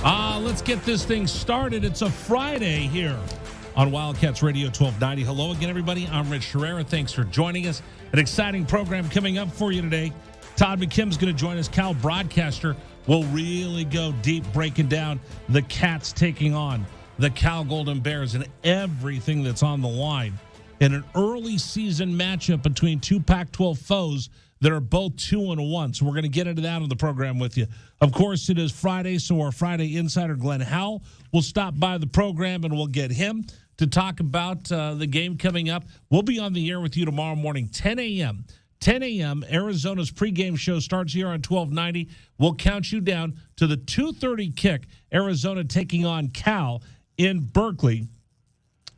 Let's get this thing started. It's a Friday here on Wildcats Radio 1290. Hello again, everybody. I'm Rich Herrera. Thanks for joining us. An exciting program coming up for you today. Todd McKim's going to join us. Cal broadcaster will really go deep breaking down the Cats taking on the Cal Golden Bears and everything that's on the line in an early season matchup between two Pac-12 foes that are both 2-1. So we're going to get into that on the program with you. Of course, it is Friday, so our Friday insider, Glenn Howell, will stop by the program, and we'll get him to talk about the game coming up. We'll be on the air with you tomorrow morning, 10 a.m. 10 a.m., Arizona's pregame show starts here on 1290. We'll count you down to the 2:30 kick, Arizona taking on Cal in Berkeley,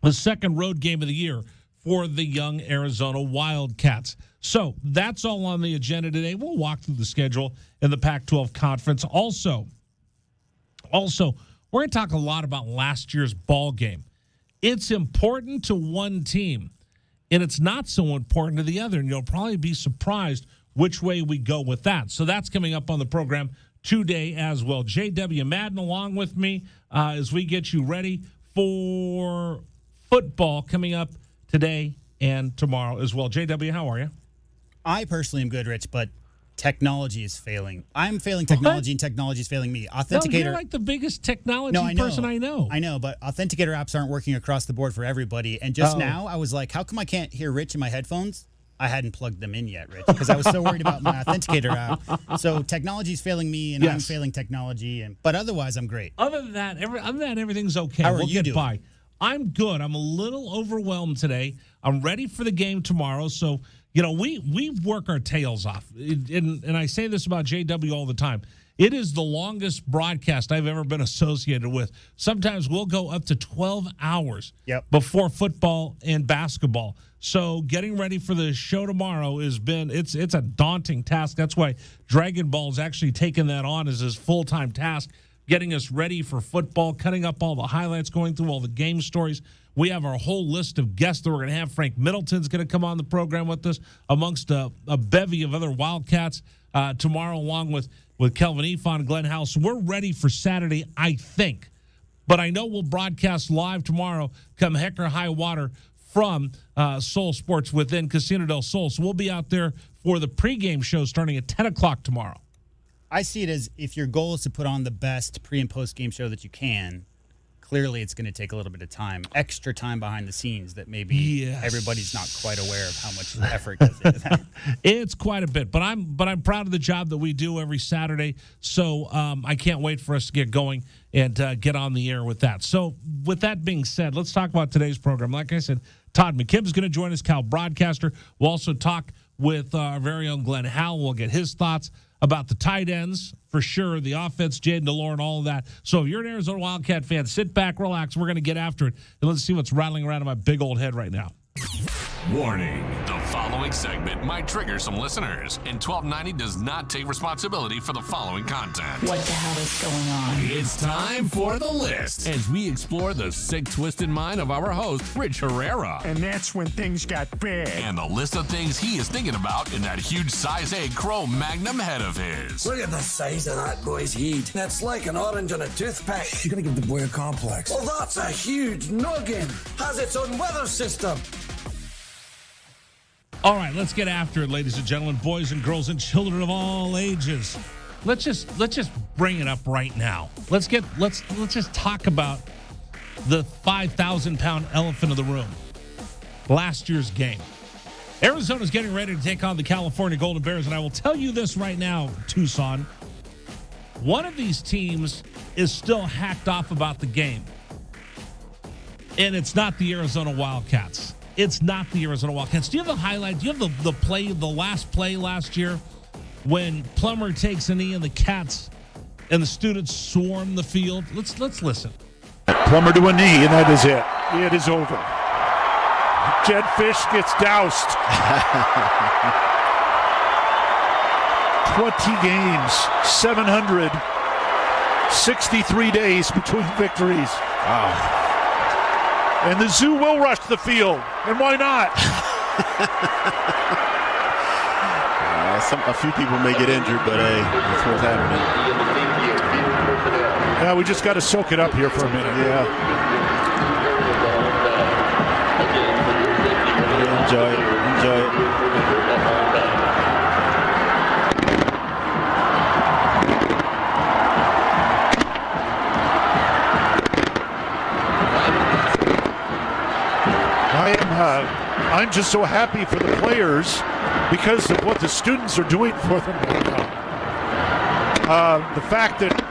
the second road game of the year for the young Arizona Wildcats. So that's all on the agenda today. We'll walk through the schedule in the Pac-12 conference. Also, we're going to talk a lot about last year's ball game. It's important to one team, and it's not so important to the other, and you'll probably be surprised which way we go with that. So that's coming up on the program today as well. J.W. Madden along with me as we get you ready for football coming up today and tomorrow as well. J.W., how are you? I personally am good, Rich, but technology is failing. I'm failing technology, and technology is failing me. Authenticator. No, you're like the biggest technology person I know. I know, but Authenticator apps aren't working across the board for everybody. And just now, I was like, how come I can't hear Rich in my headphones? I hadn't plugged them in yet, Rich, because I was so worried about my Authenticator app. So technology is failing me, and I'm failing technology. But otherwise, I'm great. Other than that, everything's okay. How are you doing? By. I'm good. I'm a little overwhelmed today. I'm ready for the game tomorrow. So, we work our tails off. And I say this about JW all the time. It is the longest broadcast I've ever been associated with. Sometimes we'll go up to 12 hours before football and basketball. So getting ready for the show tomorrow it's a daunting task. That's why Dragon Ball's actually taken that on as his full-time task, getting us ready for football, cutting up all the highlights, going through all the game stories. We have our whole list of guests that we're going to have. Frank Middleton's going to come on the program with us, amongst a bevy of other Wildcats tomorrow, along with Kelvin Efon and Glenn Howell. So we're ready for Saturday, I think. But I know we'll broadcast live tomorrow, come heck or high water, from Sol Sports within Casino del Sol. So we'll be out there for the pregame show starting at 10 o'clock tomorrow. I see it as if your goal is to put on the best pre- and post-game show that you can, clearly it's going to take a little bit of time, extra time behind the scenes that maybe everybody's not quite aware of how much effort goes into. It's quite a bit, but I'm proud of the job that we do every Saturday. So I can't wait for us to get going and get on the air with that. So with that being said, let's talk about today's program. Like I said, Todd McKibb's going to join us, Cal broadcaster. We'll also talk with our very own Glenn Howell. We'll get his thoughts about the tight ends, for sure, the offense, Jaden DeLore, all of that. So if you're an Arizona Wildcat fan, sit back, relax. We're going to get after it, and let's see what's rattling around in my big old head right now. Warning. The following segment might trigger some listeners, and 1290 does not take responsibility for the following content. What the hell is going on? It's time for The List, as we explore the sick, twisted mind of our host, Rich Herrera. And that's when things got bad. And the list of things he is thinking about in that huge size 8 Chrome Magnum head of his. Look at the size of that boy's head. That's like an orange on a toothpick. You're going to give the boy a complex. Well, that's a huge noggin. Has its own weather system. All right, let's get after it, ladies and gentlemen, boys and girls and children of all ages. Let's just bring it up right now. Let's just talk about the 5,000-pound elephant in the room. Last year's game. Arizona's getting ready to take on the California Golden Bears, and I will tell you this right now, Tucson. One of these teams is still hacked off about the game, and it's not the Arizona Wildcats. It's not the Arizona Wildcats. Do you have the highlight? Do you have the last play last year when Plummer takes a knee and the Cats and the students swarm the field? Let's listen. Plummer to a knee, and that is it. It is over. Jed Fish gets doused. 20 games, 763 days between victories. Wow. And the zoo will rush the field. And why not? A few people may get injured, but hey, that's what's happening. Yeah, we just got to soak it up here for a minute. Yeah. Enjoy it. Enjoy it. I'm just so happy for the players because of what the students are doing for them right now. The fact that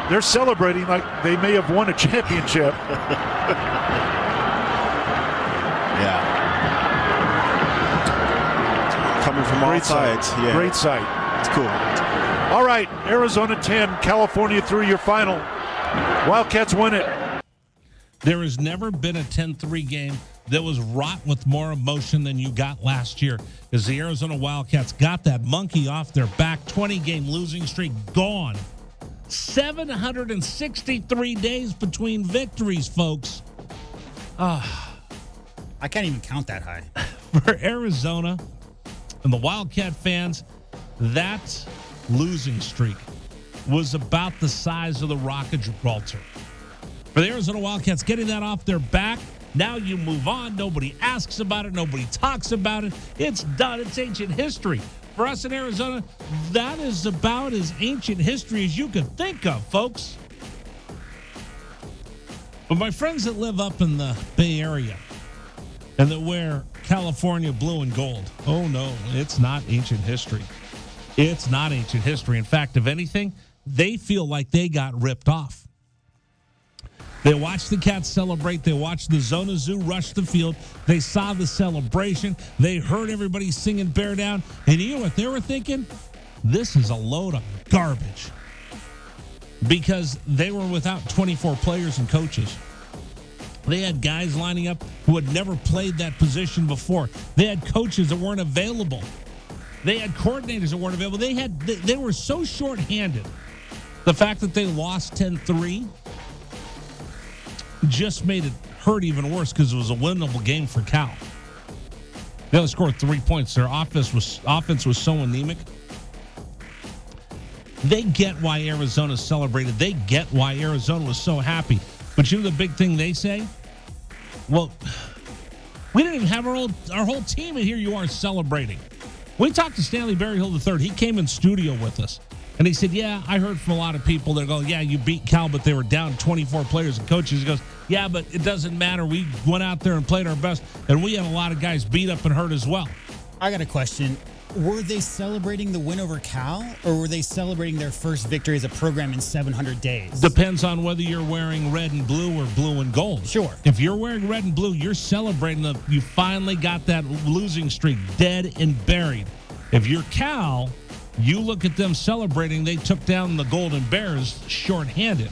they're celebrating like they may have won a championship. Yeah. Coming from all sides. Yeah. Great sight. It's cool. All right, Arizona 10, California through your final. Wildcats win it. There has never been a 10-3 game that was wrought with more emotion than you got last year, as the Arizona Wildcats got that monkey off their back. 20-game losing streak gone. 763 days between victories, folks. I can't even count that high. For Arizona and the Wildcat fans, that losing streak was about the size of the Rock of Gibraltar. For the Arizona Wildcats, getting that off their back, now you move on. Nobody asks about it. Nobody talks about it. It's done. It's ancient history. For us in Arizona, that is about as ancient history as you could think of, folks. But my friends that live up in the Bay Area and that wear California blue and gold, oh no, it's not ancient history. It's not ancient history. In fact, if anything, they feel like they got ripped off. They watched the Cats celebrate. They watched the Zona Zoo rush the field. They saw the celebration. They heard everybody singing Bear Down. And you know what they were thinking? This is a load of garbage. Because they were without 24 players and coaches. They had guys lining up who had never played that position before. They had coaches that weren't available. They had coordinators that weren't available. They were so shorthanded. The fact that they lost 10-3 just made it hurt even worse because it was a winnable game for Cal. They only scored 3 points. Their offense was so anemic. They get why Arizona celebrated. They get why Arizona was so happy. But you know the big thing they say? Well, we didn't even have our whole team, and here you are celebrating. We talked to Stanley Berryhill III. He came in studio with us. And he said, yeah, I heard from a lot of people that go, yeah, you beat Cal, but they were down 24 players and coaches. He goes, yeah, but it doesn't matter. We went out there and played our best, and we had a lot of guys beat up and hurt as well. I got a question. Were they celebrating the win over Cal, or were they celebrating their first victory as a program in 700 days? Depends on whether you're wearing red and blue or blue and gold. Sure. If you're wearing red and blue, you're celebrating that you finally got that losing streak dead and buried. If you're Cal, you look at them celebrating, they took down the Golden Bears shorthanded.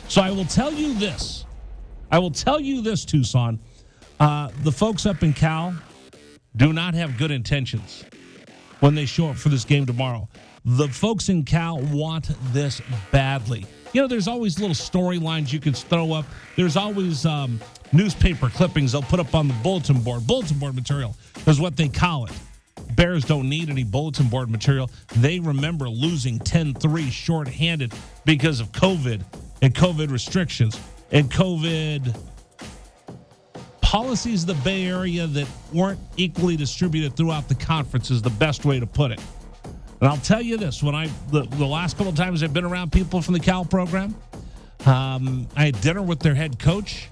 So I will tell you this. Tucson. The folks up in Cal do not have good intentions when they show up for this game tomorrow. The folks in Cal want this badly. You know, there's always little storylines you can throw up. There's always newspaper clippings they'll put up on the bulletin board. Bulletin board material is what they call it. Bears don't need any bulletin board material. They remember losing 10-3 shorthanded because of COVID and COVID restrictions and COVID policies of the Bay Area that weren't equally distributed throughout the conference is the best way to put it. And I'll tell you this, when the last couple of times I've been around people from the Cal program, I had dinner with their head coach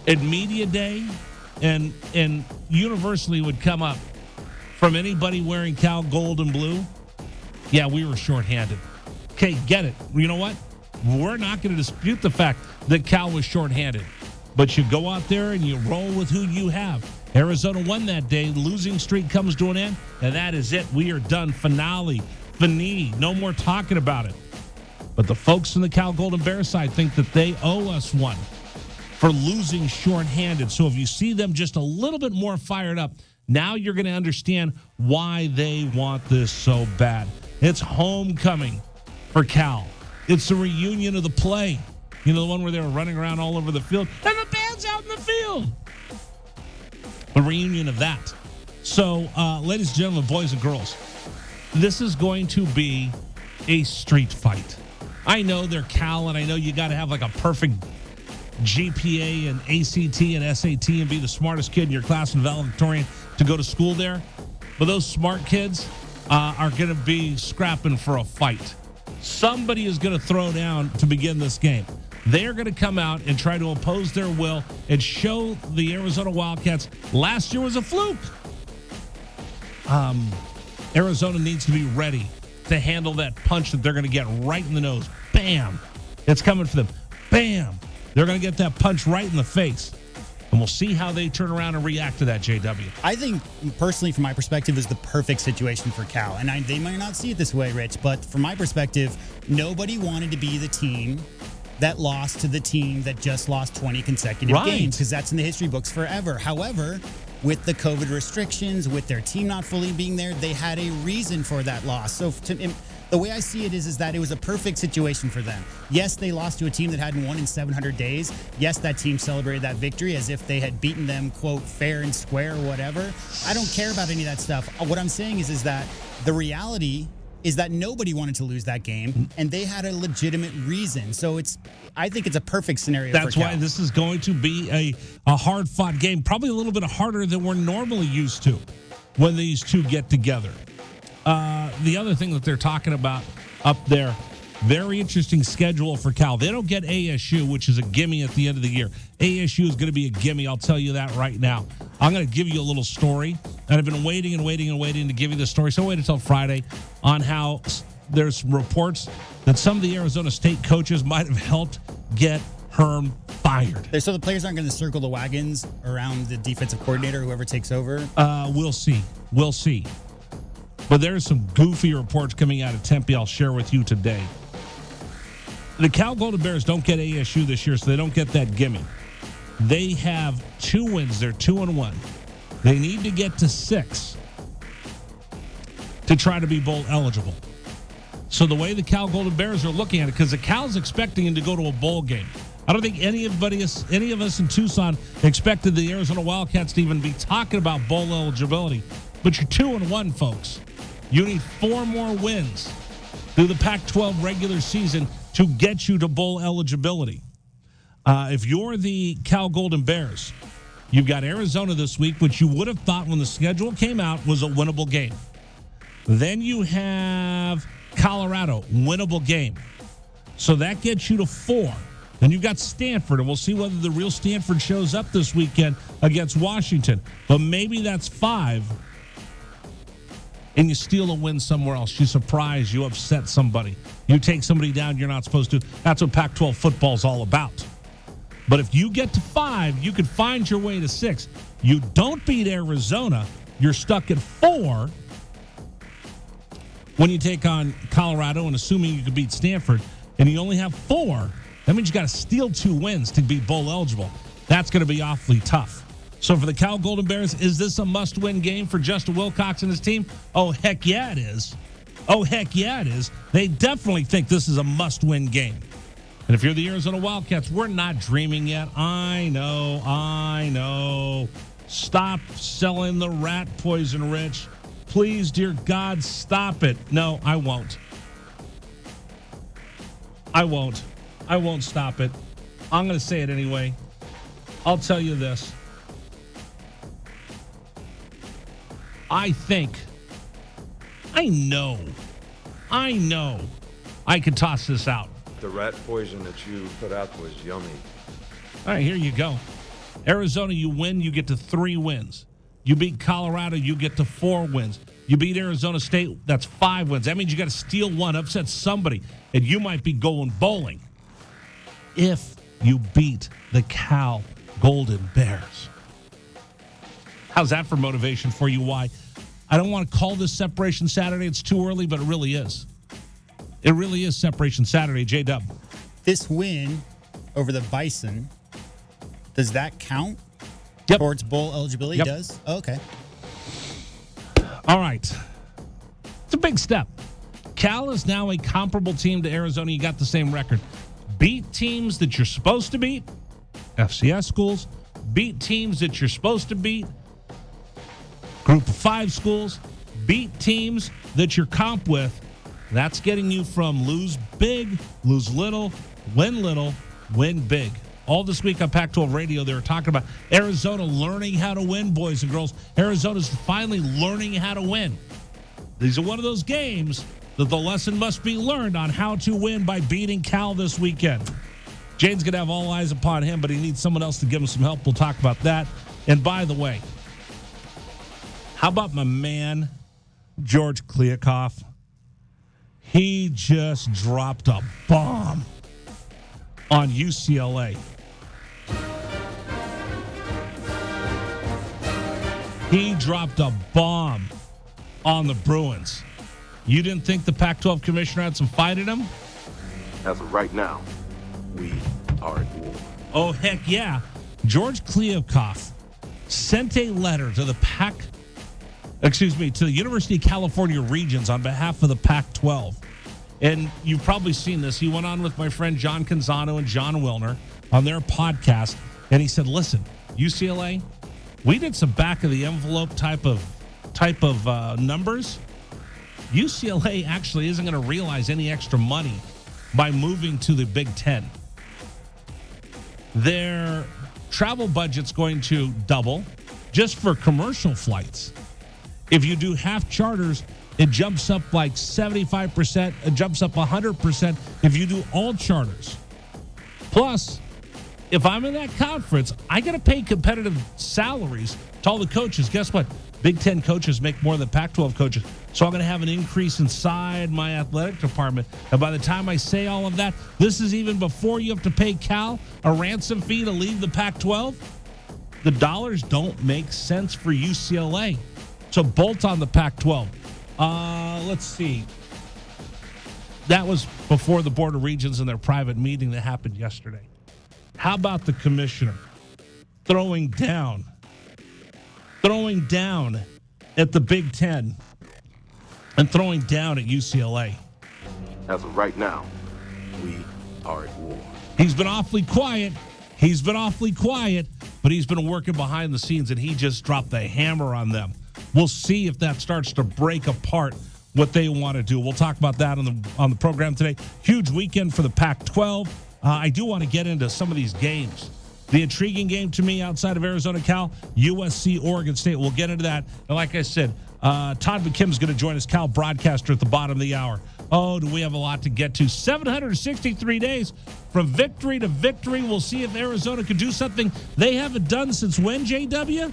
at media day, and universally would come up from anybody wearing Cal gold and blue. Yeah, we were shorthanded. Okay, get it. You know what? We're not going to dispute the fact that Cal was shorthanded. But you go out there and you roll with who you have. Arizona won that day. The losing streak comes to an end, and that is it. We are done. Finale. Finiti. No more talking about it. But the folks in the Cal Golden Bears side think that they owe us one for losing shorthanded. So if you see them just a little bit more fired up, now you're going to understand why they want this so bad. It's homecoming for Cal. It's a reunion of the play. You know, the one where they were running around all over the field, and the band's out in the field. A reunion of that. So, ladies and gentlemen, boys and girls, this is going to be a street fight. I know they're Cal, and I know you got to have like a perfect GPA and ACT and SAT and be the smartest kid in your class and valedictorian to go to school there. But those smart kids are going to be scrapping for a fight. Somebody is going to throw down to begin this game. They're going to come out and try to oppose their will and show the Arizona Wildcats last year was a fluke. Arizona needs to be ready to handle that punch that they're going to get right in the nose. Bam! It's coming for them. Bam! They're going to get that punch right in the face. And we'll see how they turn around and react to that, JW. I think, personally, from my perspective, is the perfect situation for Cal. And they might not see it this way, Rich, but from my perspective, nobody wanted to be the team that lost to the team that just lost 20 consecutive games, because that's in the history books forever. However, with the COVID restrictions, with their team not fully being there, they had a reason for that loss. So the way I see it is that it was a perfect situation for them. Yes, they lost to a team that hadn't won in 700 days. Yes, that team celebrated that victory as if they had beaten them, quote, fair and square or whatever. I don't care about any of that stuff. What I'm saying is that the reality is that nobody wanted to lose that game, and they had a legitimate reason. So I think it's a perfect scenario for Cal. That's why this is going to be a hard-fought game, probably a little bit harder than we're normally used to when these two get together. The other thing that they're talking about up there, very interesting schedule for Cal. They don't get ASU, which is a gimme at the end of the year. ASU is going to be a gimme, I'll tell you that right now. I'm going to give you a little story, and I've been waiting to give you this story, so wait until Friday on how there's reports that some of the Arizona State coaches might have helped get Herm fired. So the players aren't going to circle the wagons around the defensive coordinator, whoever takes over? We'll see. But there's some goofy reports coming out of Tempe I'll share with you today. The Cal Golden Bears don't get ASU this year, so they don't get that gimme. They have 2 wins. They're 2-1. They need to get to 6 to try to be bowl eligible. So the way the Cal Golden Bears are looking at it, because the Cal's expecting him to go to a bowl game. I don't think any of us in Tucson expected the Arizona Wildcats to even be talking about bowl eligibility. But you're 2-1, folks. You need 4 more wins through the Pac-12 regular season to get you to bowl eligibility. If you're the Cal Golden Bears, you've got Arizona this week, which you would have thought when the schedule came out was a winnable game. Then you have Colorado, winnable game. So that gets you to 4. Then you've got Stanford, and we'll see whether the real Stanford shows up this weekend against Washington. But maybe that's 5. And you steal a win somewhere else. You surprise, you upset somebody. You take somebody down you're not supposed to. That's what Pac-12 football's all about. But if you get to 5, you could find your way to 6. You don't beat Arizona, you're stuck at 4 when you take on Colorado, and assuming you could beat Stanford, and you only have 4, that means you got to steal 2 wins to be bowl eligible. That's going to be awfully tough. So for the Cal Golden Bears, is this a must-win game for Justin Wilcox and his team? Oh, heck yeah, it is. They definitely think this is a must-win game. And if you're the Arizona Wildcats, we're not dreaming yet. I know. Stop selling the rat poison, Rich. Please, dear God, stop it. No, I won't. I won't stop it. I'm going to say it anyway. I'll tell you this. I know I could toss this out. The rat poison that you put out was yummy. All right, here you go. Arizona, you win, you get to 3 wins. You beat Colorado, you get to 4 wins. You beat Arizona State, that's 5 wins. That means you got to steal 1, upset somebody, and you might be going bowling if you beat the Cal Golden Bears. How's that for motivation for you? Why? I don't want to call this Separation Saturday. It's too early, but it really is. It really is Separation Saturday, J-Dub. This win over the Bison, does that count towards bowl eligibility? Yep. Does? Oh, okay. All right. It's a big step. Cal is now a comparable team to Arizona. You got the same record. Beat teams that you're supposed to beat, FCS schools. Beat teams that you're supposed to beat, Group of 5 schools. Beat teams that you're comp with, That's getting you from lose big, lose little, win big. All this week on Pac-12 Radio, they were talking about Arizona learning how to win, boys and girls. Arizona's finally learning how to win. These are one of those games that the lesson must be learned on how to win by beating Cal this weekend. Jane's going to have all eyes upon him, but he needs someone else to give him some help. We'll talk about that. And by the way, how about my man, George Kliavkoff? He just dropped a bomb on UCLA. He dropped a bomb on the Bruins. You didn't think the Pac-12 commissioner had some fight in him? As of right now, we are at war. Oh, heck yeah. George Kliavkoff sent a letter to the to the University of California Regents on behalf of the Pac-12. And you've probably seen this. He went on with my friend John Canzano and John Wilner on their podcast, and he said, listen, UCLA, we did some back-of-the-envelope type of numbers. UCLA actually isn't going to realize any extra money by moving to the Big Ten. Their travel budget's going to double just for commercial flights. If you do half charters, it jumps up like 75%. It jumps up 100% if you do all charters. Plus, if I'm in that conference, I got to pay competitive salaries to all the coaches. Guess what? Big Ten coaches make more than Pac-12 coaches. So I'm going to have an increase inside my athletic department. And by the time I say all of that, this is even before you have to pay Cal a ransom fee to leave the Pac-12. The dollars don't make sense for UCLA. So bolt on the Pac-12. Let's see. That was before the Board of Regents and their private meeting that happened yesterday. How about the commissioner throwing down at the Big Ten and throwing down at UCLA? As of right now, we are at war. He's been awfully quiet, but he's been working behind the scenes, and he just dropped the hammer on them. We'll see if that starts to break apart what they want to do. We'll talk about that on the program today. Huge weekend for the Pac-12. I do want to get into some of these games. The intriguing game to me outside of Arizona, Cal, USC, Oregon State. We'll get into that. And like I said, Todd McKim's going to join us, Cal broadcaster, at the bottom of the hour. Oh, do we have a lot to get to. 763 days from victory to victory. We'll see if Arizona could do something they haven't done since when, JW?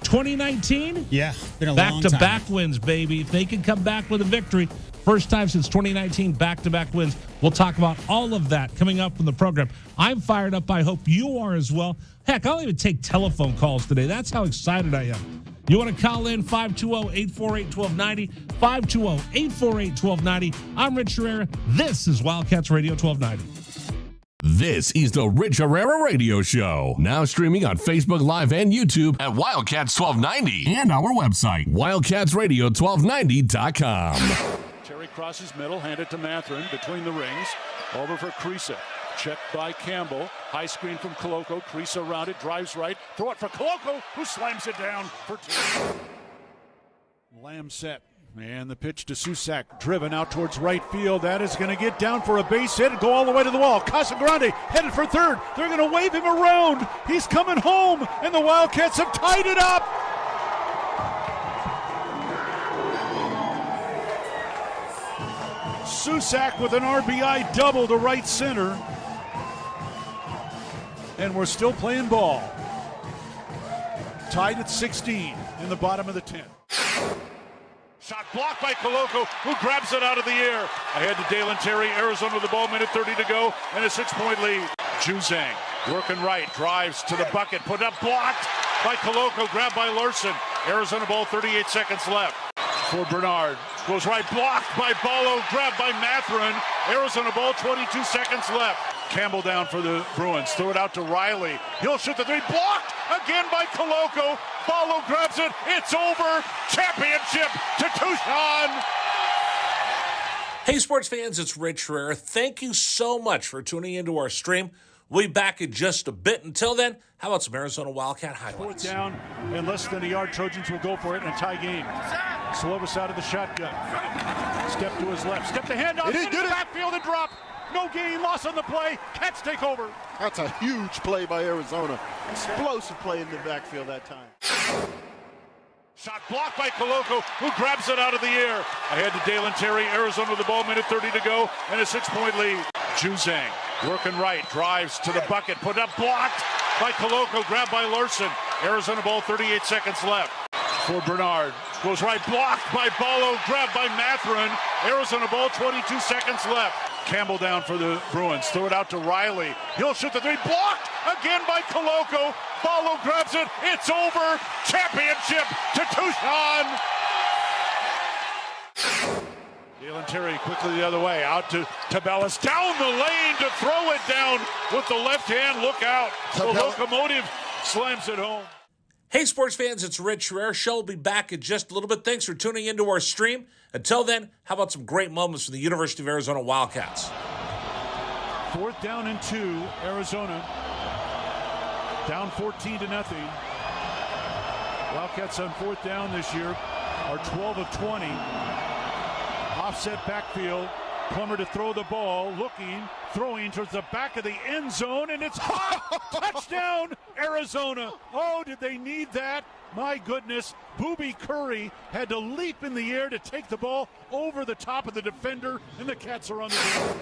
2019? Yeah, been a long time. Back-to-back wins, baby. If they can come back with a victory, first time since 2019, back-to-back wins. We'll talk about all of that coming up in the program. I'm fired up. I hope you are as well. Heck, I'll even take telephone calls today. That's how excited I am. You want to call in 520-848-1290, 520-848-1290. I'm Rich Herrera. This is Wildcats Radio 1290. This is the Rich Herrera Radio Show. Now streaming on Facebook Live and YouTube at Wildcats 1290 and our website, wildcatsradio1290.com. Terry crosses middle, handed to Matherin between the rings. Over for Krisa. Checked by Campbell. High screen from Koloko. Krisa around it, drives right. Throw it for Koloko, who slams it down for two. Lamb set. And the pitch to Susak, driven out towards right field. That is going to get down for a base hit and go all the way to the wall. Casagrande headed for third. They're going to wave him around. He's coming home, and the Wildcats have tied it up. Susak with an RBI double to right center. And we're still playing ball. Tied at 16 in the bottom of the 10th. Shot blocked by Koloko, who grabs it out of the air. Ahead to Dalen Terry, Arizona with the ball, minute 30 to go, and a 6-point lead. Juzang working right, drives to the bucket, put up, blocked by Koloko, grabbed by Larson. Arizona ball, 38 seconds left. For Bernard, goes right, blocked by Ballo, grabbed by Matherin. Arizona ball, 22 seconds left. Campbell down for the Bruins, throw it out to Riley. He'll shoot the three, blocked again by Koloko. Ballo grabs it, it's over. Championship to Tucson. Hey, sports fans, it's Rich Herrera. Thank you so much for tuning into our stream. We'll be back in just a bit. Until then, how about some Arizona Wildcat highlights? Fourth down and less than a yard. Trojans will go for it in a tie game. Slovis out of the shotgun. Step to his left. Step the handoff. It is Into the backfield and drop. No gain. Loss on the play. Cats take over. That's a huge play by Arizona. Explosive play in the backfield that time. Shot blocked by Koloko, who grabs it out of the air. Ahead to Dalen Terry. Arizona with the ball, minute 30 to go, and a 6-point lead. Juzang working right, drives to the bucket, put up, blocked by Koloko, grabbed by Larson. Arizona ball, 38 seconds left. For Bernard, goes right, blocked by Ballo, grabbed by Matherin. Arizona ball, 22 seconds left. Campbell down for the Bruins, throw it out to Riley. He'll shoot the three, blocked again by Koloko. Ballo grabs it, it's over. Championship to Tucson. Dalen Terry quickly the other way, out to Tabellas, down the lane to throw it down with the left hand. Look out. The locomotive slams it home. Hey, sports fans, it's Rich Herrera. Show will be back in just a little bit. Thanks for tuning into our stream. Until then, how about some great moments from the University of Arizona Wildcats? 4th down and 2, Arizona. Down 14-0. Wildcats on 4th down this year are 12 of 20. Offset backfield. Plummer to throw the ball, looking, throwing towards the back of the end zone, and it's hot! Touchdown, Arizona! Oh, did they need that? My goodness, Booby Curry had to leap in the air to take the ball over the top of the defender, and the Cats are on the board.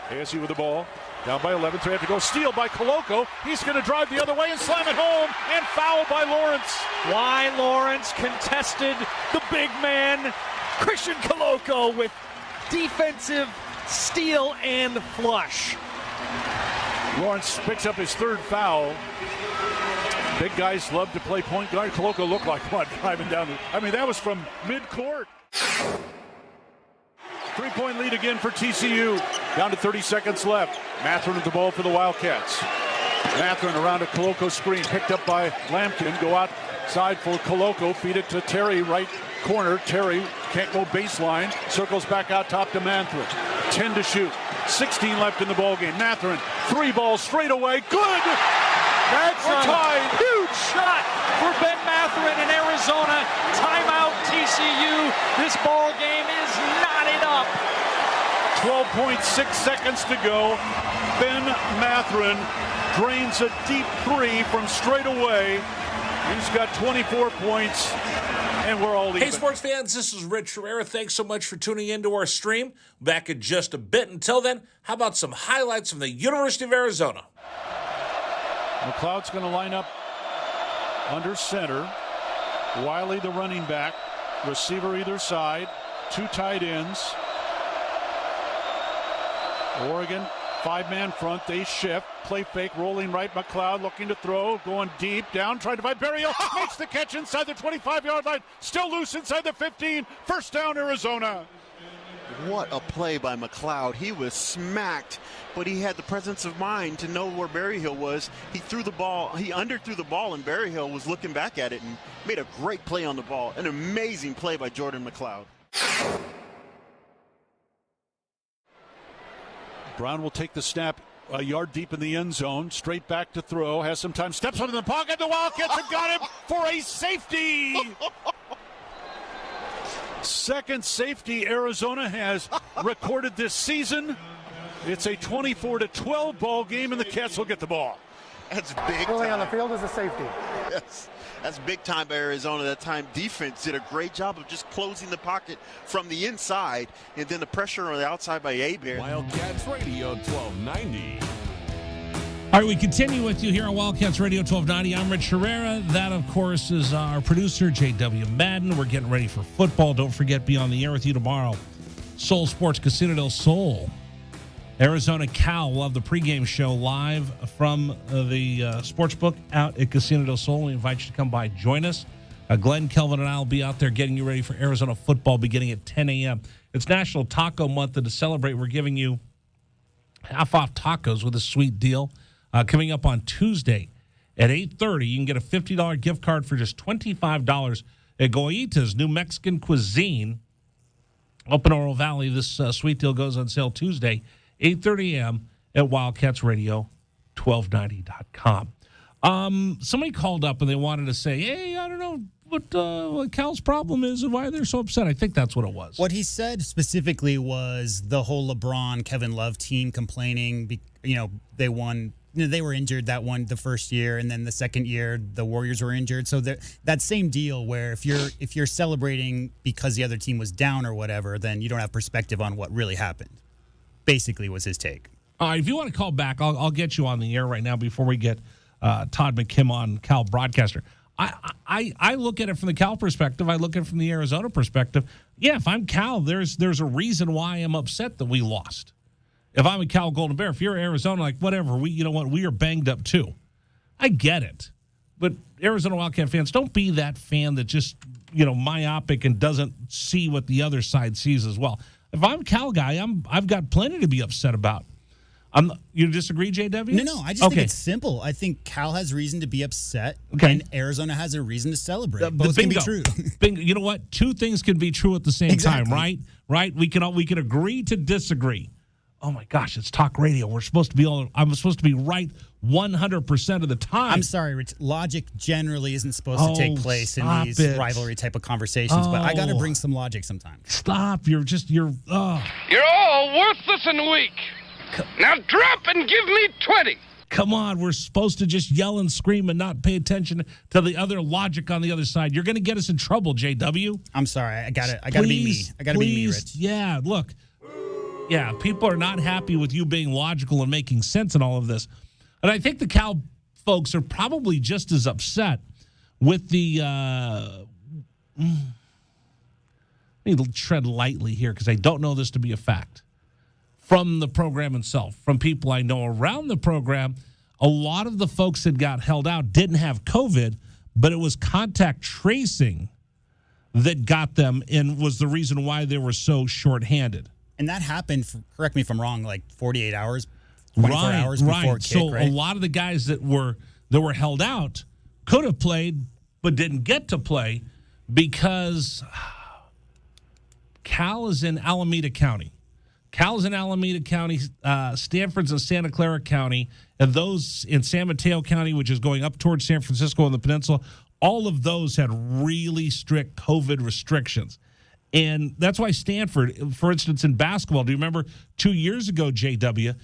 ASU with the ball, down by 11, 3 have to go. Steal by Koloko. He's going to drive the other way and slam it home, and foul by Lawrence. Why Lawrence contested the big man, Christian Koloko, with defensive steal and flush. Lawrence picks up his 3rd foul. Big guys love to play point guard. Koloko looked like one driving down that was from mid-court. 3-point lead again for TCU. Down to 30 seconds left. Matherin with the ball for the Wildcats. Matherin around a Koloko screen, picked up by Lampkin. Go outside for Koloko. Feed it to Terry, right corner. Terry can't go baseline. Circles back out top to Matherin. 10 to shoot. 16 left in the ballgame. Matherin, 3 balls straight away. Good! That's We're a tied. huge shot for Ben Matherin in Arizona. Timeout TCU. This ball game is knotted up. 12.6 seconds to go. Ben Matherin drains a deep 3 from straight away. He's got 24 points, and we're all even. Hey, sports fans, this is Rich Herrera. Thanks so much for tuning into our stream. Back in just a bit. Until then, how about some highlights from the University of Arizona? McLeod's going to line up under center. Wiley, the running back. Receiver either side. 2 tight ends. Oregon, 5-man front. They shift. Play fake, rolling right. McLeod looking to throw. Going deep. Down, trying to find Berrios. Makes the catch inside the 25-yard line. Still loose inside the 15. First down, Arizona. What a play by McLeod. He was smacked, but he had the presence of mind to know where Berryhill was. He threw the ball. He underthrew the ball, and Berryhill was looking back at it and made a great play on the ball. An amazing play by Jordan McLeod. Brown will take the snap a yard deep in the end zone. Straight back to throw. Has some time. Steps up in the pocket. The Wildcats have got him for a safety. Second safety Arizona has recorded this season. It's a 24-12 ball game, and the Cats will get the ball. That's big Pulling time. on the field is a safety. Yes. That's big time by Arizona. That time defense did a great job of just closing the pocket from the inside, and then the pressure on the outside by Hebert. Wildcats Radio 1290. All right, we continue with you here on Wildcats Radio 1290. I'm Rich Herrera. That, of course, is our producer, J.W. Madden. We're getting ready for football. Don't forget, be on the air with you tomorrow. Soul Sports Casino del Sol. Arizona Cal will have the pregame show live from the sportsbook out at Casino del Sol. We invite you to come by, join us. Glenn, Kelvin, and I will be out there getting you ready for Arizona football beginning at 10 a.m. It's National Taco Month, and to celebrate, we're giving you half-off tacos with a sweet deal. Coming up on Tuesday at 8:30, you can get a $50 gift card for just $25 at Goita's New Mexican Cuisine up in Oro Valley. This sweet deal goes on sale Tuesday, 8:30 a.m. at WildcatsRadio1290.com. Somebody called up and they wanted to say, hey, I don't know, what Cal's problem is and why they're so upset. I think that's what it was. What he said specifically was the whole LeBron, Kevin Love team complaining. They won. They were injured the first year, and then the second year the Warriors were injured. So that same deal where if you're celebrating because the other team was down or whatever, then you don't have perspective on what really happened. Basically, was his take. All right, if you want to call back, I'll get you on the air right now before we get Todd McKim on, Cal broadcaster. I look at it from the Cal perspective. I look at it from the Arizona perspective. Yeah, if I'm Cal, there's a reason why I'm upset that we lost. If I'm a Cal Golden Bear, if you're Arizona, like whatever, we are banged up too. I get it, but Arizona Wildcat fans, don't be that fan that just myopic and doesn't see what the other side sees as well. If I'm a Cal guy, I've got plenty to be upset about. You disagree, JW? No. I just think it's simple. I think Cal has reason to be upset, and Arizona has a reason to celebrate. Both can be true. Bingo. You know what? Two things can be true at the same time, right? Right? We can agree to disagree. Oh my gosh, it's talk radio. I'm supposed to be right 100% of the time. I'm sorry, Rich. Logic generally isn't supposed to take place in these rivalry type of conversations, but I got to bring some logic sometimes. Stop. You're all worthless and weak. Now drop and give me 20. Come on, we're supposed to just yell and scream and not pay attention to the other logic on the other side. You're going to get us in trouble, JW. I'm sorry. I got to be me. I got to be me, Rich. Yeah, look. Yeah, people are not happy with you being logical and making sense in all of this. And I think the Cal folks are probably just as upset with the let me tread lightly here because I don't know this to be a fact. From the program itself, from people I know around the program, a lot of the folks that got held out didn't have COVID, but it was contact tracing that got them and was the reason why they were so shorthanded. And that happened, correct me if I'm wrong, like 48 hours, 24 hours before kick, so right? A lot of the guys that were held out could have played but didn't get to play because Cal is in Alameda County. Cal's in Alameda County, Stanford's in Santa Clara County, and those in San Mateo County, which is going up towards San Francisco and the peninsula, all of those had really strict COVID restrictions. And that's why Stanford, for instance, in basketball, do you remember 2 years ago, JW,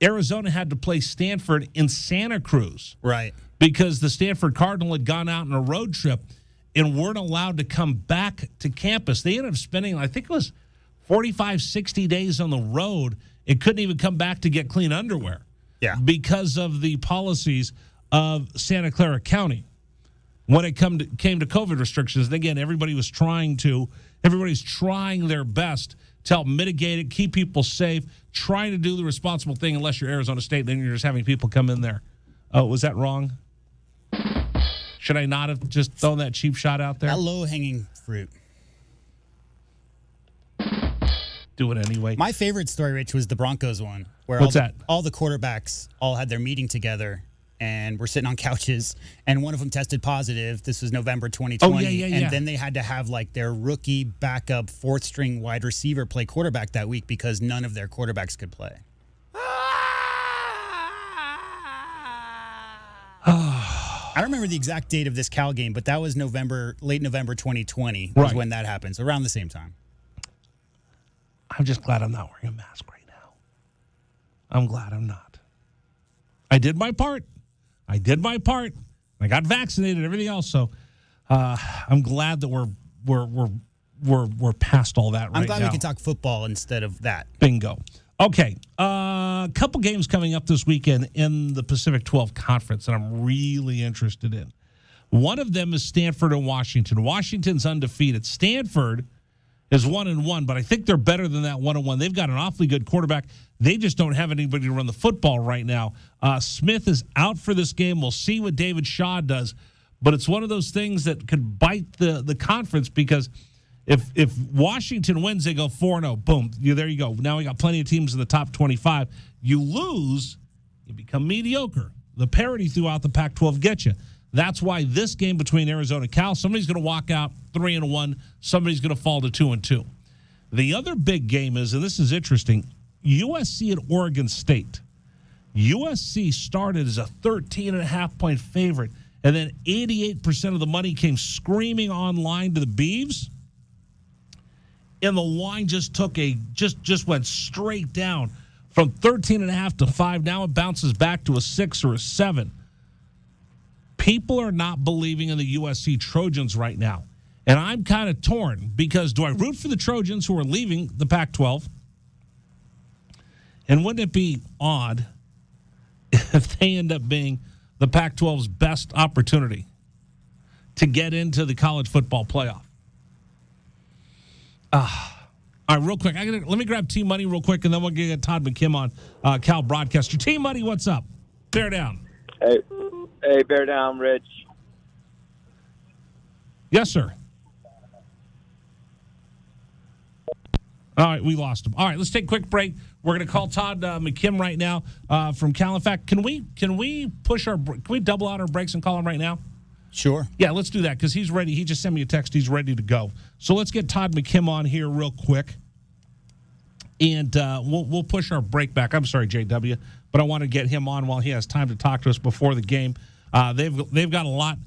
Arizona had to play Stanford in Santa Cruz. Right. Because the Stanford Cardinal had gone out on a road trip and weren't allowed to come back to campus. They ended up spending, I think it was 45, 60 days on the road. It couldn't even come back to get clean underwear. Yeah. Because of the policies of Santa Clara County when it came to COVID restrictions. And again, everybody's trying their best to help mitigate it, keep people safe, trying to do the responsible thing unless you're Arizona State, then you're just having people come in there. Oh, was that wrong? Should I not have just thrown that cheap shot out there? That low-hanging fruit. Do it anyway. My favorite story, Rich, was the Broncos one. Where all the quarterbacks all had their meeting together and were sitting on couches, and one of them tested positive. This was November 2020. Oh, yeah. And then they had to have, like, their rookie backup fourth-string wide receiver play quarterback that week because none of their quarterbacks could play. I don't remember the exact date of this Cal game, but that was late November 2020 was when that happened, so around the same time. I'm just glad I'm not wearing a mask right now. I'm glad I'm not. I did my part. I got vaccinated and everything else, so I'm glad that we're past all that right now. I'm glad we can talk football instead of that. Bingo. Okay, a couple games coming up this weekend in the Pacific 12 Conference that I'm really interested in. One of them is Stanford and Washington. Washington's undefeated. Stanford is 1-1, but I think they're better than that 1-1. They've got an awfully good quarterback. They just don't have anybody to run the football right now. Smith is out for this game. We'll see what David Shaw does, but it's one of those things that could bite the conference because if Washington wins, they go 4-0. Boom, there you go. Now we got plenty of teams in the top 25. You lose, you become mediocre. The parity throughout the Pac-12 gets you. That's why this game between Arizona and Cal, somebody's going to walk out 3-1, somebody's going to fall to 2-2. The other big game is, and this is interesting, USC at Oregon State. USC started as a 13.5-point favorite and then 88% of the money came screaming online to the Beavs. And the line just took just went straight down from 13.5 to 5. Now it bounces back to a 6 or a 7. People are not believing in the USC Trojans right now. And I'm kind of torn because do I root for the Trojans who are leaving the Pac-12? And wouldn't it be odd if they end up being the Pac-12's best opportunity to get into the college football playoff? All right, real quick. Let me grab T-Money real quick, and then we'll get Todd McKim on, Cal broadcaster. T-Money, what's up? Bear down. Hey, bear down, Rich. Yes, sir. All right, we lost him. All right, let's take a quick break. We're going to call Todd McKim right now from Cal. In fact, can we double out our breaks and call him right now? Sure. Yeah, let's do that because he's ready. He just sent me a text. He's ready to go. So let's get Todd McKim on here real quick, and we'll push our break back. I'm sorry, JW, but I want to get him on while he has time to talk to us before the game. They've got a lot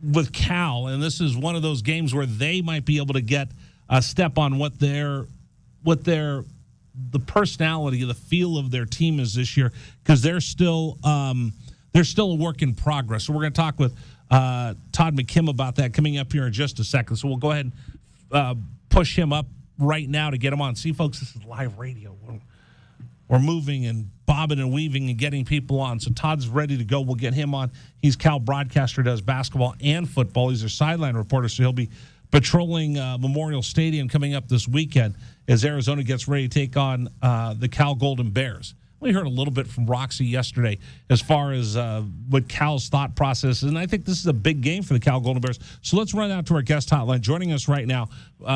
with Cal, and this is one of those games where they might be able to get a step on what the personality, the feel of their team is this year, because they're still a work in progress. So we're going to talk with Todd McKim about that coming up here in just a second. So we'll go ahead and push him up right now to get him on. See, folks, this is live radio. We're moving and bobbing and weaving and getting people on. So Todd's ready to go. We'll get him on. He's Cal broadcaster, does basketball and football. He's their sideline reporter, so he'll be patrolling Memorial Stadium coming up this weekend as Arizona gets ready to take on the Cal Golden Bears. We heard a little bit from Roxy yesterday as far as what Cal's thought process is, and I think this is a big game for the Cal Golden Bears. So let's run out to our guest hotline. Joining us right now,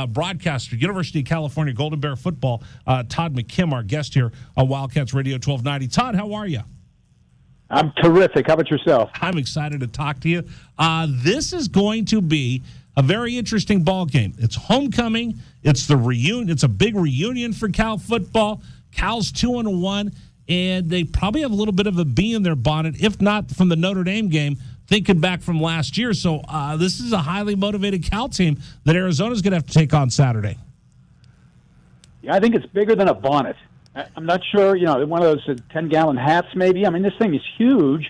broadcaster, University of California Golden Bear football, Todd McKim, our guest here on Wildcats Radio 1290. Todd, how are you? I'm terrific. How about yourself? I'm excited to talk to you. This is going to be a very interesting ball game. It's homecoming. It's the reunion. It's a big reunion for Cal football. Cal's 2-1, and they probably have a little bit of a bee in their bonnet, if not from the Notre Dame game, thinking back from last year. So this is a highly motivated Cal team that Arizona's going to have to take on Saturday. Yeah, I think it's bigger than a bonnet. I'm not sure, one of those 10-gallon hats maybe. I mean, this thing is huge.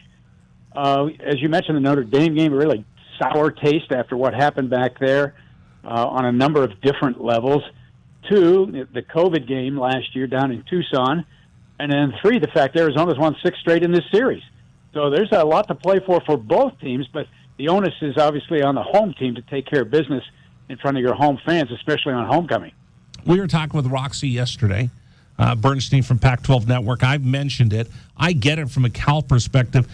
As you mentioned, the Notre Dame game, a really sour taste after what happened back there on a number of different levels. 2, the COVID game last year down in Tucson. And then 3, the fact Arizona's won 6 straight in this series. So there's a lot to play for both teams, but the onus is obviously on the home team to take care of business in front of your home fans, especially on homecoming. We were talking with Roxy yesterday, Bernstein from Pac-12 Network. I've mentioned it. I get it from a Cal perspective.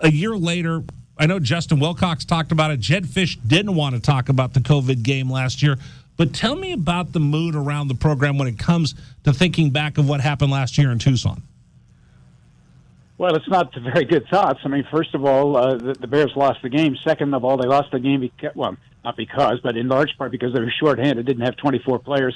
A year later, I know Justin Wilcox talked about it. Jed Fish didn't want to talk about the COVID game last year. But tell me about the mood around the program when it comes to thinking back of what happened last year in Tucson. Well, it's not very good thoughts. I mean, first of all, the Bears lost the game. Second of all, they lost the game not because, but in large part because they were shorthanded, didn't have 24 players,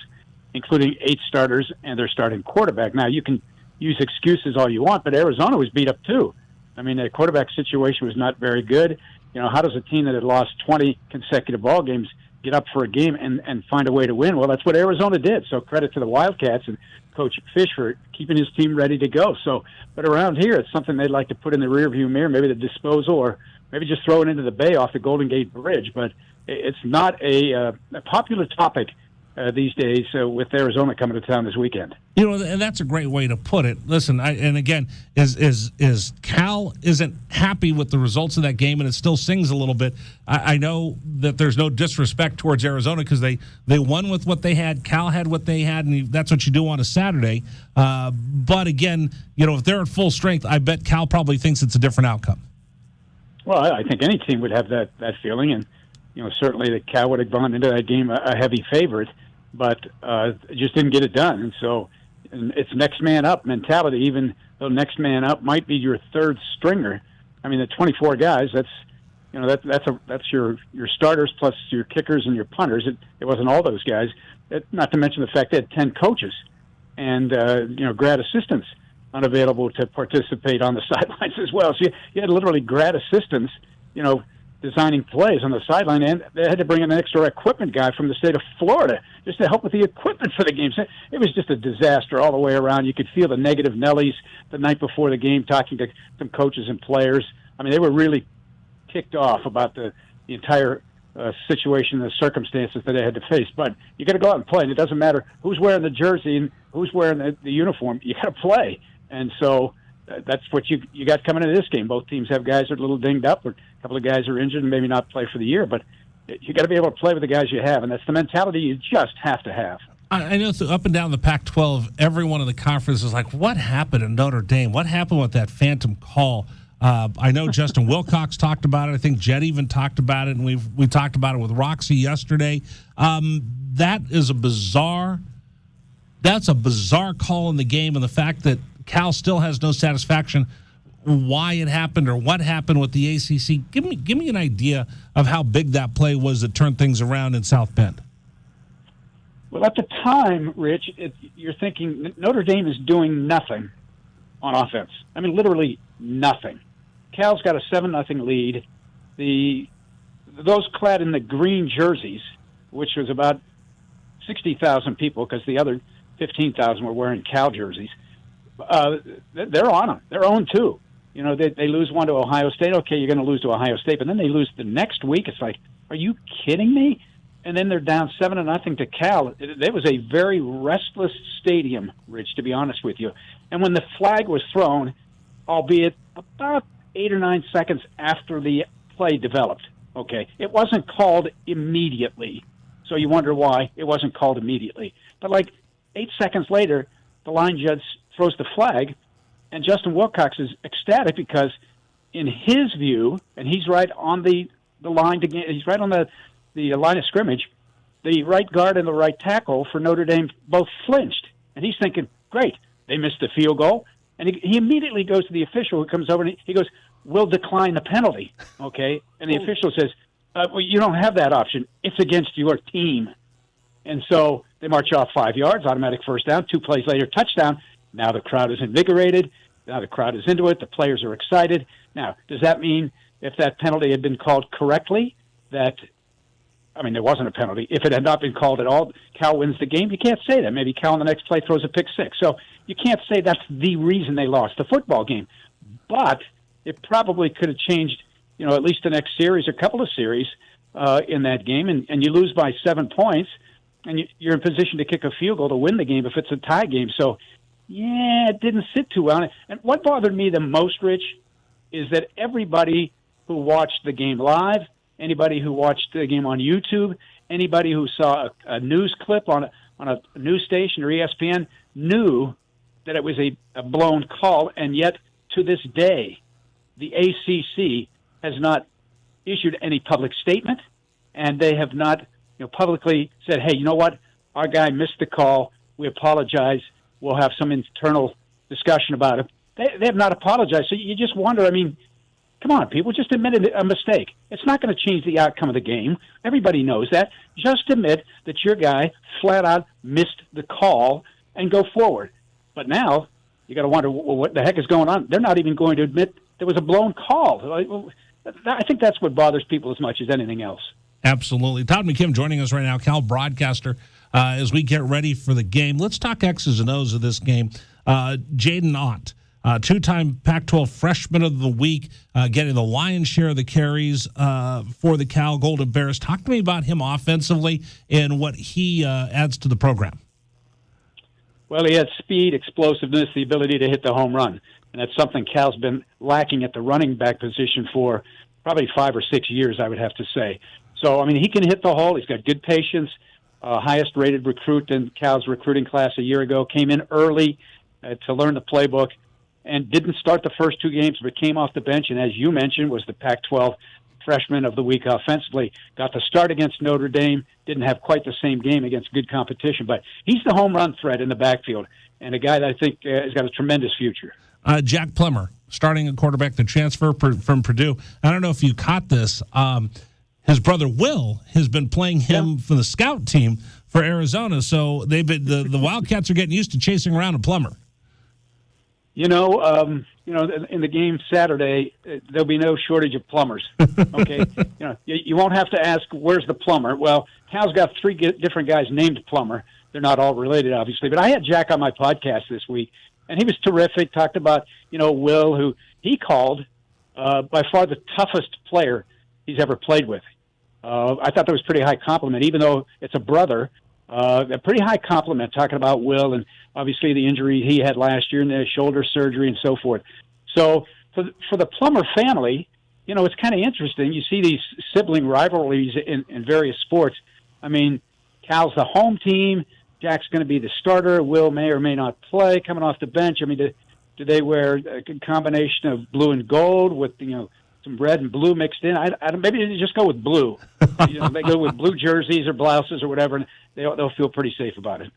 including 8 starters and their starting quarterback. Now, you can use excuses all you want, but Arizona was beat up too. I mean, the quarterback situation was not very good. How does a team that had lost 20 consecutive ball games get up for a game and find a way to win? Well, that's what Arizona did. So credit to the Wildcats and Coach Fish for keeping his team ready to go. So, but around here, it's something they'd like to put in the rearview mirror, maybe the disposal, or maybe just throw it into the bay off the Golden Gate Bridge. But it's not a popular topic these days with Arizona coming to town this weekend. And that's a great way to put it. Listen, and again, is Cal isn't happy with the results of that game, and it still sings a little bit. I know that there's no disrespect towards Arizona because they won with what they had. Cal had what they had, and that's what you do on a Saturday. But again, if they're at full strength, I bet Cal probably thinks it's a different outcome. Well, I think any team would have that feeling, and certainly the Cal would have gone into that game a heavy favorite, but just didn't get it done. And so it's next man up mentality, even though next man up might be your third stringer. I mean, the 24 guys, that's your starters plus your kickers and your punters. It wasn't all those guys, not to mention the fact they had 10 coaches and grad assistants unavailable to participate on the sidelines as well. So you had literally grad assistants, designing plays on the sideline, and they had to bring in an extra equipment guy from the state of Florida just to help with the equipment for the games. It was just a disaster all the way around. You could feel the negative Nellies the night before the game talking to some coaches and players. I mean, they were really ticked off about the entire situation and the circumstances that they had to face. But you got to go out and play, and it doesn't matter who's wearing the jersey and who's wearing the uniform. You got to play. And so that's what you got coming into this game. Both teams have guys that are a little dinged up, or a couple of guys are injured and maybe not play for the year. But you got to be able to play with the guys you have, and that's the mentality you just have to have. I know up and down the Pac-12, everyone in the conference is like, what happened in Notre Dame? What happened with that phantom call? I know Justin Wilcox talked about it. I think Jed even talked about it, and we talked about it with Roxy yesterday. That's a bizarre call in the game, and the fact that Cal still has no satisfaction why it happened or what happened with the ACC. Give me an idea of how big that play was that turned things around in South Bend. Well, at the time, Rich, you're thinking Notre Dame is doing nothing on offense. I mean, literally nothing. Cal's got a 7-0 lead. Those clad in the green jerseys, which was about 60,000 people because the other 15,000 were wearing Cal jerseys, they're on them. They're 0-2. They lose one to Ohio State. Okay, you're going to lose to Ohio State, but then they lose the next week. It's like, are you kidding me? And then they're down 7-0 to Cal. It was a very restless stadium, Rich, to be honest with you. And when the flag was thrown, albeit about 8 or 9 seconds after the play developed, okay, it wasn't called immediately. So you wonder why it wasn't called immediately. But like 8 seconds later, the line judge throws the flag, and Justin Wilcox is ecstatic because in his view, and he's right on the line to get, he's right on the line of scrimmage, the right guard and the right tackle for Notre Dame both flinched. And he's thinking, great, they missed the field goal. And he immediately goes to the official who comes over and he goes, we'll decline the penalty, okay? And the official says, well, you don't have that option. It's against your team. And so they march off 5 yards, automatic first down, 2 plays later, touchdown. Now the crowd is invigorated. Now the crowd is into it. The players are excited. Now, does that mean if that penalty had been called correctly, there wasn't a penalty. If it had not been called at all, Cal wins the game? You can't say that. Maybe Cal on the next play throws a pick six. So you can't say that's the reason they lost the football game. But it probably could have changed, at least the next series, a couple of series in that game, and you lose by 7 points, and you're in position to kick a field goal to win the game if it's a tie game. So, yeah, it didn't sit too well. And what bothered me the most, Rich, is that everybody who watched the game live, anybody who watched the game on YouTube, anybody who saw a news clip on a news station or ESPN knew that it was a blown call, and yet to this day, the ACC has not issued any public statement, and they have not publicly said, hey, you know what, our guy missed the call, we apologize, we'll have some internal discussion about it. They have not apologized, so you just wonder, come on, people, just admit a mistake. It's not going to change the outcome of the game. Everybody knows that. Just admit that your guy flat out missed the call and go forward. But now you got to wonder, well, what the heck is going on? They're not even going to admit there was a blown call. I think that's what bothers people as much as anything else. Absolutely. Todd McKim joining us right now, Cal broadcaster, as we get ready for the game. Let's talk X's and O's of this game. Jaden Ott, two-time Pac-12 Freshman of the Week, getting the lion's share of the carries for the Cal Golden Bears. Talk to me about him offensively and what he adds to the program. Well, he had speed, explosiveness, the ability to hit the home run. And that's something Cal's been lacking at the running back position for probably 5 or 6 years, I would have to say. So, he can hit the hole. He's got good patience, highest-rated recruit in Cal's recruiting class a year ago, came in early to learn the playbook, and didn't start the first 2 games, but came off the bench, and as you mentioned, was the Pac-12 Freshman of the Week offensively. Got the start against Notre Dame, didn't have quite the same game against good competition, but he's the home run threat in the backfield, and a guy that I think has got a tremendous future. Jack Plummer, starting a quarterback, the transfer from Purdue. I don't know if you caught this. His brother Will has been playing him for the scout team for Arizona, so they've been the Wildcats are getting used to chasing around a Plummer. In the game Saturday, there'll be no shortage of plumbers. Okay, you won't have to ask where's the plumber. Well, Cal's got 3 different guys named Plumber. They're not all related, obviously. But I had Jack on my podcast this week, and he was terrific. Talked about Will, who he called by far the toughest player he's ever played with. I thought that was a pretty high compliment, even though it's a brother. A pretty high compliment talking about Will and obviously the injury he had last year and the shoulder surgery and so forth. So for the Plummer family, it's kind of interesting. You see these sibling rivalries in various sports. I mean, Cal's the home team. Jack's going to be the starter. Will may or may not play coming off the bench. I mean, do they wear a combination of blue and gold with, some red and blue mixed in? Maybe they just go with blue. They go with blue jerseys or blouses or whatever, and they'll feel pretty safe about it.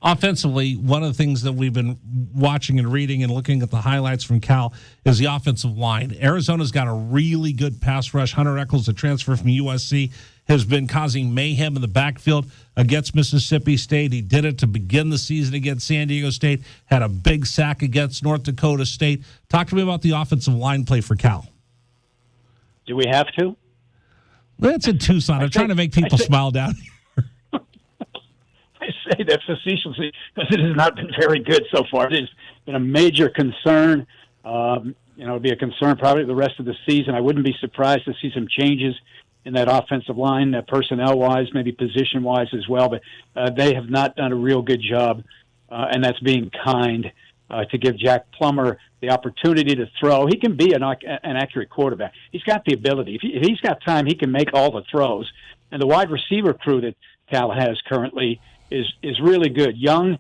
Offensively, one of the things that we've been watching and reading and looking at the highlights from Cal is the offensive line. Arizona's got a really good pass rush. Hunter Echols, the transfer from USC, has been causing mayhem in the backfield against Mississippi State. He did it to begin the season against San Diego State, had a big sack against North Dakota State. Talk to me about the offensive line play for Cal. Do we have to? That's in Tucson. I'm trying to make people smile down here. I say that facetiously because it has not been very good so far. It has been a major concern. It'll be a concern probably the rest of the season. I wouldn't be surprised to see some changes in that offensive line, personnel-wise, maybe position-wise as well. But they have not done a real good job, and that's being kind to give Jack Plummer the opportunity to throw. He can be an accurate quarterback. He's got the ability. If he's got time, he can make all the throws. And the wide receiver crew that Cal has currently is really good. Young,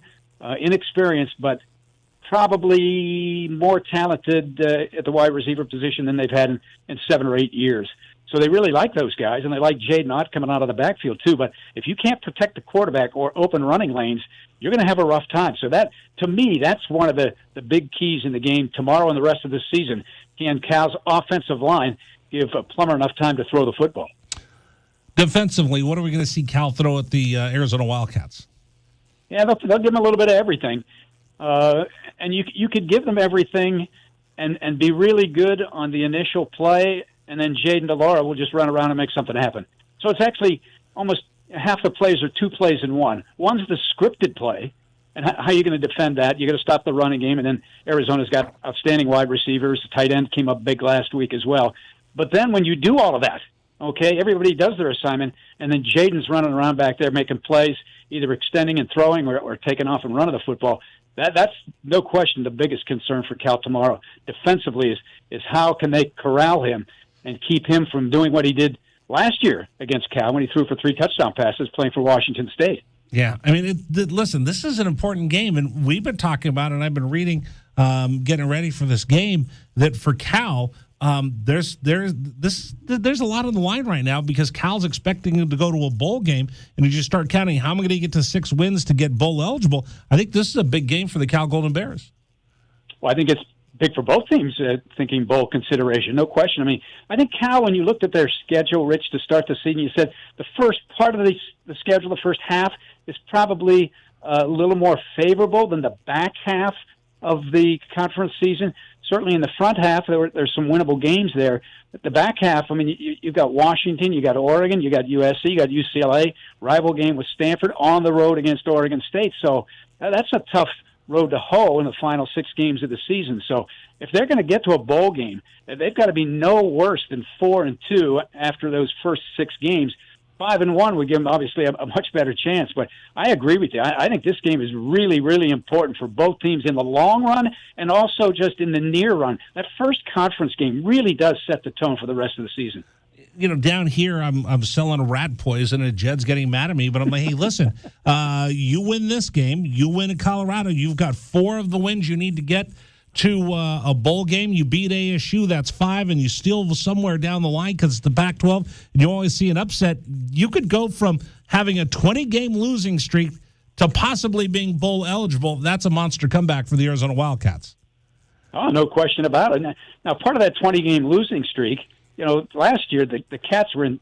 inexperienced, but probably more talented at the wide receiver position than they've had in 7 or 8 years. So they really like those guys, and they like Jaden Ott coming out of the backfield too. But if you can't protect the quarterback or open running lanes, you're going to have a rough time. So that, to me, that's one of the big keys in the game tomorrow and the rest of the season. Can Cal's offensive line give Plummer enough time to throw the football? Defensively, what are we going to see Cal throw at the Arizona Wildcats? Yeah, they'll give them a little bit of everything. And you could give them everything and be really good on the initial play, and then Jaden DeLaura will just run around and make something happen. So it's actually almost half the plays are 2 plays in one. One's the scripted play, and how are you going to defend that? You're going to stop the running game, and then Arizona's got outstanding wide receivers. The tight end came up big last week as well. But then when you do all of that, okay, everybody does their assignment, and then Jaden's running around back there making plays, either extending and throwing or taking off and running the football. That's no question the biggest concern for Cal tomorrow defensively is how can they corral him and keep him from doing what he did last year against Cal when he threw for 3 touchdown passes playing for Washington State. Yeah, I mean, listen, this is an important game, and we've been talking about it, and I've been reading, getting ready for this game, that for Cal, there's a lot on the line right now because Cal's expecting him to go to a bowl game, and you just start counting how am I going to get to 6 wins to get bowl eligible. I think this is a big game for the Cal Golden Bears. Well, I think it's big for both teams thinking bowl consideration, no question. I mean, I think Cal, when you looked at their schedule, Rich, to start the season, you said the first part of the schedule, the first half, is probably a little more favorable than the back half of the conference season. Certainly in the front half, there's some winnable games there. But the back half, I mean, you've got Washington, you got Oregon, you got USC, you got UCLA, rival game with Stanford on the road against Oregon State. So that's a tough road to hoe in the final 6 games of the season. So if they're going to get to a bowl game, they've got to be no worse than 4-2 after those first 6 games. 5-1 would give them obviously a much better chance. But I agree with you. I think this game is really, really important for both teams in the long run and also just in the near run. That first conference game really does set the tone for the rest of the season. You know, down here, I'm selling rat poison, and Jed's getting mad at me. But I'm like, hey, listen, you win this game, you win in Colorado. You've got 4 of the wins you need to get to a bowl game. You beat ASU, that's 5, and you still somewhere down the line because it's the Pac-12, and you always see an upset. You could go from having a 20-game losing streak to possibly being bowl eligible. That's a monster comeback for the Arizona Wildcats. Oh, no question about it. Now part of that 20-game losing streak, you know, last year the Cats were in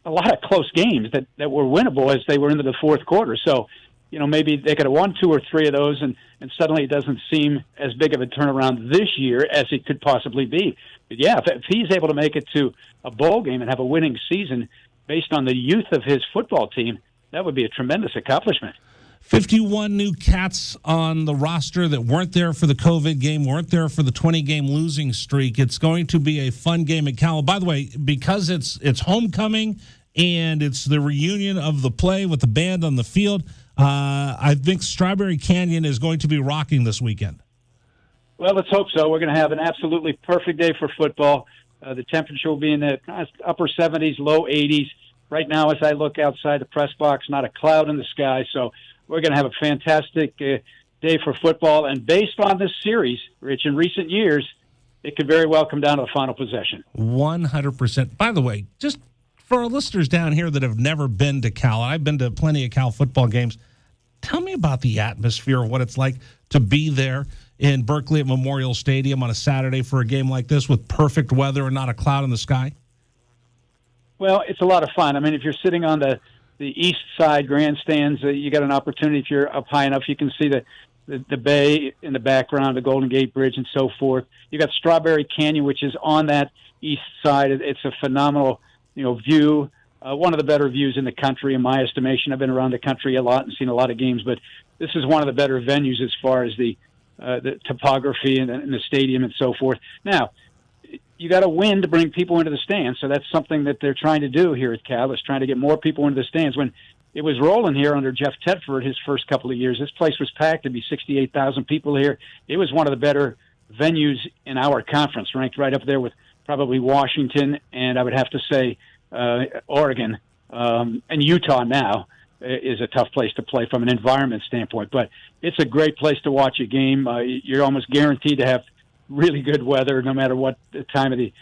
a lot of close games that were winnable as they were into the fourth quarter. So maybe they could have won 2 or 3 of those, and suddenly it doesn't seem as big of a turnaround this year as it could possibly be. But yeah, if he's able to make it to a bowl game and have a winning season based on the youth of his football team, that would be a tremendous accomplishment. 51 new Cats on the roster that weren't there for the COVID game, weren't there for the 20-game losing streak. It's going to be a fun game at Cal. By the way, because it's homecoming and it's the reunion of the play with the band on the field, I think Strawberry Canyon is going to be rocking this weekend. Well, let's hope so. We're going to have an absolutely perfect day for football. The temperature will be in the upper 70s, low 80s. Right now, as I look outside the press box, not a cloud in the sky. So we're going to have a fantastic day for football. And based on this series, Rich, in recent years, it could very well come down to the final possession. 100%. By the way, just for our listeners down here that have never been to Cal, I've been to plenty of Cal football games. Tell me about the atmosphere, what it's like to be there in Berkeley at Memorial Stadium on a Saturday for a game like this with perfect weather and not a cloud in the sky. Well, it's a lot of fun. I mean, if you're sitting on the east side grandstands, you got an opportunity. If you're up high enough, you can see the bay in the background, the Golden Gate Bridge, and so forth. You got Strawberry Canyon, which is on that east side. It's a phenomenal, view. One of the better views in the country, in my estimation. I've been around the country a lot and seen a lot of games, but this is one of the better venues as far as the topography and the stadium and so forth. Now, you got to win to bring people into the stands, so that's something that they're trying to do here at Cal, is trying to get more people into the stands. When it was rolling here under Jeff Tedford his first couple of years, this place was packed. There'd be 68,000 people here. It was one of the better venues in our conference, ranked right up there with probably Washington, and I would have to say Oregon, and Utah now is a tough place to play from an environment standpoint. But it's a great place to watch a game. You're almost guaranteed to have really good weather no matter what the time of the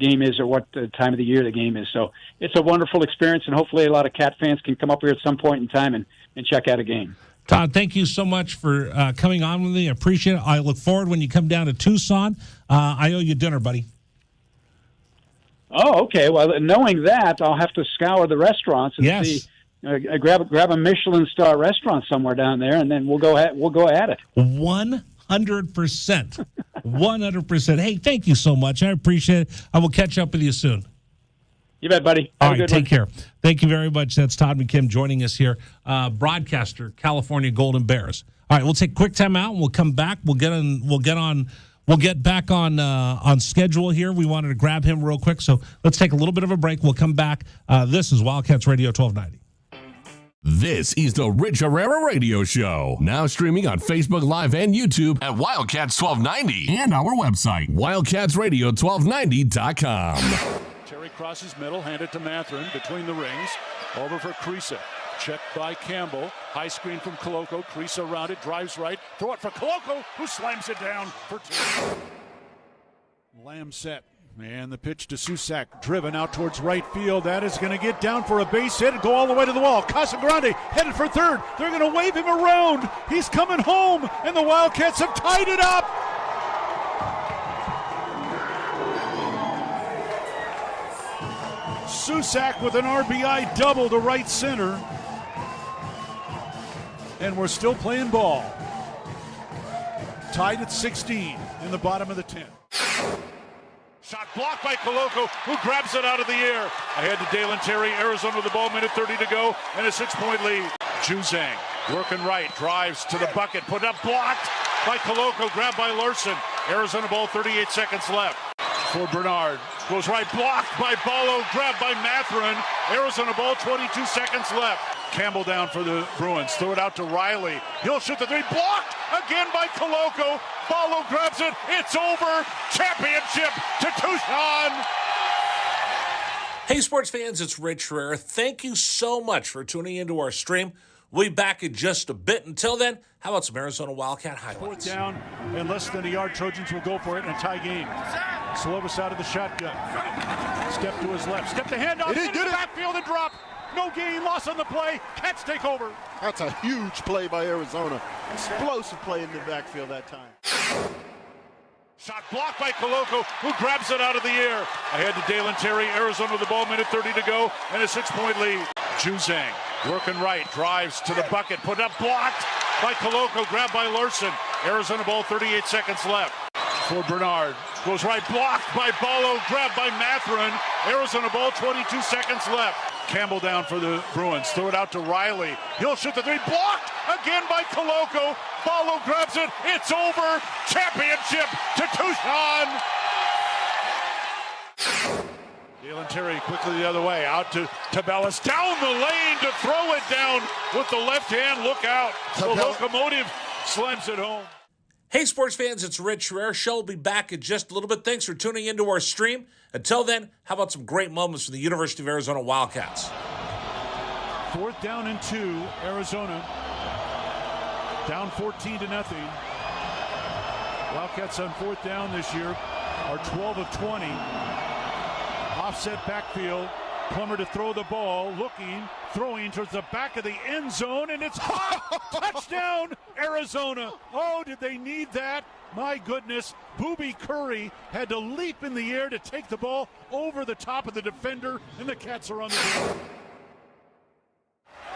game is or what the time of the year the game is. So it's a wonderful experience, and hopefully a lot of Cat fans can come up here at some point in time and check out a game. Todd, thank you so much for coming on with me. I appreciate it. I look forward when you come down to Tucson. I owe you dinner, buddy. Oh, okay. Well, knowing that, I'll have to scour the restaurants and see. Grab a Michelin star restaurant somewhere down there, and then we'll go at it. 100%. 100%. Hey, thank you so much. I appreciate it. I will catch up with you soon. You bet, buddy. All right, take care. Thank you very much. That's Todd McKim joining us here, broadcaster, California Golden Bears. All right, we'll take a quick time out, and we'll come back. We'll get back on schedule here. We wanted to grab him real quick, so let's take a little bit of a break. We'll come back. This is Wildcats Radio 1290. This is the Rich Herrera Radio Show. Now streaming on Facebook Live and YouTube at Wildcats 1290 and our website, wildcatsradio1290.com. Terry crosses middle, handed to Matherin between the rings. Over for Creasa. Checked by Campbell. High screen from Coloco. Creasa around it, drives right. Throw it for Coloco, who slams it down for 2. Lamb set. And the pitch to Susak, driven out towards right field. That is going to get down for a base hit and go all the way to the wall. Casagrande headed for third. They're going to wave him around. He's coming home, and the Wildcats have tied it up. Susak with an RBI double to right center. And we're still playing ball. Tied at 16 in the bottom of the 10th. Shot blocked by Coloco, who grabs it out of the air. Ahead to Dalen Terry, Arizona with the ball, minute 30 to go, and a 6-point lead. Juzang working right, drives to the bucket, put up, blocked by Coloco, grabbed by Larson. Arizona ball, 38 seconds left. For Bernard, goes right, blocked by Ballo, grabbed by Matherin. Arizona ball, 22 seconds left. Campbell down for the Bruins, throw it out to Riley. He'll shoot the three, blocked again by Coloco. Ballo grabs it, it's over. Championship to Tucson. Hey, sports fans, it's Rich Herrera. Thank you so much for tuning into our stream. We'll be back in just a bit. Until then, how about some Arizona Wildcat highlights? 4th down and less than a yard. Trojans will go for it in a tie game. Slovis out of the shotgun. Step to his left. Step to handoff. It is good. Backfield and drop. No gain, loss on the play. Cats take over. That's a huge play by Arizona. Explosive play in the backfield that time. Shot blocked by Coloco, who grabs it out of the air. Ahead to Dalen Terry, Arizona with the ball, minute 30 to go, and a 6-point lead. Juzang Working right, drives to the bucket, put up, blocked by Koloko, grabbed by Larson. Arizona ball, 38 seconds left. For Bernard, goes right, blocked by Ballo, grabbed by Mathurin. Arizona ball, 22 seconds left. Campbell down for the Bruins, throw it out to Riley. He'll shoot the three, blocked again by Koloko. Ballo grabs it, it's over. Championship to Tucson. Dalen Terry quickly the other way, out to Tabellas, down the lane to throw it down with the left hand. Look out. The Locomotive slams it home. Hey, sports fans, it's Rich Herrera. Show will be back in just a little bit. Thanks for tuning into our stream. Until then, how about some great moments from the University of Arizona Wildcats? 4th down and 2, Arizona. Down 14-0. Wildcats on 4th down this year are 12 of 20. Offset backfield. Plummer to throw the ball, looking, throwing towards the back of the end zone, and it's caught. Touchdown, Arizona. Oh, did they need that? My goodness. Booby Curry had to leap in the air to take the ball over the top of the defender, and the Cats are on the field.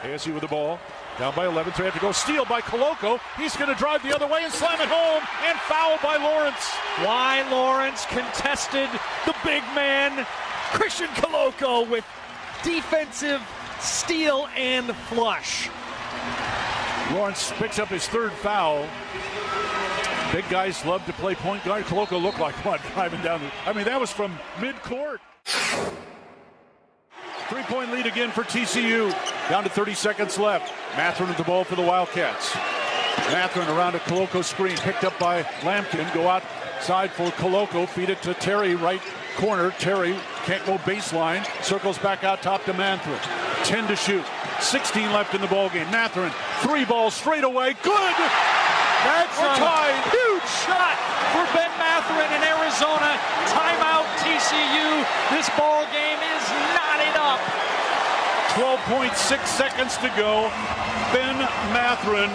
ASU with the ball, down by 11, so they have to go. Steal by Koloko. He's going to drive the other way and slam it home, and foul by Lawrence. Why Lawrence contested the big man, Christian Koloko, with defensive steal and flush. Lawrence picks up his 3rd foul. Big guys love to play point guard. Koloko looked like what, driving down that was from mid-court. 3-point lead again for TCU. Down to 30 seconds left. Mathurin with the ball for the Wildcats. Mathurin around a Koloko screen, picked up by Lampkin. Go outside for Koloko, feed it to Terry, right corner. Terry can't go baseline, circles back out top to Mathurin. 10 to shoot, 16 left in the ballgame. Mathurin, 3 balls straight away, good! That's We're tied. Huge shot for Ben Mathurin in Arizona. Timeout TCU. This ball game is knotted up. 12.6 seconds to go. Ben Mathurin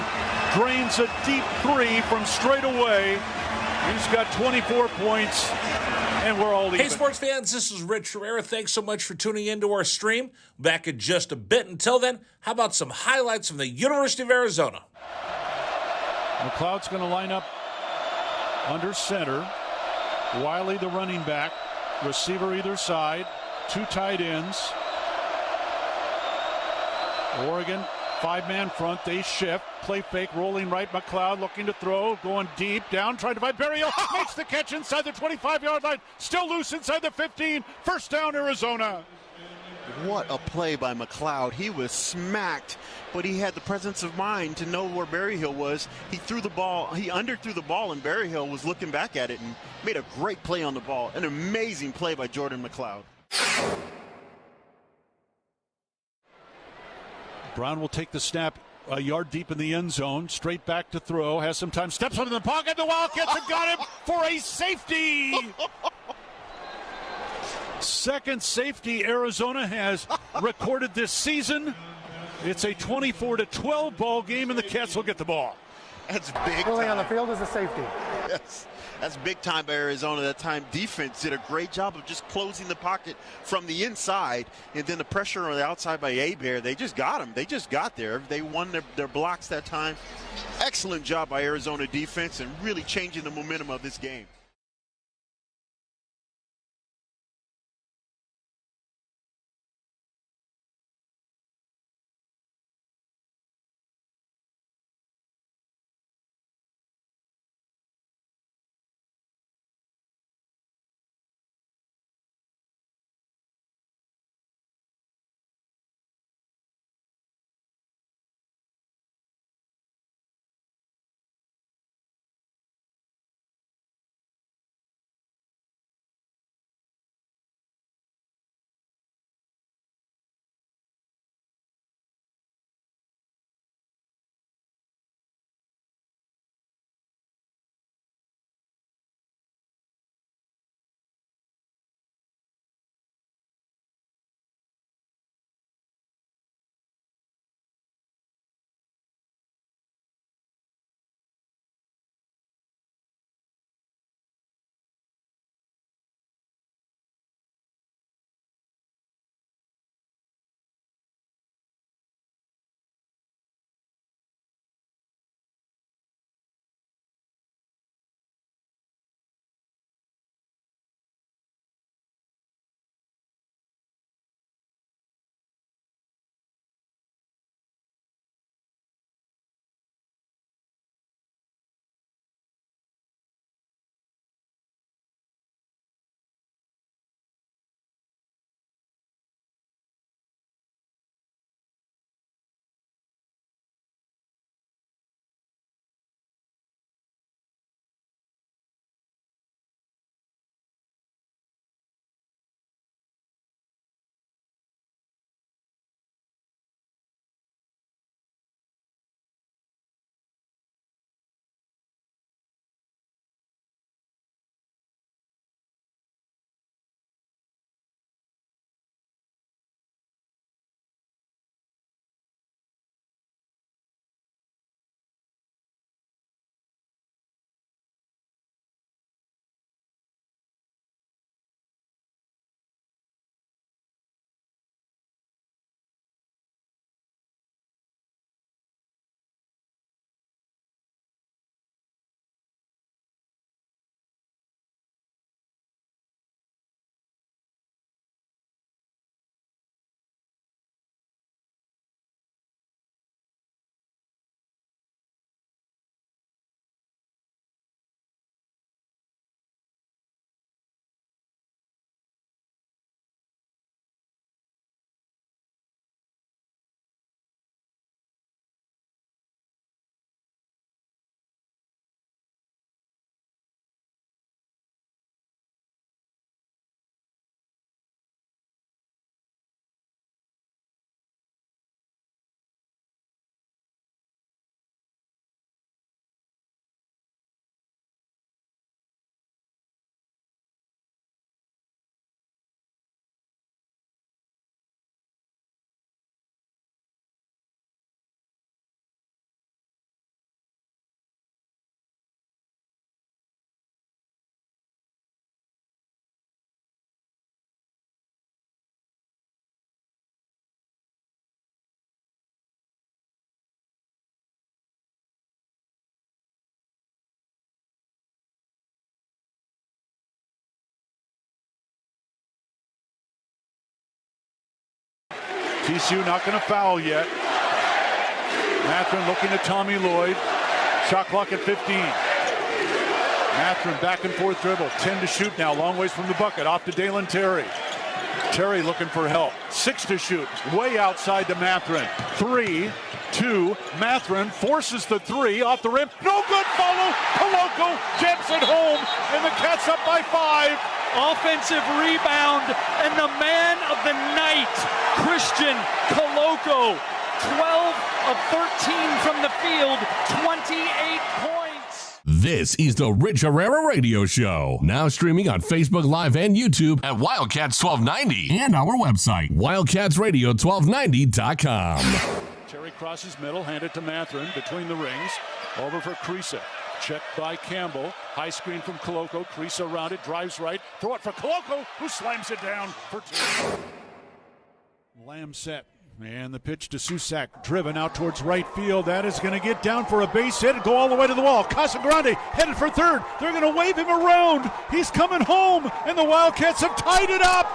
drains a deep 3 from straight away. He's got 24 points, and we're all even. Hey, sports fans, this is Rich Herrera. Thanks so much for tuning into our stream. Back in just a bit. Until then, how about some highlights from the University of Arizona? McLeod's going to line up under center. Wiley, the running back. Receiver either side. 2 tight ends. Oregon, 5-man front. They shift. Play fake, rolling right. McLeod looking to throw. Going deep, down, trying to find Berryhill. Makes the catch inside the 25-yard line. Still loose inside the 15. First down, Arizona. What a play by McLeod. He was smacked, but he had the presence of mind to know where Berryhill was. He threw the ball, he underthrew the ball, and Berryhill was looking back at it and made a great play on the ball. An amazing play by Jordan McLeod. Brown will take the snap a yard deep in the end zone. Straight back to throw. Has some time. Steps out of the pocket. The Wildcats have got him for a safety. Second safety Arizona has recorded this season. It's a 24-12 ball game, and the Cats will get the ball. That's big Early time. on the field is a safety. Yes, that's big time by Arizona. That time defense did a great job of just closing the pocket from the inside, and then the pressure on the outside by Abear. They just got him. They just got there. They won their blocks that time. Excellent job by Arizona defense and really changing the momentum of this game. TCU not going to foul yet. Mathurin looking at Tommy Lloyd. Shot clock at 15. Mathurin back and forth dribble. 10 to shoot now. Long ways from the bucket. Off to Dalen Terry. Terry looking for help. 6 to shoot. Way outside to Mathurin. 3, 2. Mathurin forces the 3 off the rim. No good. Follow. Koloko jams it home. And the Cats up by 5. Offensive rebound. And the man of the night, Christian Koloko. 12 of 13 from the field. 28 points. This is the Rich Herrera Radio Show. Now streaming on Facebook Live and YouTube at Wildcats 1290 and our website, wildcatsradio1290.com. Terry crosses middle, hand it to Mathurin between the rings. Over for Krisa. Checked by Campbell. High screen from Koloko. Krisa around it, drives right. Throw it for Koloko, who slams it down for 2. Lamb set. And the pitch to Susak, driven out towards right field. That is going to get down for a base hit and go all the way to the wall. Casagrande headed for third. They're going to wave him around. He's coming home, and the Wildcats have tied it up.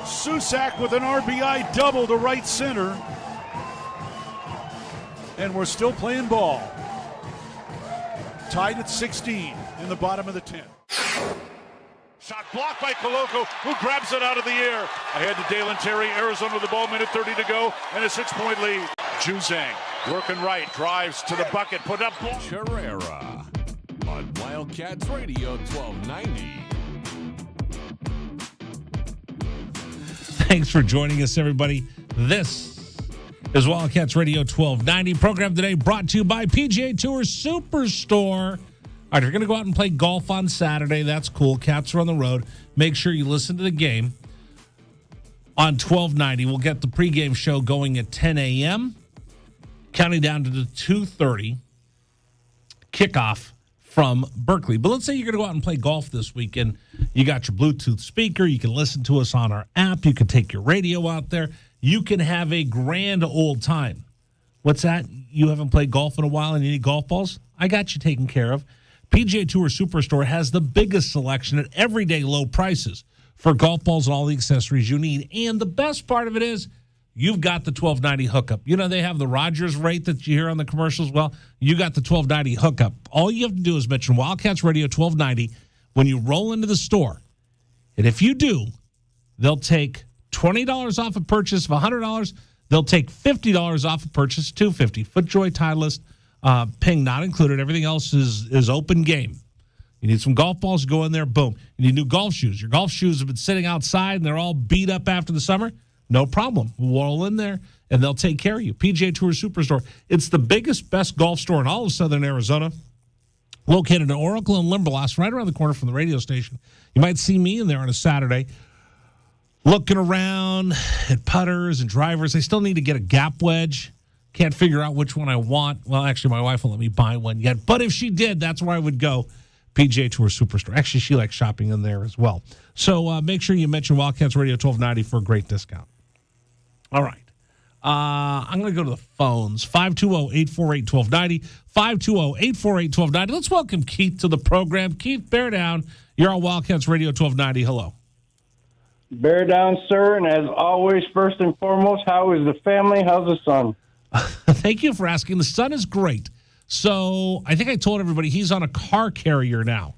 Susak with an RBI double to right center. And we're still playing ball. Tied at 16 in the bottom of the 10th. Shot blocked by Koloko, who grabs it out of the air. Ahead to Dalen Terry, Arizona with the ball, minute 30 to go, and a 6-point lead. Juzang working right, drives to the bucket, put up. Herrera on Wildcats Radio 1290. Thanks for joining us, everybody. This is Wildcats Radio 1290. Program today brought to you by PGA Tour Superstore. All right, you're going to go out and play golf on Saturday. That's cool. Cats are on the road. Make sure you listen to the game on 1290. We'll get the pregame show going at 10 a.m., counting down to the 2:30 kickoff from Berkeley. But let's say you're going to go out and play golf this weekend. You got your Bluetooth speaker. You can listen to us on our app. You can take your radio out there. You can have a grand old time. What's that? You haven't played golf in a while and you need golf balls? I got you taken care of. PGA Tour Superstore has the biggest selection at everyday low prices for golf balls and all the accessories you need. And the best part of it is you've got the 1290 hookup. You know, they have the Rogers rate that you hear on the commercials. Well, you got the 1290 hookup. All you have to do is mention Wildcats Radio 1290 when you roll into the store. And if you do, they'll take $20 off a purchase of $100. They'll take $50 off a purchase of $250. FootJoy, Titleist, Ping not included. Everything else is open game. You need some golf balls, go in there, boom. You need new golf shoes. Your golf shoes have been sitting outside and they're all beat up after the summer. No problem. Roll in there and they'll take care of you. PGA Tour Superstore. It's the biggest, best golf store in all of Southern Arizona. Located in Oracle and Limberlost, right around the corner from the radio station. You might see me in there on a Saturday looking around at putters and drivers. I still need to get a gap wedge. Can't figure out which one I want. Well, actually, my wife won't let me buy one yet. But if she did, that's where I would go. PGA Tour Superstore. Actually, she likes shopping in there as well. So make sure you mention Wildcats Radio 1290 for a great discount. All right. I'm going to go to the phones. 520-848-1290. 520-848-1290. Let's welcome Keith to the program. Keith, bear down. You're on Wildcats Radio 1290. Hello. Bear down, sir. And as always, first and foremost, how is the family? How's the son? Thank you for asking. The son is great. So I think I told everybody he's on a car carrier now.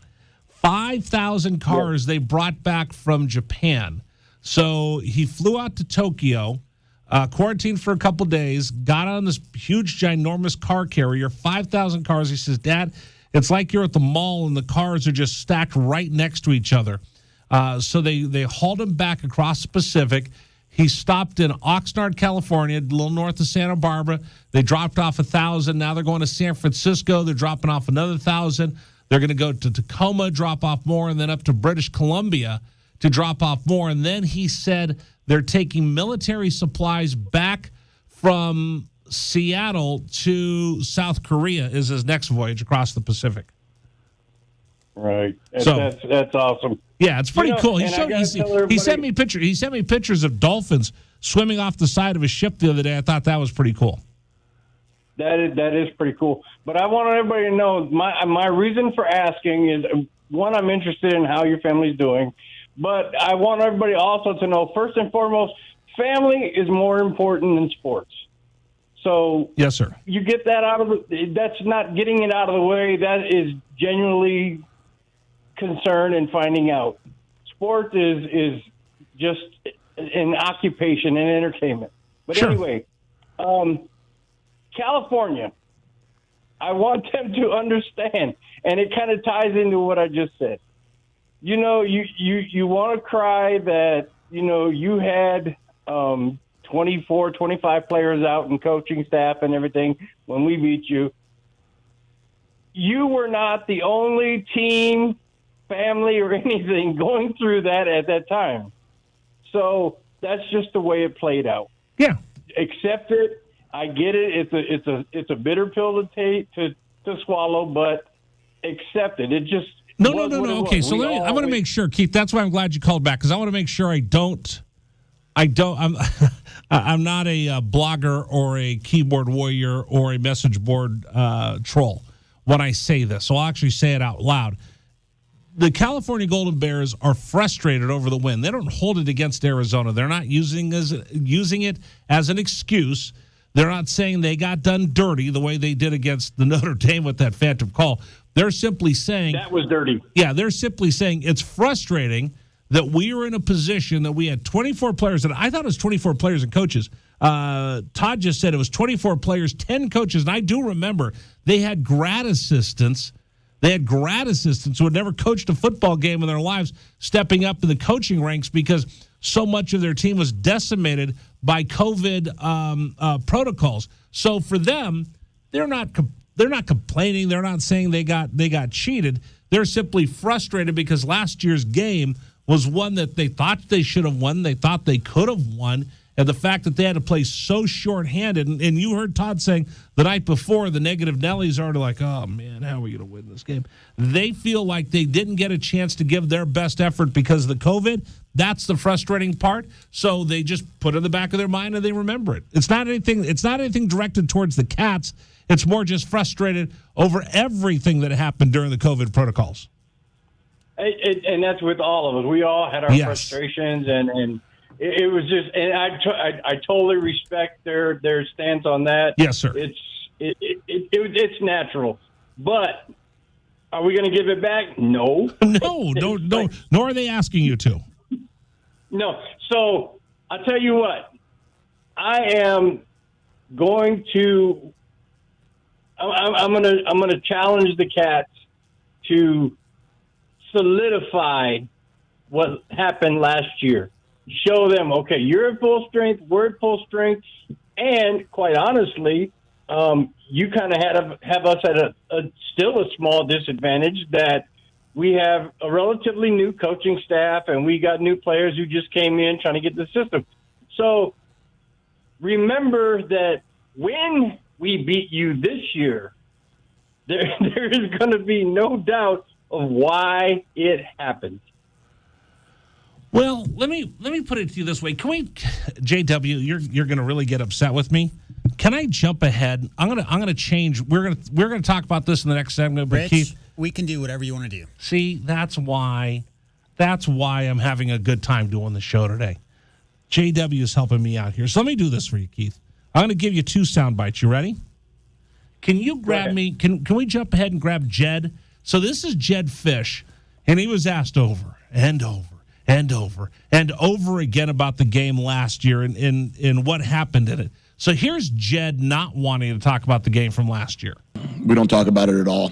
5,000 cars they brought back from Japan. So he flew out to Tokyo, quarantined for a couple days, got on this huge, ginormous car carrier, 5,000 cars. He says, Dad, it's like you're at the mall and the cars are just stacked right next to each other. So they hauled him back across the Pacific. He stopped in Oxnard, California, a little north of Santa Barbara. They dropped off 1,000. Now they're going to San Francisco. They're dropping off another 1,000. They're going to go to Tacoma, drop off more, and then up to British Columbia to drop off more. And then he said they're taking military supplies back from Seattle to South Korea is his next voyage across the Pacific. Right. That's awesome. Yeah, it's pretty cool. He sent me pictures. He sent me pictures of dolphins swimming off the side of a ship the other day. I thought that was pretty cool. That is pretty cool. But I want everybody to know my reason for asking is one, I'm interested in how your family's doing, but I want everybody also to know, first and foremost, family is more important than sports. So yes, sir. You get that out of that's not getting it out of the way. That is genuinely concern and finding out. Sport is just an occupation and entertainment. But sure. Anyway, California, I want them to understand, and it kind of ties into what I just said. You know, you want to cry that, you know, you had 24, 25 players out and coaching staff and everything when we beat you. You were not the only team, family, or anything going through that at that time. So that's just the way it played out. Yeah. Accept it. I get it. It's a bitter pill to swallow, but accept it. It just no. Okay, so I want to make sure, Keith. That's why I'm glad you called back, because I want to make sure I'm I'm not a blogger or a keyboard warrior or a message board troll when I say this. So I'll actually say it out loud. The California Golden Bears are frustrated over the win. They don't hold it against Arizona. They're not using it as an excuse. They're not saying they got done dirty the way they did against the Notre Dame with that phantom call. They're simply saying that was dirty. Yeah, they're simply saying it's frustrating that we were in a position that we had 24 players, and I thought it was 24 players and coaches. Todd just said it was 24 players, 10 coaches, and I do remember they had grad assistants. They had grad assistants who had never coached a football game in their lives stepping up in the coaching ranks because so much of their team was decimated by COVID protocols. So for them, they're not complaining. They're not saying they got cheated. They're simply frustrated because last year's game was one that they thought they should have won. They thought they could have won. And the fact that they had to play so shorthanded, and you heard Todd saying the night before, the negative Nellies are like, oh, man, how are we going to win this game? They feel like they didn't get a chance to give their best effort because of the COVID. That's the frustrating part. So they just put it in the back of their mind and they remember it. It's not anything directed towards the Cats. It's more just frustrated over everything that happened during the COVID protocols. And that's with all of us. We all had our frustrations, and it was just, and I totally respect their stance on that. Yes, sir. It's natural, but are we going to give it back? No. No. Nor are they asking you to. No. So I'll tell you what. I am going to. I'm going to challenge the Cats to solidify what happened last year. Show them, okay, you're at full strength, we're at full strength, and quite honestly, you kind of have us at still a small disadvantage that we have a relatively new coaching staff and we got new players who just came in trying to get the system. So remember that when we beat you this year, there is going to be no doubt of why it happened. Well, let me put it to you this way. Can we, JW, you're going to really get upset with me. Can I jump ahead? I'm going to change. We're going to talk about this in the next segment. But Rich, Keith, we can do whatever you want to do. See, that's why I'm having a good time doing the show today. JW is helping me out here. So let me do this for you, Keith. I'm going to give you 2 sound bites. You ready? Can you grab me? Can we jump ahead and grab Jed? So this is Jed Fish, and he was asked over and over and over and over again about the game last year and what happened in it. So here's Jed not wanting to talk about the game from last year. We don't talk about it at all.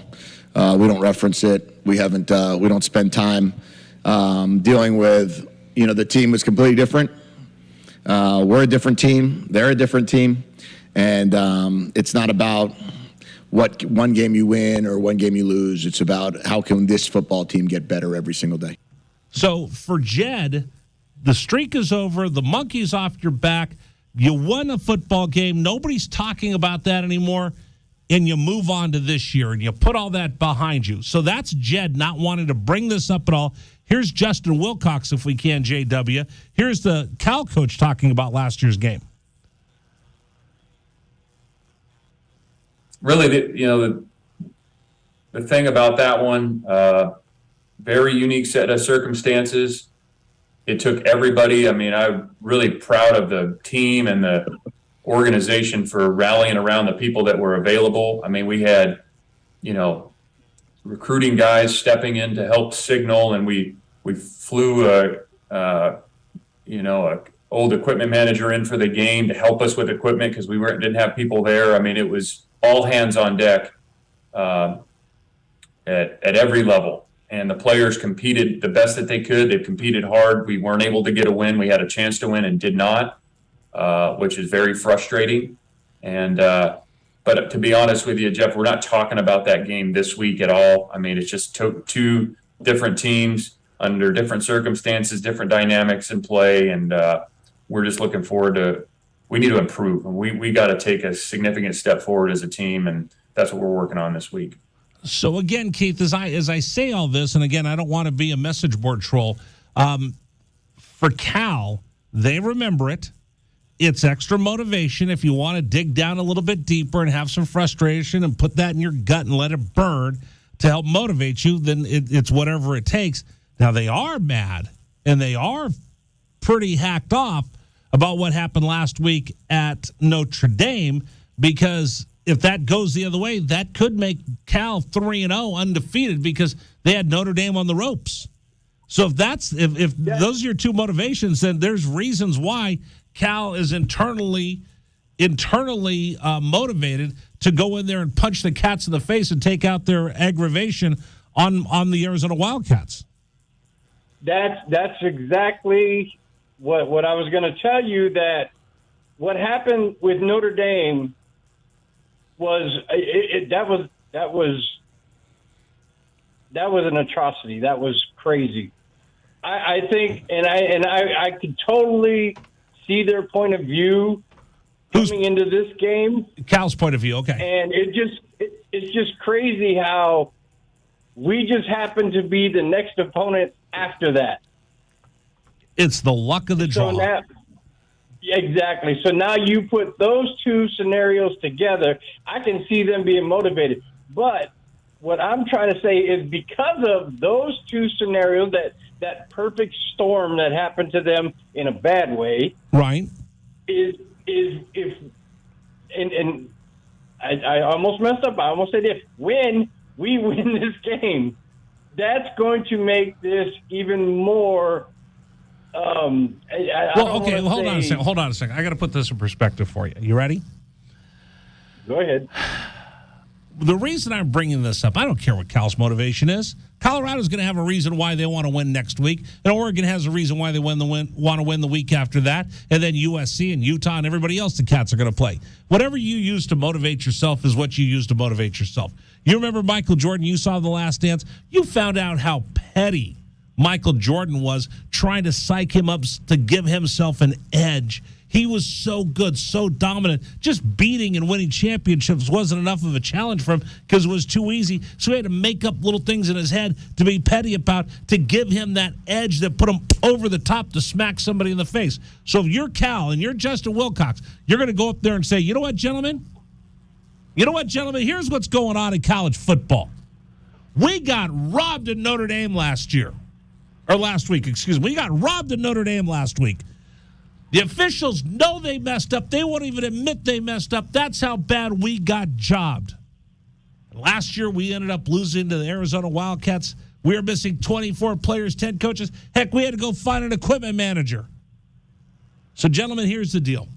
We don't reference it. We haven't. We don't spend time dealing with. The team was completely different. We're a different team. They're a different team, and it's not about what one game you win or one game you lose. It's about how can this football team get better every single day. So for Jed, the streak is over. The monkey's off your back. You won a football game. Nobody's talking about that anymore. And you move on to this year, and you put all that behind you. So that's Jed not wanting to bring this up at all. Here's Justin Wilcox, if we can, JW. Here's the Cal coach talking about last year's game. Really, the thing about that one, very unique set of circumstances. It took everybody. I mean, I'm really proud of the team and the organization for rallying around the people that were available. I mean, we had, recruiting guys stepping in to help signal, and we flew a old equipment manager in for the game to help us with equipment because we didn't have people there. I mean, it was all hands on deck at every level. And the players competed the best that they could. They competed hard. We weren't able to get a win. We had a chance to win and did not, which is very frustrating. And but to be honest with you, Jeff, we're not talking about that game this week at all. I mean, it's just two different teams under different circumstances, different dynamics in play, and we're just looking forward to. We need to improve. We got to take a significant step forward as a team, and that's what we're working on this week. So again, Keith, as I say all this, and again, I don't want to be a message board troll. For Cal, they remember it. It's extra motivation if you want to dig down a little bit deeper and have some frustration and put that in your gut and let it burn to help motivate you. Then it's whatever it takes. Now, they are mad, and they are pretty hacked off about what happened last week at Notre Dame, because if that goes the other way, that could make Cal 3-0 undefeated because they had Notre Dame on the ropes. So if those are your two motivations, then there's reasons why Cal is internally motivated to go in there and punch the Cats in the face and take out their aggravation on the Arizona Wildcats. That's exactly what I was going to tell you, that what happened with Notre Dame was that was an atrocity. That was crazy. I think, and I could totally see their point of view coming into this game. Cal's point of view, okay. And it's just crazy how we just happen to be the next opponent after that. It's the luck of the draw. Exactly. So now you put those two scenarios together, I can see them being motivated. But what I'm trying to say is because of those two scenarios, that perfect storm that happened to them in a bad way, right? I almost messed up. I almost said if when we win this game, that's going to make this even more. Hold on a second. I got to put this in perspective for you. You ready? Go ahead. The reason I'm bringing this up, I don't care what Cal's motivation is. Colorado's going to have a reason why they want to win next week, and Oregon has a reason why they want to win the week after that, and then USC and Utah and everybody else the Cats are going to play. Whatever you use to motivate yourself is what you use to motivate yourself. You remember Michael Jordan? You saw The Last Dance. You found out how petty Michael Jordan was trying to psych him up to give himself an edge. He was so good, so dominant. Just beating and winning championships wasn't enough of a challenge for him because it was too easy. So he had to make up little things in his head to be petty about to give him that edge that put him over the top to smack somebody in the face. So if you're Cal and you're Justin Wilcox, you're going to go up there and say, you know what, gentlemen? Here's what's going on in college football. We got robbed at Notre Dame last week. We got robbed at Notre Dame last week. The officials know they messed up. They won't even admit they messed up. That's how bad we got jobbed. Last year, we ended up losing to the Arizona Wildcats. We were missing 24 players, 10 coaches. Heck, we had to go find an equipment manager. So, gentlemen, here's the deal.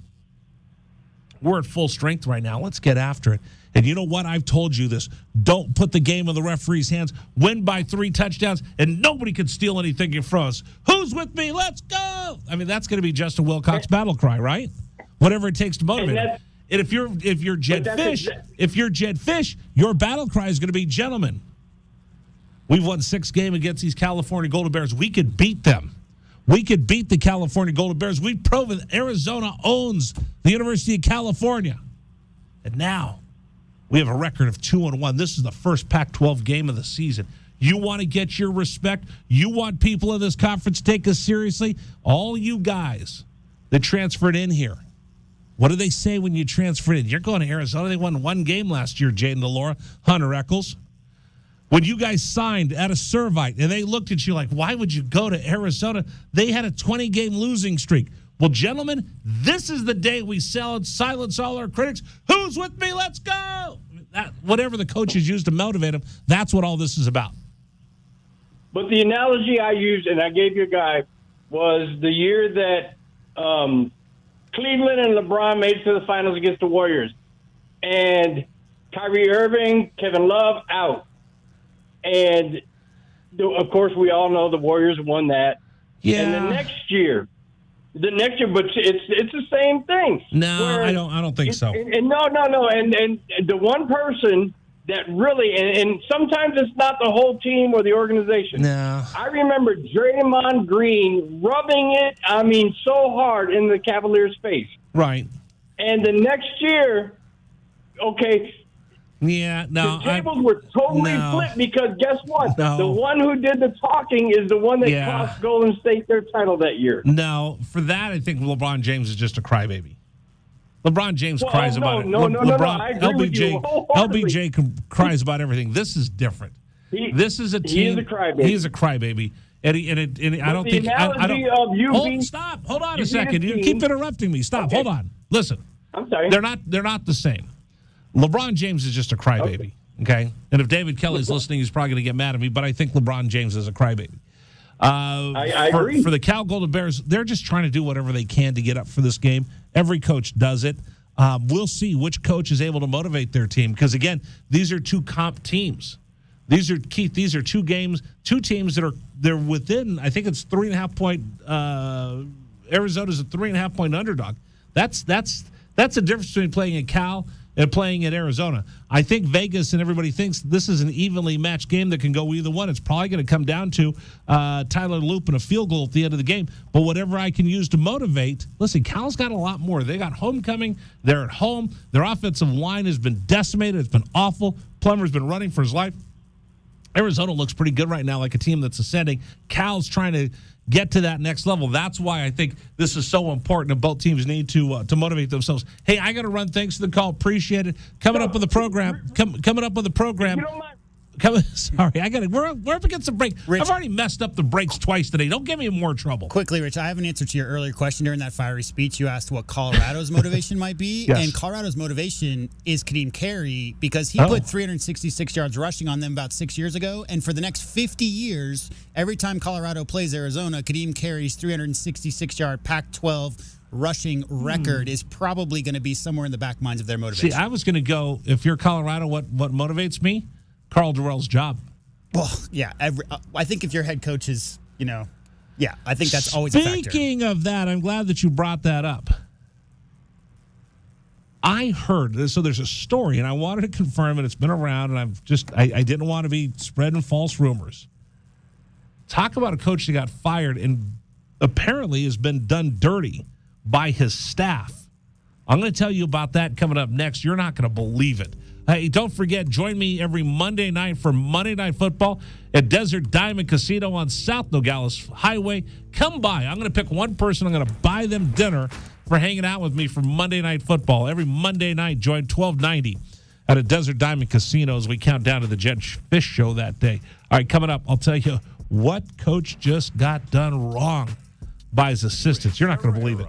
We're at full strength right now. Let's get after it. And you know what? I've told you this. Don't put the game in the referee's hands. Win by 3 touchdowns, and nobody can steal anything from us. Who's with me? Let's go! I mean, that's going to be Justin Wilcox's battle cry, right? Whatever it takes to motivate him. And if you're Jed Fish, your battle cry is going to be, gentlemen, we've won 6 games against these California Golden Bears. We could beat them. We could beat the California Golden Bears. We've proven Arizona owns the University of California. And now we have a record of 2-1. This is the first Pac-12 game of the season. You want to get your respect? You want people in this conference to take us seriously? All you guys that transferred in here, what do they say when you transfer in? You're going to Arizona. They won 1 game last year, Jaden DeLora, Hunter Eccles. When you guys signed at a Servite and they looked at you like, why would you go to Arizona? They had a 20-game losing streak. Well, gentlemen, this is the day we silence all our critics. Who's with me? Let's go. Whatever the coaches use to motivate them, that's what all this is about. But the analogy I used, and I gave you a guy, was the year that Cleveland and LeBron made it to the finals against the Warriors. And Kyrie Irving, Kevin Love out. And, of course, we all know the Warriors won that. Yeah. And the next year, but it's the same thing. No, I don't think so. And no. And the one person that really, and sometimes it's not the whole team or the organization. No. I remember Draymond Green rubbing it, so hard in the Cavaliers' face. Right. And the next year, okay. Yeah, no. The tables were totally flipped because guess what? No. The one who did the talking is the one that cost Golden State their title that year. No, for that, I think LeBron James is just a crybaby. LeBron James cries about it. No, I agree with you LBJ cries about everything. This is different. This is a team. He is a crybaby. He is a crybaby. And I don't think. Stop. Hold on a second. You keep interrupting me. Stop. Okay. Hold on. Listen. I'm sorry. They're not the same. LeBron James is just a crybaby. Okay. And if David Kelly's listening, he's probably going to get mad at me. But I think LeBron James is a crybaby. I agree. For the Cal Golden Bears, they're just trying to do whatever they can to get up for this game. Every coach does it. We'll see which coach is able to motivate their team. Because, again, these are two comp teams. These are two teams that they're within, I think it's 3.5 point. Arizona's a 3.5 point underdog. That's the difference between playing at Cal and playing at Arizona. I think Vegas and everybody thinks this is an evenly matched game that can go either one. It's probably going to come down to Tyler Loop and a field goal at the end of the game. But whatever I can use to motivate, listen, Cal's got a lot more. They got homecoming. They're at home. Their offensive line has been decimated. It's been awful. Plummer's been running for his life. Arizona looks pretty good right now, like a team that's ascending. Cal's trying to get to that next level. That's why I think this is so important, and both teams need to motivate themselves. Hey, I got to run. Thanks for the call. Appreciate it. Coming up on the program. Sorry, I got it. We're up against the break. Rich, I've already messed up the breaks twice today. Don't give me more trouble. Quickly, Rich, I have an answer to your earlier question during that fiery speech. You asked what Colorado's motivation might be. Yes. And Colorado's motivation is Kadeem Carey because he put 366 yards rushing on them about 6 years ago. And for the next 50 years, every time Colorado plays Arizona, Kadeem Carey's 366-yard Pac-12 rushing record is probably going to be somewhere in the back minds of their motivation. See, I was going to go, if you're Colorado, what motivates me? Carl Durrell's job. Well, yeah. I think if your head coach is, I think that's always a factor. Speaking of that, I'm glad that you brought that up. I heard, so there's a story, and I wanted to confirm it. It's been around, and I didn't want to be spreading false rumors. Talk about a coach that got fired and apparently has been done dirty by his staff. I'm going to tell you about that coming up next. You're not going to believe it. Hey, don't forget, join me every Monday night for Monday Night Football at Desert Diamond Casino on South Nogales Highway. Come by. I'm going to pick one person. I'm going to buy them dinner for hanging out with me for Monday Night Football. Every Monday night, join 1290 at a Desert Diamond Casino as we count down to the Jet Fish Show that day. All right, coming up, I'll tell you what coach just got done wrong by his assistants. You're not going to believe it.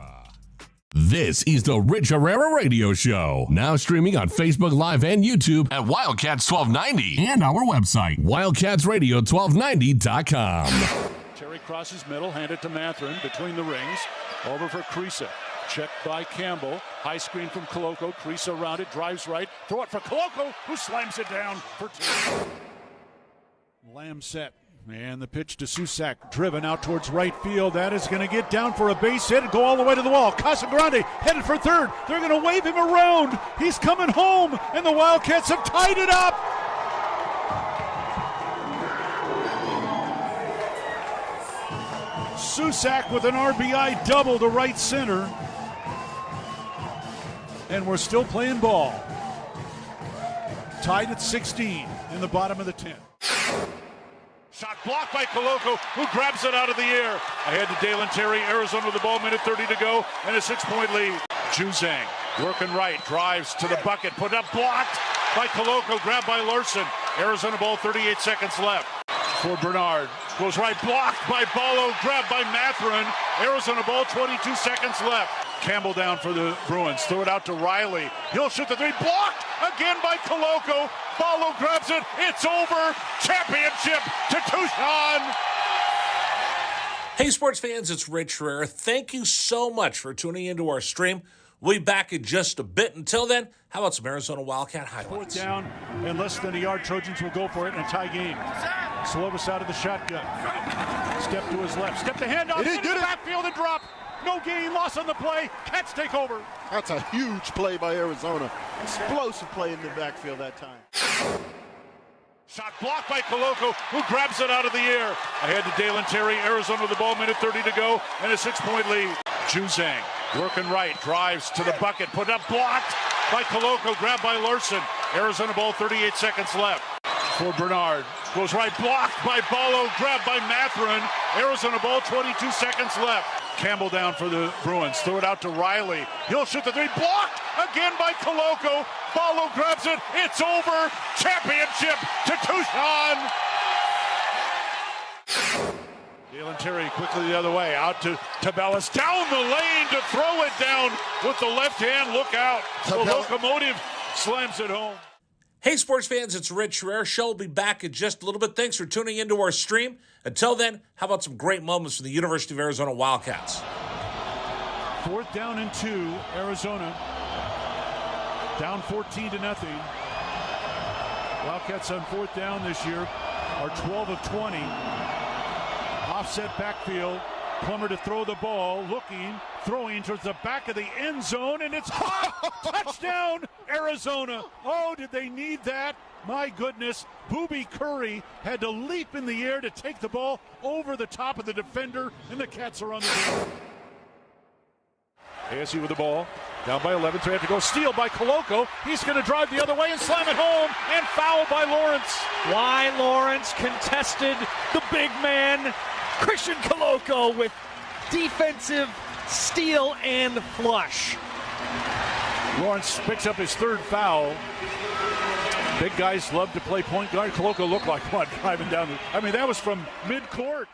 This is the Rich Herrera Radio Show. Now streaming on Facebook Live and YouTube at Wildcats 1290 and our website, wildcatsradio1290.com. Terry crosses middle, handed to Matherin between the rings. Over for Creasa. Checked by Campbell. High screen from Koloko. Creasa around it, drives right. Throw it for Koloko, who slams it down for two. Lamb set. And the pitch to Susak, driven out towards right field. That is going to get down for a base hit and go all the way to the wall. Casagrande headed for third. They're going to wave him around. He's coming home, and the Wildcats have tied it up. Susak with an RBI double to right center. And we're still playing ball. Tied at 16 in the bottom of the 10th. Shot blocked by Koloko, who grabs it out of the air. Ahead to Dalen Terry, Arizona with the ball, minute 30 to go, and a 6-point lead. Juzang working right, drives to the bucket, put up, blocked by Koloko, grabbed by Larson. Arizona ball, 38 seconds left. For Bernard. Goes right, blocked by Ballo, grabbed by Matherin. Arizona ball, 22 seconds left. Campbell down for the Bruins. Throw it out to Riley. He'll shoot the three. Blocked again by Koloko. Ballo grabs it. It's over. Championship to Tucson. Hey, sports fans, it's Rich Herrera. Thank you so much for tuning into our stream. We'll be back in just a bit. Until then, how about some Arizona Wildcat highlights? Fourth down and less than a yard. Trojans will go for it in a tie game. Slovis out of the shotgun. Step to his left. Step the handoff. It is good. Backfield and drop. No gain. Loss on the play. Cats take over. That's a huge play by Arizona. Explosive play in the backfield that time. Shot blocked by Koloko, who grabs it out of the air. Ahead to Dalen Terry. Arizona with the ball, minute 30 to go, and a 6-point lead. Juzang working right, drives to the bucket, put up, blocked by Koloko, grabbed by Larson. Arizona ball, 38 seconds left. For Bernard, goes right, blocked by Ballo, grabbed by Matherin. Arizona ball, 22 seconds left. Campbell down for the Bruins. Throw it out to Riley. He'll shoot the three. Blocked again by Koloko. Ballo grabs it. It's over. Championship to Tucson. Dalen Terry quickly the other way. Out to Tabellas. Down the lane to throw it down with the left hand. Look out. The locomotive slams it home. Hey, sports fans, it's Rich Herrera. Show will be back in just a little bit. Thanks for tuning into our stream. Until then, how about some great moments from the University of Arizona Wildcats? Fourth down and 2, Arizona. Down 14-0. Wildcats on fourth down this year are 12 of 20. Offset backfield. Plummer to throw the ball, looking, throwing towards the back of the end zone, and it's caught. Touchdown, Arizona. Oh, did they need that? My goodness. Booby Curry had to leap in the air to take the ball over the top of the defender, and the Cats are on the field. ASU with the ball, down by 11, so they have to go. Steal by Koloko. He's going to drive the other way and slam it home, and foul by Lawrence. Why Lawrence contested the big man, Christian Koloko, with defensive steal and flush. Lawrence picks up his third foul. Big guys love to play point guard. Koloko looked like what, driving down that was from mid-court.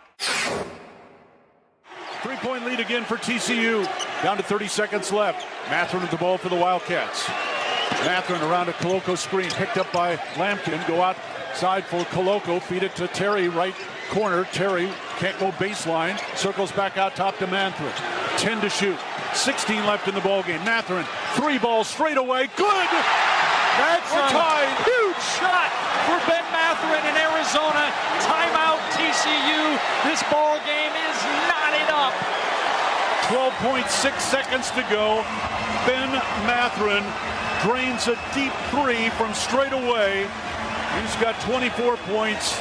3-point lead again for TCU. Down to 30 seconds left. Matherin with the ball for the Wildcats. Matherin around a Koloko screen, picked up by Lampkin. Go outside for Koloko, feed it to Terry, right corner. Terry can't go baseline, circles back out top to Matherin. 10 to shoot, 16 left in the ballgame. Matherin, 3 balls straight away, good! That's We're tied. A huge shot for Ben Matherin in Arizona. Timeout TCU. This ball game is knotted up. 12.6 seconds to go. Ben Matherin drains a deep 3 from straight away. He's got 24 points,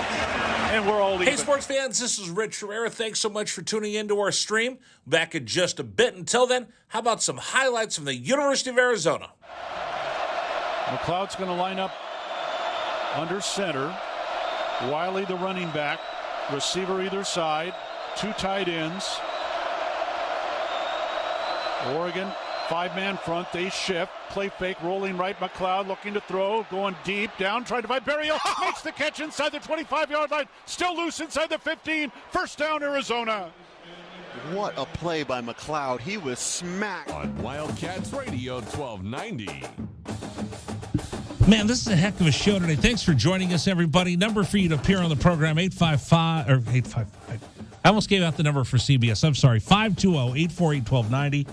and we're all even. Hey, sports fans, this is Rich Herrera. Thanks so much for tuning into our stream. Back in just a bit. Until then, how about some highlights from the University of Arizona? McLeod's going to line up under center. Wiley, the running back. Receiver either side. 2 tight ends. Oregon, 5-man front. They shift. Play fake, rolling right. McLeod looking to throw. Going deep. Down, trying to find Berrios. Makes the catch inside the 25-yard line. Still loose inside the 15. First down, Arizona. What a play by McLeod. He was smacked. On Wildcats Radio 1290. Man, this is a heck of a show today. Thanks for joining us, everybody. Number for you to appear on the program, 855. I almost gave out the number for CBS. I'm sorry. 520-848-1290.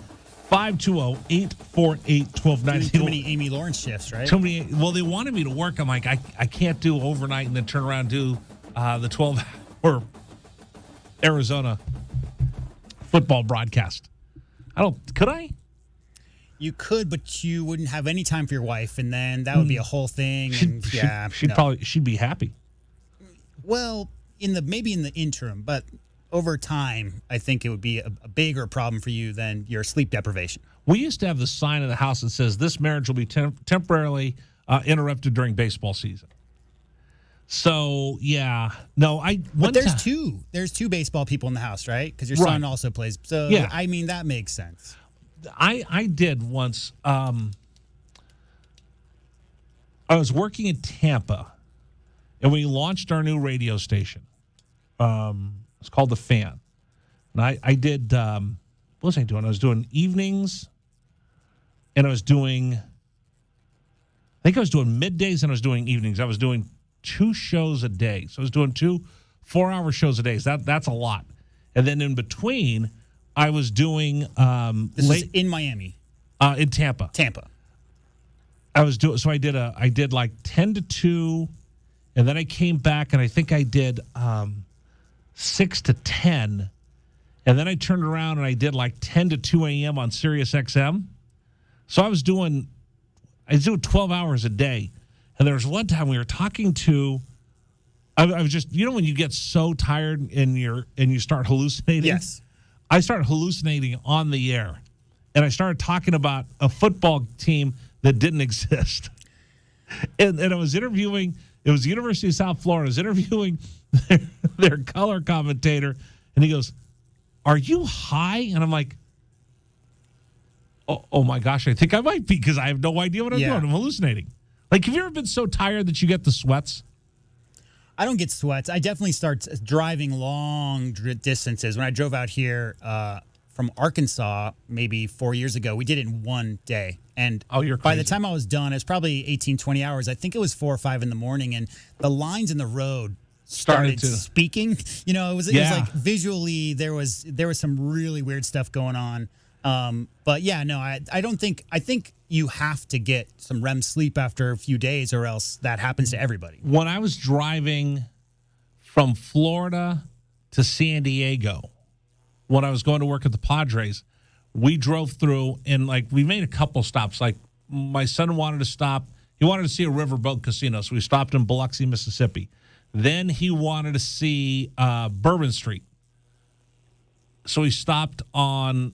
520-848-1290. Too many Amy Lawrence shifts, right? Too many. Well, they wanted me to work. I'm like, I can't do overnight and then turn around and do the 12-hour Arizona football broadcast. Could I? You could, but you wouldn't have any time for your wife, and then that would be a whole thing. She'd be happy. Well, maybe in the interim, but over time, I think it would be a bigger problem for you than your sleep deprivation. We used to have the sign in the house that says this marriage will be temporarily interrupted during baseball season. So yeah, no, But there's two baseball people in the house, right? Because your son also plays. So yeah, I mean that makes sense. I did once. I was working in Tampa, and we launched our new radio station. It's called The Fan. And I did, what was I doing? I was doing evenings, and I think I was doing middays, and I was doing evenings. I was doing 2 shows a day. So I was doing 2 4-hour shows a day. So that's a lot. And then in between, I was doing this is in Miami. In Tampa. I did like 10 to 2, and then I came back, and I think I did 6 to 10, and then I turned around and I did like 10 to 2 a.m. on Sirius XM. So I was doing 12 hours a day. And there was one time we were talking to, I was just, when you get so tired and you start hallucinating? Yes. I started hallucinating on the air, and I started talking about a football team that didn't exist. And I was interviewing, it was the University of South Florida. I was interviewing their color commentator, and he goes, "Are you high?" And I'm like, oh my gosh, I think I might be, because I have no idea what I'm doing. I'm hallucinating. Like, have you ever been so tired that you get the sweats? I don't get sweats. I definitely start driving long distances. When I drove out here from Arkansas maybe 4 years ago, we did it in one day. And by the time I was done, it was probably 18, 20 hours. I think it was 4 or 5 in the morning, and the lines in the road started speaking. It was like visually there was some really weird stuff going on. But yeah, no, I don't think, I think you have to get some REM sleep after a few days, or else that happens to everybody. When I was driving from Florida to San Diego, when I was going to work at the Padres, we drove through, and we made a couple stops. Like, my son wanted to stop. He wanted to see a riverboat casino, so we stopped in Biloxi, Mississippi. Then he wanted to see Bourbon Street. So he stopped on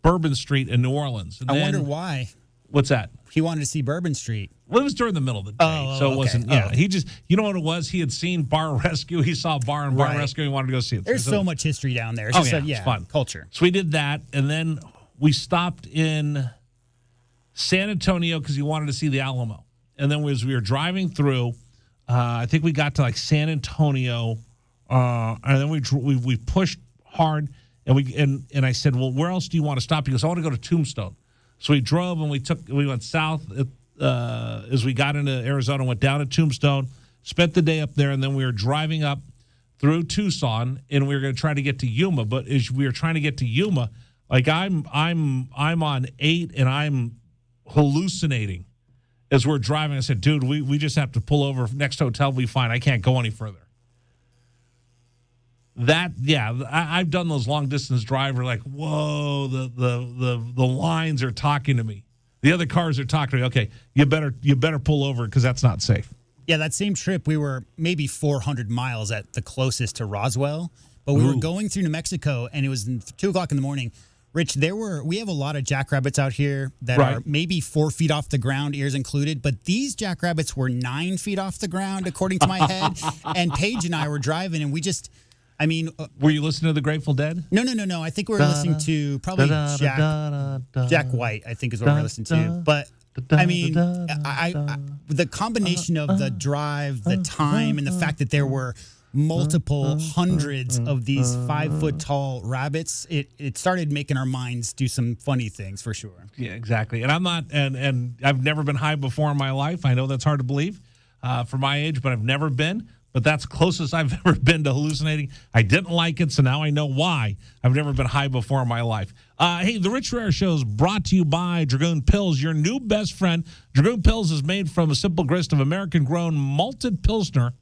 Bourbon Street in New Orleans. And I wonder why. What's that? He wanted to see Bourbon Street. Well, it was during the middle of the day, so it wasn't. Yeah, he just, what it was? He had seen Bar Rescue. He saw Bar and Bar Rescue. He wanted to go see it. There's so much history down there. It's it's fun culture. So we did that, and then we stopped in San Antonio because he wanted to see the Alamo. And then as we were driving through, I think we got to San Antonio, and then we pushed hard, and I said, "Well, where else do you want to stop?" He goes, "I want to go to Tombstone." So we drove, and we went south as we got into Arizona, went down to Tombstone, spent the day up there, and then we were driving up through Tucson, and we were going to try to get to Yuma. But as we were trying to get to Yuma, I'm on 8, and I'm hallucinating as we're driving. I said, "Dude, we just have to pull over. Next hotel will be fine. I can't go any further." I've done those long distance drive where whoa, the lines are talking to me. The other cars are talking to me. Okay, you better pull over because that's not safe. Yeah, that same trip, we were maybe 400 miles at the closest to Roswell, but we were going through New Mexico, and it was 2 o'clock in the morning. Rich, we have a lot of jackrabbits out here that are maybe 4 feet off the ground, ears included, but these jackrabbits were 9 feet off the ground, according to my head. And Paige and I were driving, and we just, were you listening to the Grateful Dead? No. I think we were listening to probably Jack White, I think is what we were listening to. But, the combination of the drive, the time, and the fact that there were multiple hundreds of these 5-foot-tall rabbits, it started making our minds do some funny things for sure. Yeah, exactly. And I'm not, and I've never been high before in my life. I know that's hard to believe for my age, but I've never been. But that's closest I've ever been to hallucinating. I didn't like it, so now I know why. I've never been high before in my life. Hey, the Rich Rare Show is brought to you by Dragoon Pills, your new best friend. Dragoon Pills is made from a simple grist of American-grown malted Pilsner.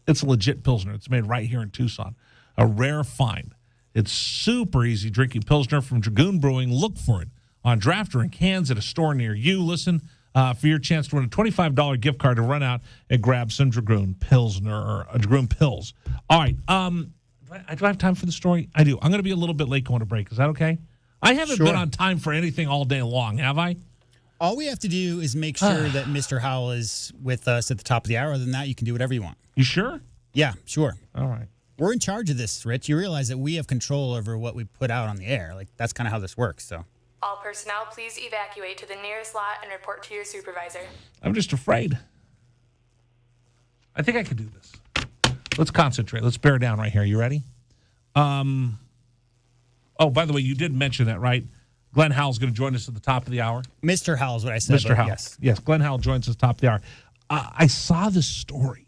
It's a legit Pilsner. It's made right here in Tucson. A rare find. It's super easy drinking Pilsner from Dragoon Brewing. Look for it on draft or in cans at a store near you. Listen for your chance to win a $25 gift card to run out and grab some Dragoon Pilsner or Dragoon Pills. All right. Do I have time for the story? I do. I'm going to be a little bit late going to break. Is that okay? I haven't been on time for anything all day long, have I? All we have to do is make sure that Mr. Howell is with us at the top of the hour. Other than that, you can do whatever you want. You sure? Yeah, sure. All right. We're in charge of this, Rich. You realize that we have control over what we put out on the air. That's kind of how this works, so. All personnel, please evacuate to the nearest lot and report to your supervisor. I'm just afraid. I think I can do this. Let's concentrate. Let's bear down right here. You ready? Oh, by the way, you did mention that, right? Glenn Howell's going to join us at the top of the hour. Mr. Howell is what I said. Mr. Howell. Yes, Glenn Howell joins us at the top of the hour. I saw this story.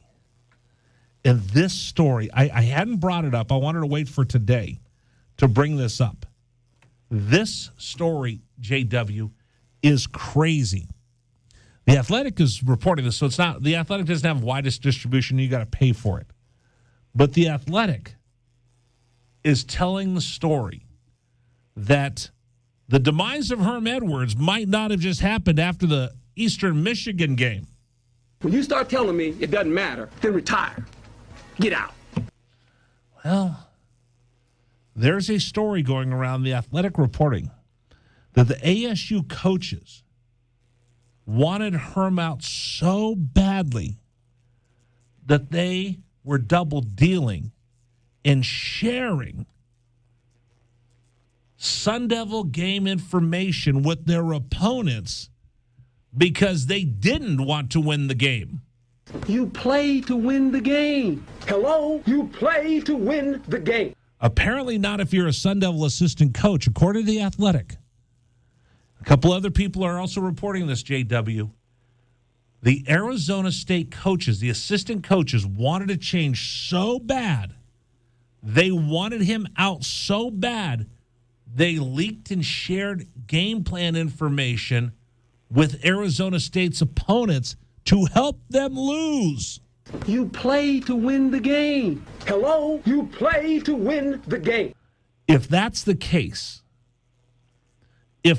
And this story, I hadn't brought it up. I wanted to wait for today to bring this up. This story, JW, is crazy. The Athletic is reporting this, so it's not, the Athletic doesn't have widest distribution. You got to pay for it. But the Athletic is telling the story that the demise of Herm Edwards might not have just happened after the Eastern Michigan game. When you start telling me it doesn't matter, then retire. Get out. Well, there's a story going around the Athletic reporting that the ASU coaches wanted Herm out so badly that they were double dealing and sharing Sun Devil game information with their opponents because they didn't want to win the game. You play to win the game. Hello? You play to win the game. Apparently not if you're a Sun Devil assistant coach, according to The Athletic. A couple other people are also reporting this, JW. The Arizona State coaches, the assistant coaches, wanted to change so bad. They wanted him out so bad, they leaked and shared game plan information with Arizona State's opponents to help them lose. You play to win the game. Hello? You play to win the game. If that's the case, the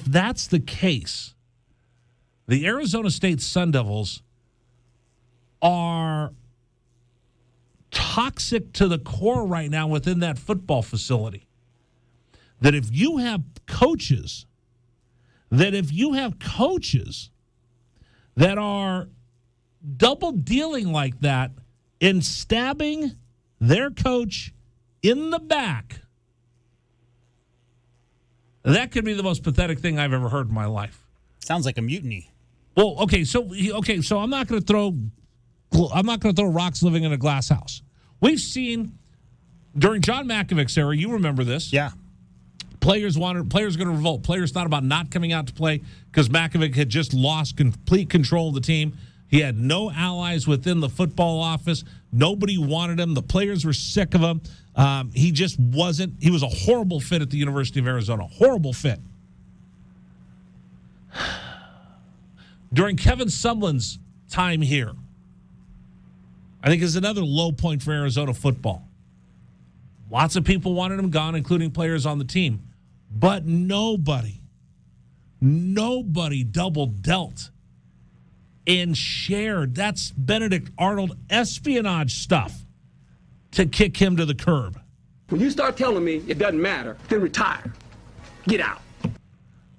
Arizona State Sun Devils are toxic to the core right now within that football facility. That if you have coaches that are double dealing like that and stabbing their coach in the back, that could be the most pathetic thing I've ever heard in my life. Sounds like a mutiny. Well, okay, so I'm not going to throw rocks living in a glass house. We've seen during John Makovich's era, you remember this? Yeah. Players going to revolt. Players thought about not coming out to play because Makovich had just lost complete control of the team. He had no allies within the football office. Nobody wanted him. The players were sick of him. He just wasn't. He was a horrible fit at the University of Arizona. Horrible fit. During Kevin Sumlin's time here, I think is another low point for Arizona football. Lots of people wanted him gone, including players on the team. But nobody double dealt and shared. That's Benedict Arnold espionage stuff to kick him to the curb. When you start telling me it doesn't matter, then retire. Get out.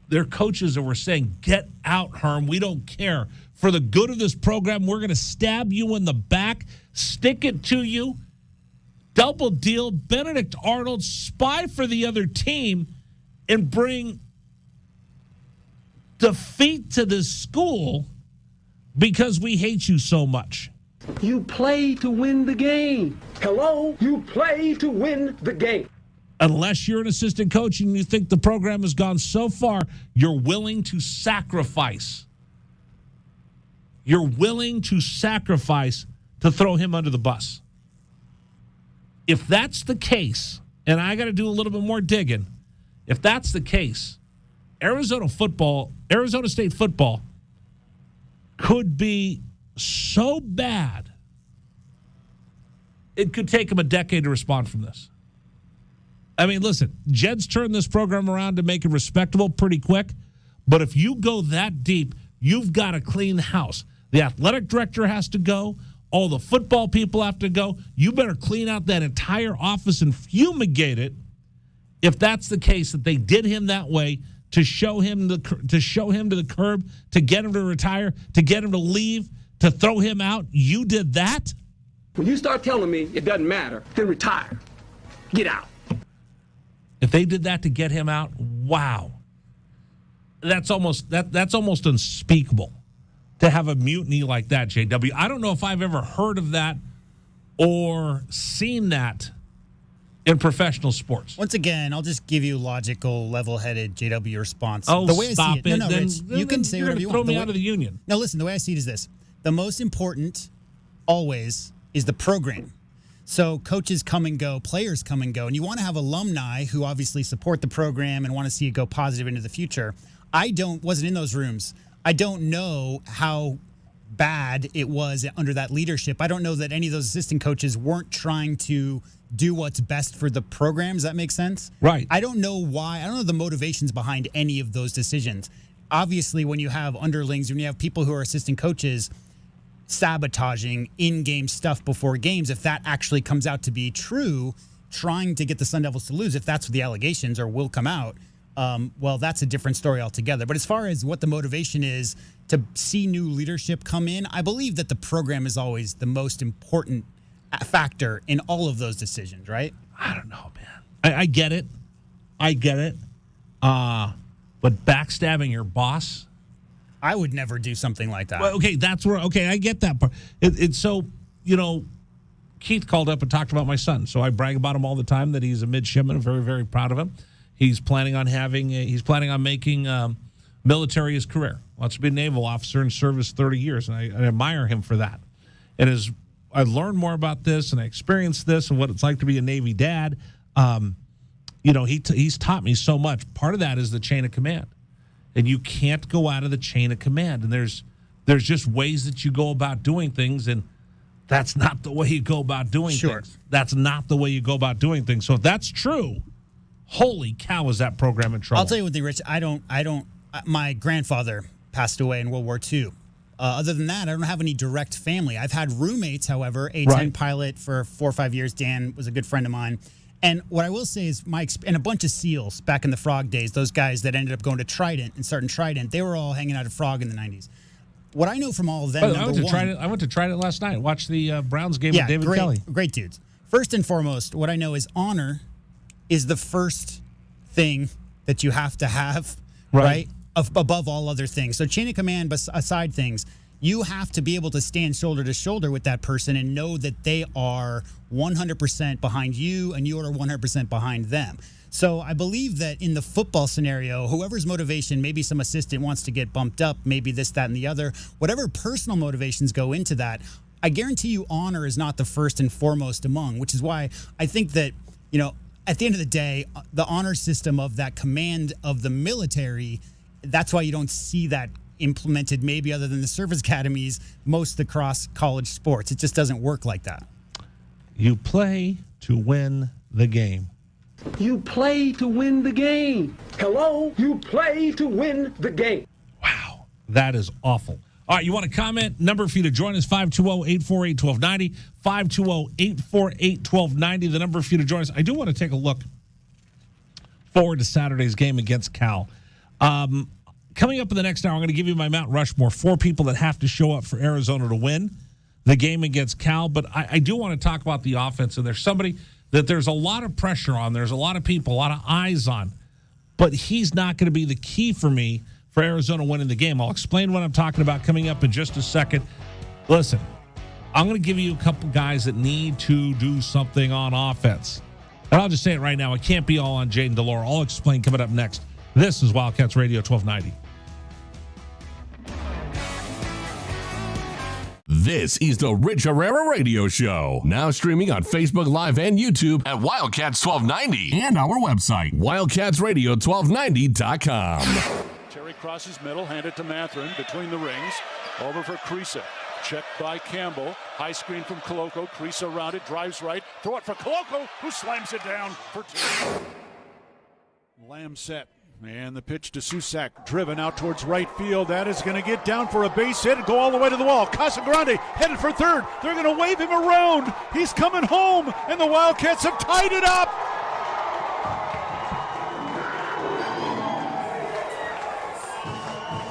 Their coaches were saying, get out, Herm. We don't care. For the good of this program, we're going to stab you in the back, stick it to you, double deal, Benedict Arnold, spy for the other team, and bring defeat to this school because we hate you so much. You play to win the game. Hello? You play to win the game. Unless you're an assistant coach and you think the program has gone so far, you're willing to sacrifice. You're willing to sacrifice to throw him under the bus. If that's the case, and I got to do a little bit more digging, if that's the case, Arizona State football could be so bad, it could take them a decade to respond from this. I mean, listen, Jed's turned this program around to make it respectable pretty quick, but if you go that deep, you've got to clean the house. The athletic director has to go. All the football people have to go. You better clean out that entire office and fumigate it if that's the case, that they did him that way to show him to the curb, to get him to retire, to get him to leave, to throw him out. You did that? When you start telling me it doesn't matter, then retire. Get out. If they did that to get him out, wow. that's almost unspeakable to have a mutiny like that, JW. I don't know if I've ever heard of that or seen that in professional sports. Once again, I'll just give you logical, level-headed JW response. Oh, the way I stop see it. it. No, Rich, you can say whatever you want. Throw me out of the union. No, listen, the way I see it is this. The most important, always, is the program. So coaches come and go, players come and go, and you want to have alumni who obviously support the program and want to see it go positive into the future. Wasn't in those rooms. I don't know how bad it was under that leadership. I don't know that any of those assistant coaches weren't trying to do what's best for the program. Does that make sense? Right. I don't know why. I don't know the motivations behind any of those decisions. Obviously, when you have underlings, when you have people who are assistant coaches sabotaging in-game stuff before games, if that actually comes out to be true, trying to get the Sun Devils to lose, if that's what the allegations or will come out, well, that's a different story altogether. But as far as what the motivation is to see new leadership come in, I believe that the program is always the most important factor in all of those decisions, right? I don't know, man. I get it. But backstabbing your boss? I would never do something like that. Well, okay, I get that part. It's so, Keith called up and talked about my son. So I brag about him all the time that he's a midshipman. I'm very, very proud of him. He's planning on making military his career. Wants to be a naval officer and service 30 years. And I admire him for that. And as I learned more about this and I experienced this and what it's like to be a Navy dad, he's taught me so much. Part of that is the chain of command. And you can't go out of the chain of command. And there's just ways that you go about doing things, and that's not the way you go about doing things. That's not the way you go about doing things. So if that's true, holy cow, is that program in trouble? I'll tell you one thing, Rich. My grandfather passed away in World War II. Other than that, I don't have any direct family. I've had roommates, however, A-10 pilot for 4 or 5 years. Dan was a good friend of mine. And what I will say is and a bunch of SEALs back in the Frog days, those guys that ended up going to Trident and starting Trident, they were all hanging out at Frog in the 90s. What I know from all of them, I went to Trident last night. Watched the Browns game with David Kelly. Great dudes. First and foremost, what I know is honor is the first thing that you have to have, right? Above all other things. So chain of command aside things, you have to be able to stand shoulder to shoulder with that person and know that they are 100% behind you and you are 100% behind them. So I believe that in the football scenario, whoever's motivation, maybe some assistant wants to get bumped up, maybe this, that, and the other, whatever personal motivations go into that, I guarantee you honor is not the first and foremost among, which is why I think that, at the end of the day, the honor system of that command of the military, that's why you don't see that implemented maybe other than the service academies most across college sports. It just doesn't work like that. You play to win the game. You play to win the game. Hello? You play to win the game. Wow, that is awful. All right, you want to comment? Number for you to join us, 520-848-1290, 520-848-1290, the number for you to join us. I do want to take a look forward to Saturday's game against Cal. Coming up in the next hour, I'm going to give you my Mount Rushmore, 4 people that have to show up for Arizona to win the game against Cal. But I do want to talk about the offense, and there's somebody that there's a lot of pressure on. There's a lot of people, a lot of eyes on. But he's not going to be the key for me for Arizona winning the game. I'll explain what I'm talking about coming up in just a second. Listen, I'm going to give you a couple guys that need to do something on offense. And I'll just say it right now. It can't be all on Jaden Delora. I'll explain coming up next. This is Wildcats Radio 1290. This is the Rich Herrera Radio Show. Now streaming on Facebook Live and YouTube at Wildcats 1290 and our website, wildcatsradio1290.com. Terry crosses middle, handed to Matherin between the rings. Over for Creasa. Checked by Campbell. High screen from Koloko. Creasa around it, drives right. Throw it for Koloko, who slams it down for 2. Lamb set. And the pitch to Susak, driven out towards right field. That is going to get down for a base hit and go all the way to the wall. Casagrande headed for third. They're going to wave him around. He's coming home, and the Wildcats have tied it up.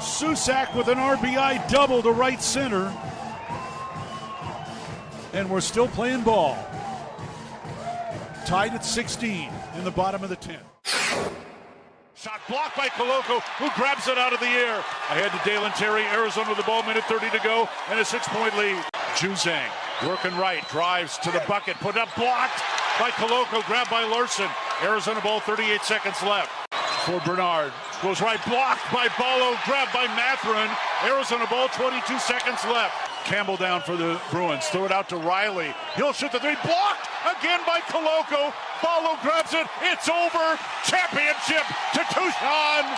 Susak with an RBI double to right center. And we're still playing ball. Tied at 16 in the bottom of the 10th. Shot blocked by Koloko, who grabs it out of the air. Ahead to Dalen Terry, Arizona with the ball, minute 30 to go, and a 6-point lead. Juzang working right, drives to the bucket, put up, blocked by Koloko, grabbed by Larson. Arizona ball, 38 seconds left. For Bernard, goes right, blocked by Ballo, grabbed by Mathurin. Arizona ball, 22 seconds left. Campbell down for the Bruins, throw it out to Riley. He'll shoot the three, blocked again by Koloko. Ballo grabs it, it's over. Championship to Tucson.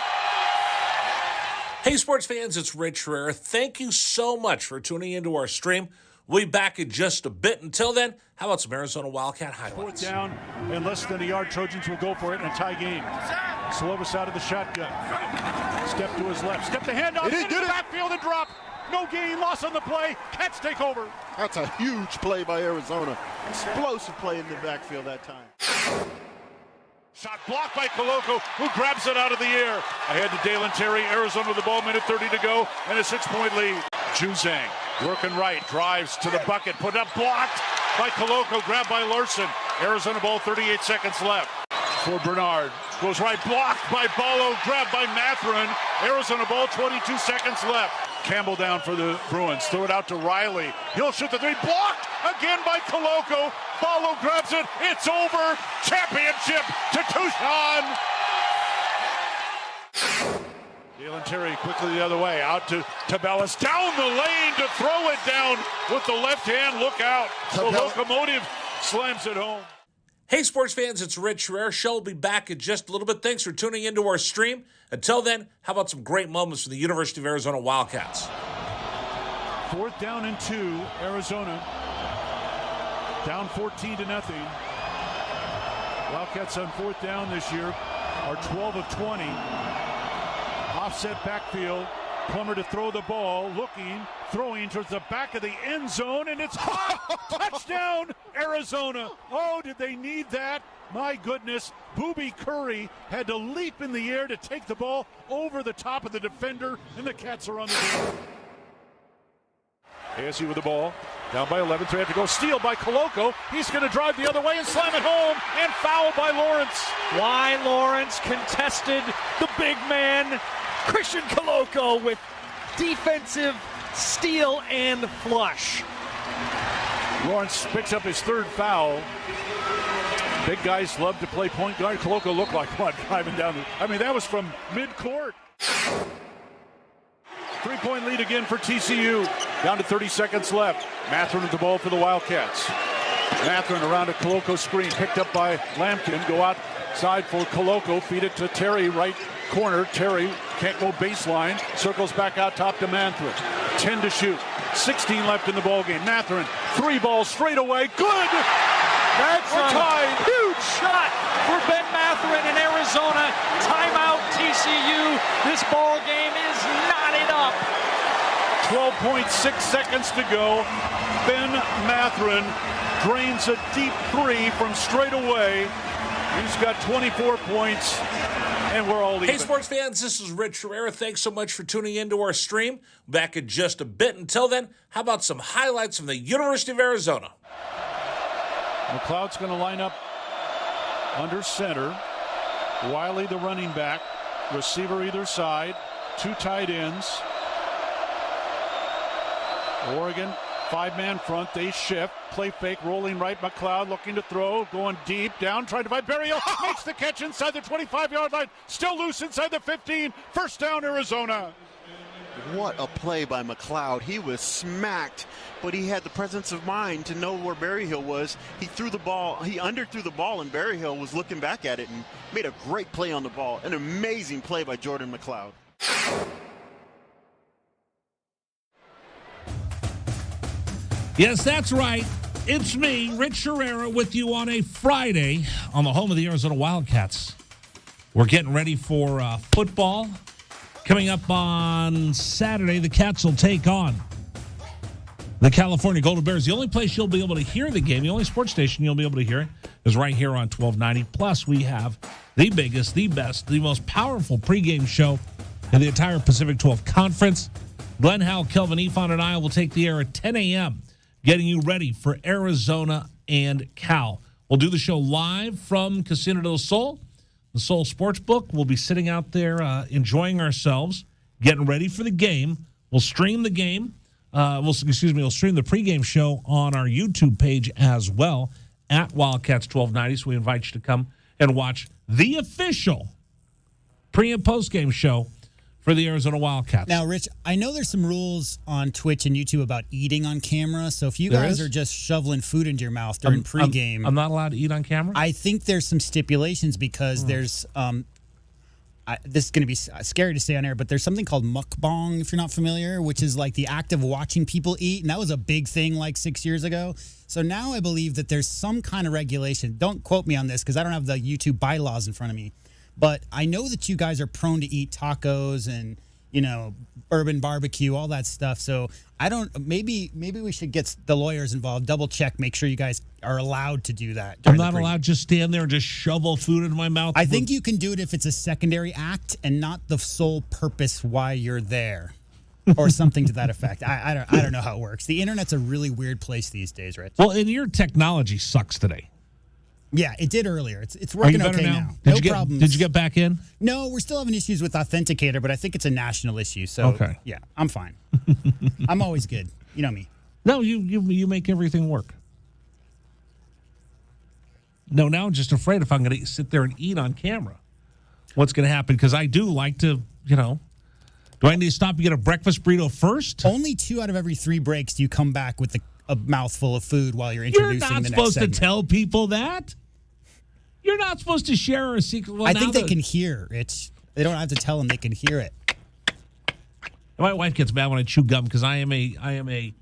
Hey, sports fans, it's Rich Herrera. Thank you so much for tuning into our stream. We'll be back in just a bit. Until then, how about some Arizona Wildcat highlights? 4th down and less than a yard. Trojans will go for it in a tie game. Slovis out of the shotgun. Step to his left. Step the handoff. Into the backfield and drop. No gain. Loss on the play. Cats take over. That's a huge play by Arizona. Explosive play in the backfield that time. Shot blocked by Koloko, who grabs it out of the air. Ahead to Dalen Terry, Arizona with the ball, minute 30 to go, and a 6-point lead. Juzang working right, drives to the bucket, put up, blocked by Koloko, grabbed by Larson. Arizona ball, 38 seconds left. For Bernard, goes right, blocked by Ballo, grabbed by Mathurin. Arizona ball, 22 seconds left. Campbell down for the Bruins, throw it out to Riley. He'll shoot the three, blocked again by Koloko. Ballo grabs it, it's over. Championship to Tucson. Dalen Terry quickly the other way, out to Tabellas, down the lane to throw it down with the left hand. Look out. The locomotive slams it home. Hey, sports fans, it's Rich Herrera. Show will be back in just a little bit. Thanks for tuning into our stream. Until then, how about some great moments for the University of Arizona Wildcats? 4th down and 2, Arizona. Down 14-0. Wildcats on 4th down this year are 12 of 20. Offset backfield. Plummer to throw the ball, looking, throwing towards the back of the end zone, and it's hot! Touchdown, Arizona! Oh, did they need that? My goodness, Booby Curry had to leap in the air to take the ball over the top of the defender, and the Cats are on the board. ASU with the ball, down by 11, 3 have to go, steal by Koloko. He's going to drive the other way and slam it home, and foul by Lawrence. Why Lawrence contested the big man, Christian Koloko, with defensive steal and flush. Lawrence picks up his 3rd foul. Big guys love to play point guard. Koloko looked like one driving down that was from midcourt. 3-point lead again for TCU. Down to 30 seconds left. Mathurin with the ball for the Wildcats. Mathurin around a Koloko screen, picked up by Lampkin. Go outside for Koloko, feed it to Terry, right corner. Terry can't go baseline, circles back out top to Mathurin. 10 to shoot, 16 left in the ballgame. Mathurin, 3 balls straight away, good! That's a huge shot for Ben Mathurin in Arizona. Timeout TCU. This ball game is knotted up. 12.6 seconds to go. Ben Mathurin drains a deep 3 from straight away. He's got 24 points, and we're all even. Hey, sports fans, this is Rich Herrera. Thanks so much for tuning into our stream. Back in just a bit. Until then, how about some highlights from the University of Arizona? McLeod's going to line up under center. Wiley, the running back. Receiver either side. 2 tight ends. Oregon, 5-man front. They shift. Play fake, rolling right. McLeod looking to throw. Going deep. Down, trying to find Berrio. Makes the catch inside the 25-yard line. Still loose inside the 15. First down, Arizona. What a play by McLeod. He was smacked, but he had the presence of mind to know where Berryhill was. He threw the ball. He underthrew the ball, and Berryhill was looking back at it and made a great play on the ball. An amazing play by Jordan McLeod. Yes, that's right. It's me, Rich Herrera, with you on a Friday on the home of the Arizona Wildcats. We're getting ready for football. Coming up on Saturday, the Cats will take on the California Golden Bears. The only place you'll be able to hear the game, the only sports station you'll be able to hear it, is right here on 1290. Plus, we have the biggest, the best, the most powerful pregame show in the entire Pacific 12 Conference. Glenn Howell, Kelvin Efon, and I will take the air at 10 a.m., getting you ready for Arizona and Cal. We'll do the show live from Casino del Sol. the Soul Sportsbook. We'll be sitting out there enjoying ourselves, getting ready for the game. We'll stream the game. We'll stream the pregame show on our YouTube page as well at Wildcats 1290. So we invite you to come and watch the official pre- and post-game show for the Arizona Wildcats. Now, Rich, I know there's some rules on Twitch and YouTube about eating on camera. So if you guys are just shoveling food into your mouth during pregame, I'm not allowed to eat on camera? I think there's some stipulations because there's this is going to be scary to say on air, but there's something called mukbang, if you're not familiar, which is like the act of watching people eat. And that was a big thing like 6 years ago. So now I believe that there's some kind of regulation. Don't quote me on this because I don't have the YouTube bylaws in front of me. But I know that you guys are prone to eat tacos and, bourbon barbecue, all that stuff. So maybe we should get the lawyers involved, double check, make sure you guys are allowed to do that. I'm not allowed to just stand there and just shovel food into my mouth. I think you can do it if it's a secondary act and not the sole purpose why you're there or something to that effect. I don't know how it works. The internet's a really weird place these days, Rich. Well, and your technology sucks today. Yeah, it did earlier. It's working okay now. No problems. Did you get back in? No, we're still having issues with Authenticator, but I think it's a national issue. So, okay. Yeah, I'm fine. I'm always good. You know me. No, you make everything work. No, now I'm just afraid if I'm going to sit there and eat on camera, what's going to happen? Because I do like to, do I need to stop and get a breakfast burrito first? Only 2 out of every 3 breaks do you come back with a mouthful of food while you're introducing the next segment. You're not supposed to tell people that. You're not supposed to share a secret. Well, I think they can hear it. They don't have to tell them; they can hear it. My wife gets mad when I chew gum because I am a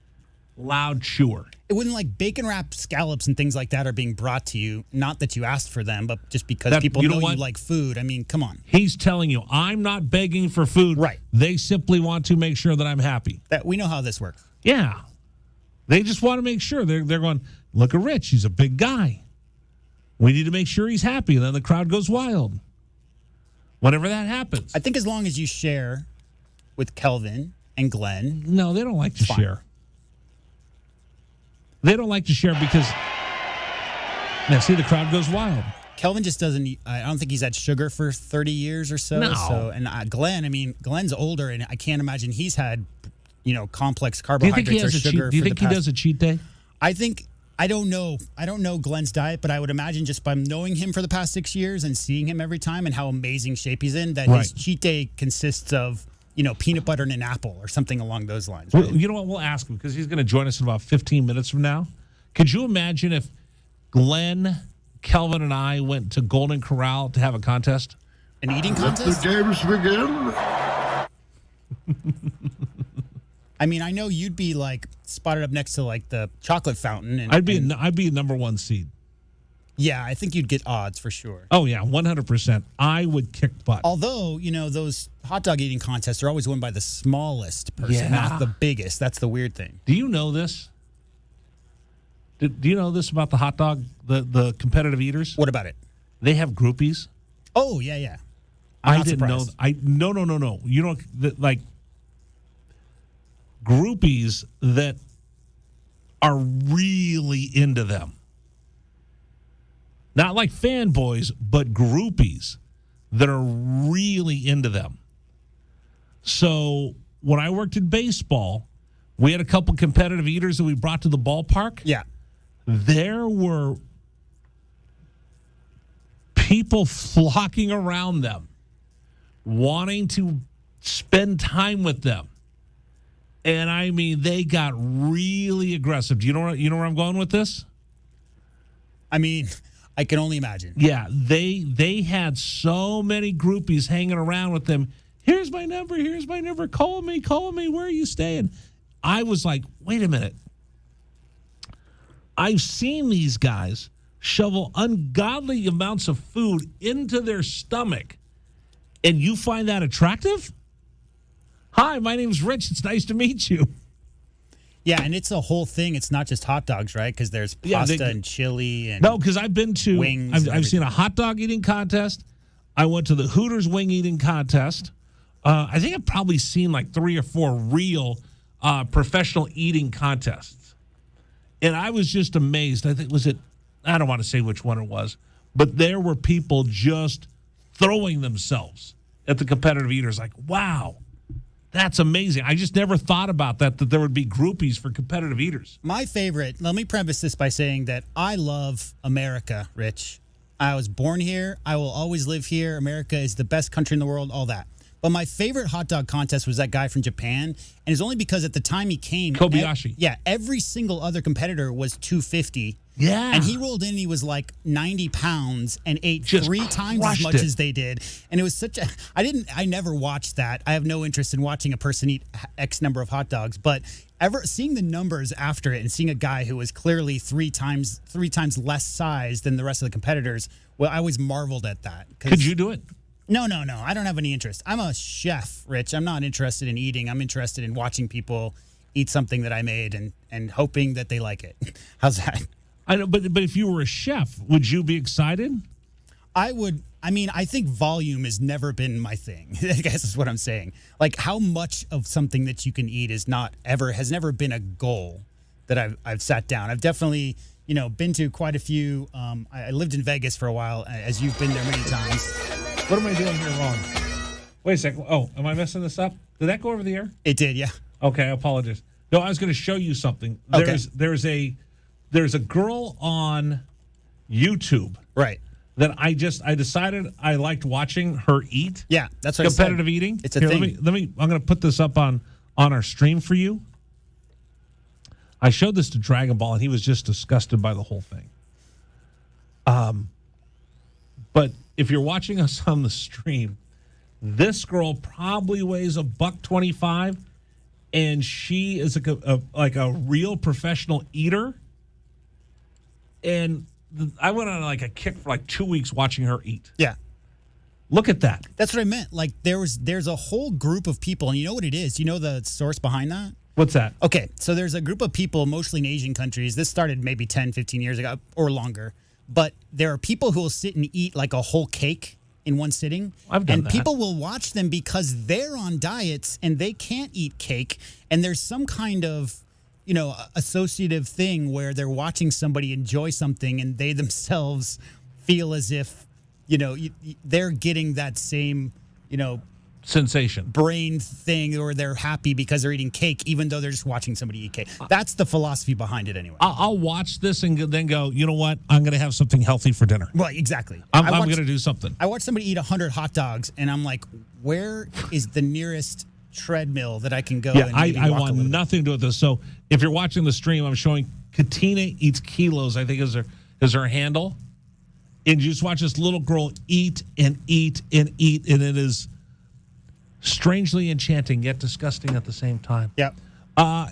loud chewer. It wouldn't like bacon wrapped scallops and things like that are being brought to you. Not that you asked for them, but just because people know you like food. I mean, come on. He's telling you, I'm not begging for food. Right. They simply want to make sure that I'm happy. That we know how this works. Yeah. They just want to make sure. They're going, look at Rich. He's a big guy. We need to make sure he's happy. And then the crowd goes wild. Whenever that happens. I think as long as you share with Kelvin and Glenn. No, they don't like to share. They don't like to share because, see, the crowd goes wild. Kelvin just doesn't eat. I don't think he's had sugar for 30 years or so. No. And Glenn, Glenn's older, and I can't imagine he's had, complex carbohydrates or sugar. Do you think he does a cheat day? I don't know. I don't know Glenn's diet, but I would imagine just by knowing him for the past 6 years and seeing him every time and how amazing shape he's in, that his cheat day consists of, peanut butter and an apple or something along those lines. Right? Well, you know what? We'll ask him because he's going to join us in about 15 minutes from now. Could you imagine if Glenn, Kelvin, and I went to Golden Corral to have a contest? An eating contest? Let the games begin. I know you'd be like spotted up next to like the chocolate fountain. And I'd be a number 1 seed. Yeah, I think you'd get odds for sure. Oh yeah, 100%. I would kick butt. Although those hot dog eating contests are always won by the smallest person, not the biggest. That's the weird thing. Do you know this? Do you know this about the hot dog, the competitive eaters? What about it? They have groupies. Oh yeah. I didn't know. No. You don't like. Groupies that are really into them. Not like fanboys, but groupies that are really into them. So when I worked in baseball, we had a couple competitive eaters that we brought to the ballpark. Yeah. There were people flocking around them, wanting to spend time with them. And they got really aggressive. Do you know where I'm going with this? I can only imagine. Yeah, they had so many groupies hanging around with them. Here's my number. Call me. Where are you staying? I was like, wait a minute. I've seen these guys shovel ungodly amounts of food into their stomach, and you find that attractive? Hi, my name's Rich. It's nice to meet you. Yeah, and it's a whole thing. It's not just hot dogs, right? Because there's pasta and chili and no, because I've been to wings. I've seen a hot dog eating contest. I went to the Hooters wing eating contest. I think I've probably seen like 3 or 4 real professional eating contests. And I was just amazed. I don't want to say which one it was, but there were people just throwing themselves at the competitive eaters. Like, wow, that's amazing. I just never thought about that there would be groupies for competitive eaters. My favorite, let me preface this by saying that I love America, Rich. I was born here. I will always live here. America is the best country in the world, all that. But my favorite hot dog contest was that guy from Japan. And it's only because at the time he came, Kobayashi. Every single other competitor was 250. Yeah. And he rolled in and he was like 90 pounds and ate Just 3 times as much as they did. And it was such a, I never watched that. I have no interest in watching a person eat X number of hot dogs. But seeing the numbers after it and seeing a guy who was clearly 3 times less size than the rest of the competitors, well, I always marveled at that. Could you do it? No. I don't have any interest. I'm a chef, Rich. I'm not interested in eating. I'm interested in watching people eat something that I made and hoping that they like it. How's that? I know, but if you were a chef, would you be excited? I would. I mean, I think volume has never been my thing. I guess is what I'm saying. Like how much of something that you can eat has never been a goal that I've sat down. I've definitely, been to quite a few. I lived in Vegas for a while, as you've been there many times. What am I doing here wrong? Wait a second. Oh, am I messing this up? Did that go over the air? It did, yeah. Okay, I apologize. No, I was going to show you something. Okay. There's a girl on YouTube, right? That I decided I liked watching her eat. Yeah, that's what competitive I said. eating. It's a thing. Let me. I'm going to put this up on our stream for you. I showed this to Dragon Ball, and he was just disgusted by the whole thing. But if you're watching us on the stream, this girl probably weighs $125, and she is like a real professional eater. And I went on like a kick for like 2 weeks watching her eat. Yeah. Look at that. That's what I meant. Like there's a whole group of people, and you know what it is? You know the source behind that? What's that? Okay, so there's a group of people, mostly in Asian countries. This started maybe 10, 15 years ago or longer. But there are people who will sit and eat like a whole cake in one sitting. I've done and that. People will watch them because they're on diets and they can't eat cake. And there's some kind of, associative thing where they're watching somebody enjoy something and they themselves feel as if, they're getting that same, sensation, brain thing, or they're happy because they're eating cake, even though they're just watching somebody eat cake. That's the philosophy behind it, anyway. I'll watch this and then go, you know what? I'm going to have something healthy for dinner. Well, exactly. I'm going to do something. I watched somebody eat 100 hot dogs, and I'm like, where is the nearest treadmill that I can go? Yeah, and I want nothing to do with this. So if you're watching the stream, I'm showing Katina Eats Kilos, I think is her handle. And you just watch this little girl eat and eat and eat, and it is strangely enchanting yet disgusting at the same time. Yep.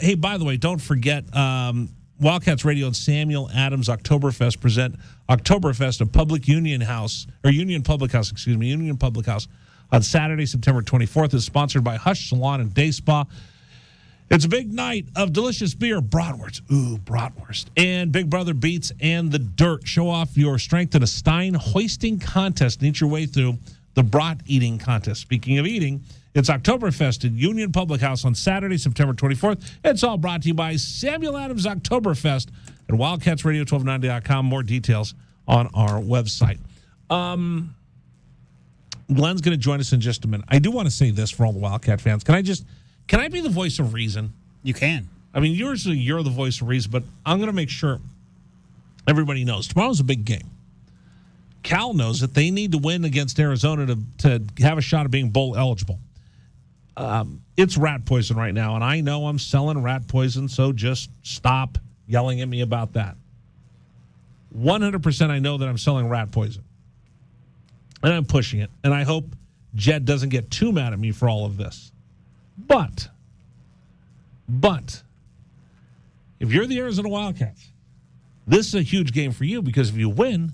Hey, by the way, don't forget, Wildcats Radio and Samuel Adams Oktoberfest present Oktoberfest at Union Public House on Saturday, September 24th. It's sponsored by Hush Salon and Day Spa. It's a big night of delicious beer, bratwurst. Ooh, bratwurst. And Big Brother Beats and the Dirt. Show off your strength in a Stein hoisting contest and eat your way through the brat eating contest. Speaking of eating, it's Oktoberfest at Union Public House on Saturday, September 24th. It's all brought to you by Samuel Adams Oktoberfest at WildcatsRadio1290.com. More details on our website. Glenn's going to join us in just a minute. I do want to say this for all the Wildcat fans. Can I be the voice of reason? You can. I mean, usually you're the voice of reason, but I'm going to make sure everybody knows. Tomorrow's a big game. Cal knows that they need to win against Arizona to have a shot at being bowl eligible. It's rat poison right now, and I know I'm selling rat poison, so just stop yelling at me about that. 100% I know that I'm selling rat poison. And I'm pushing it, and I hope Jed doesn't get too mad at me for all of this. But, if you're the Arizona Wildcats, this is a huge game for you because if you win,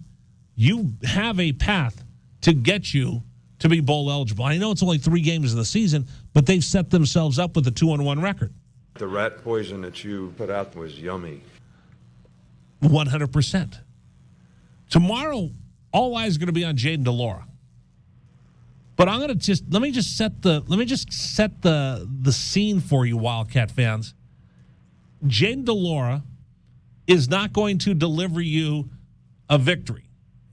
you have a path to get you to be bowl eligible. I know it's only 3 games in the season, but they've set themselves up with a 2-1 record. The rat poison that you put out was yummy. 100%. Tomorrow, all eyes are going to be on Jaden DeLaura. But I'm going to let me just set the scene for you, Wildcat fans. Jaden DeLaura is not going to deliver you a victory.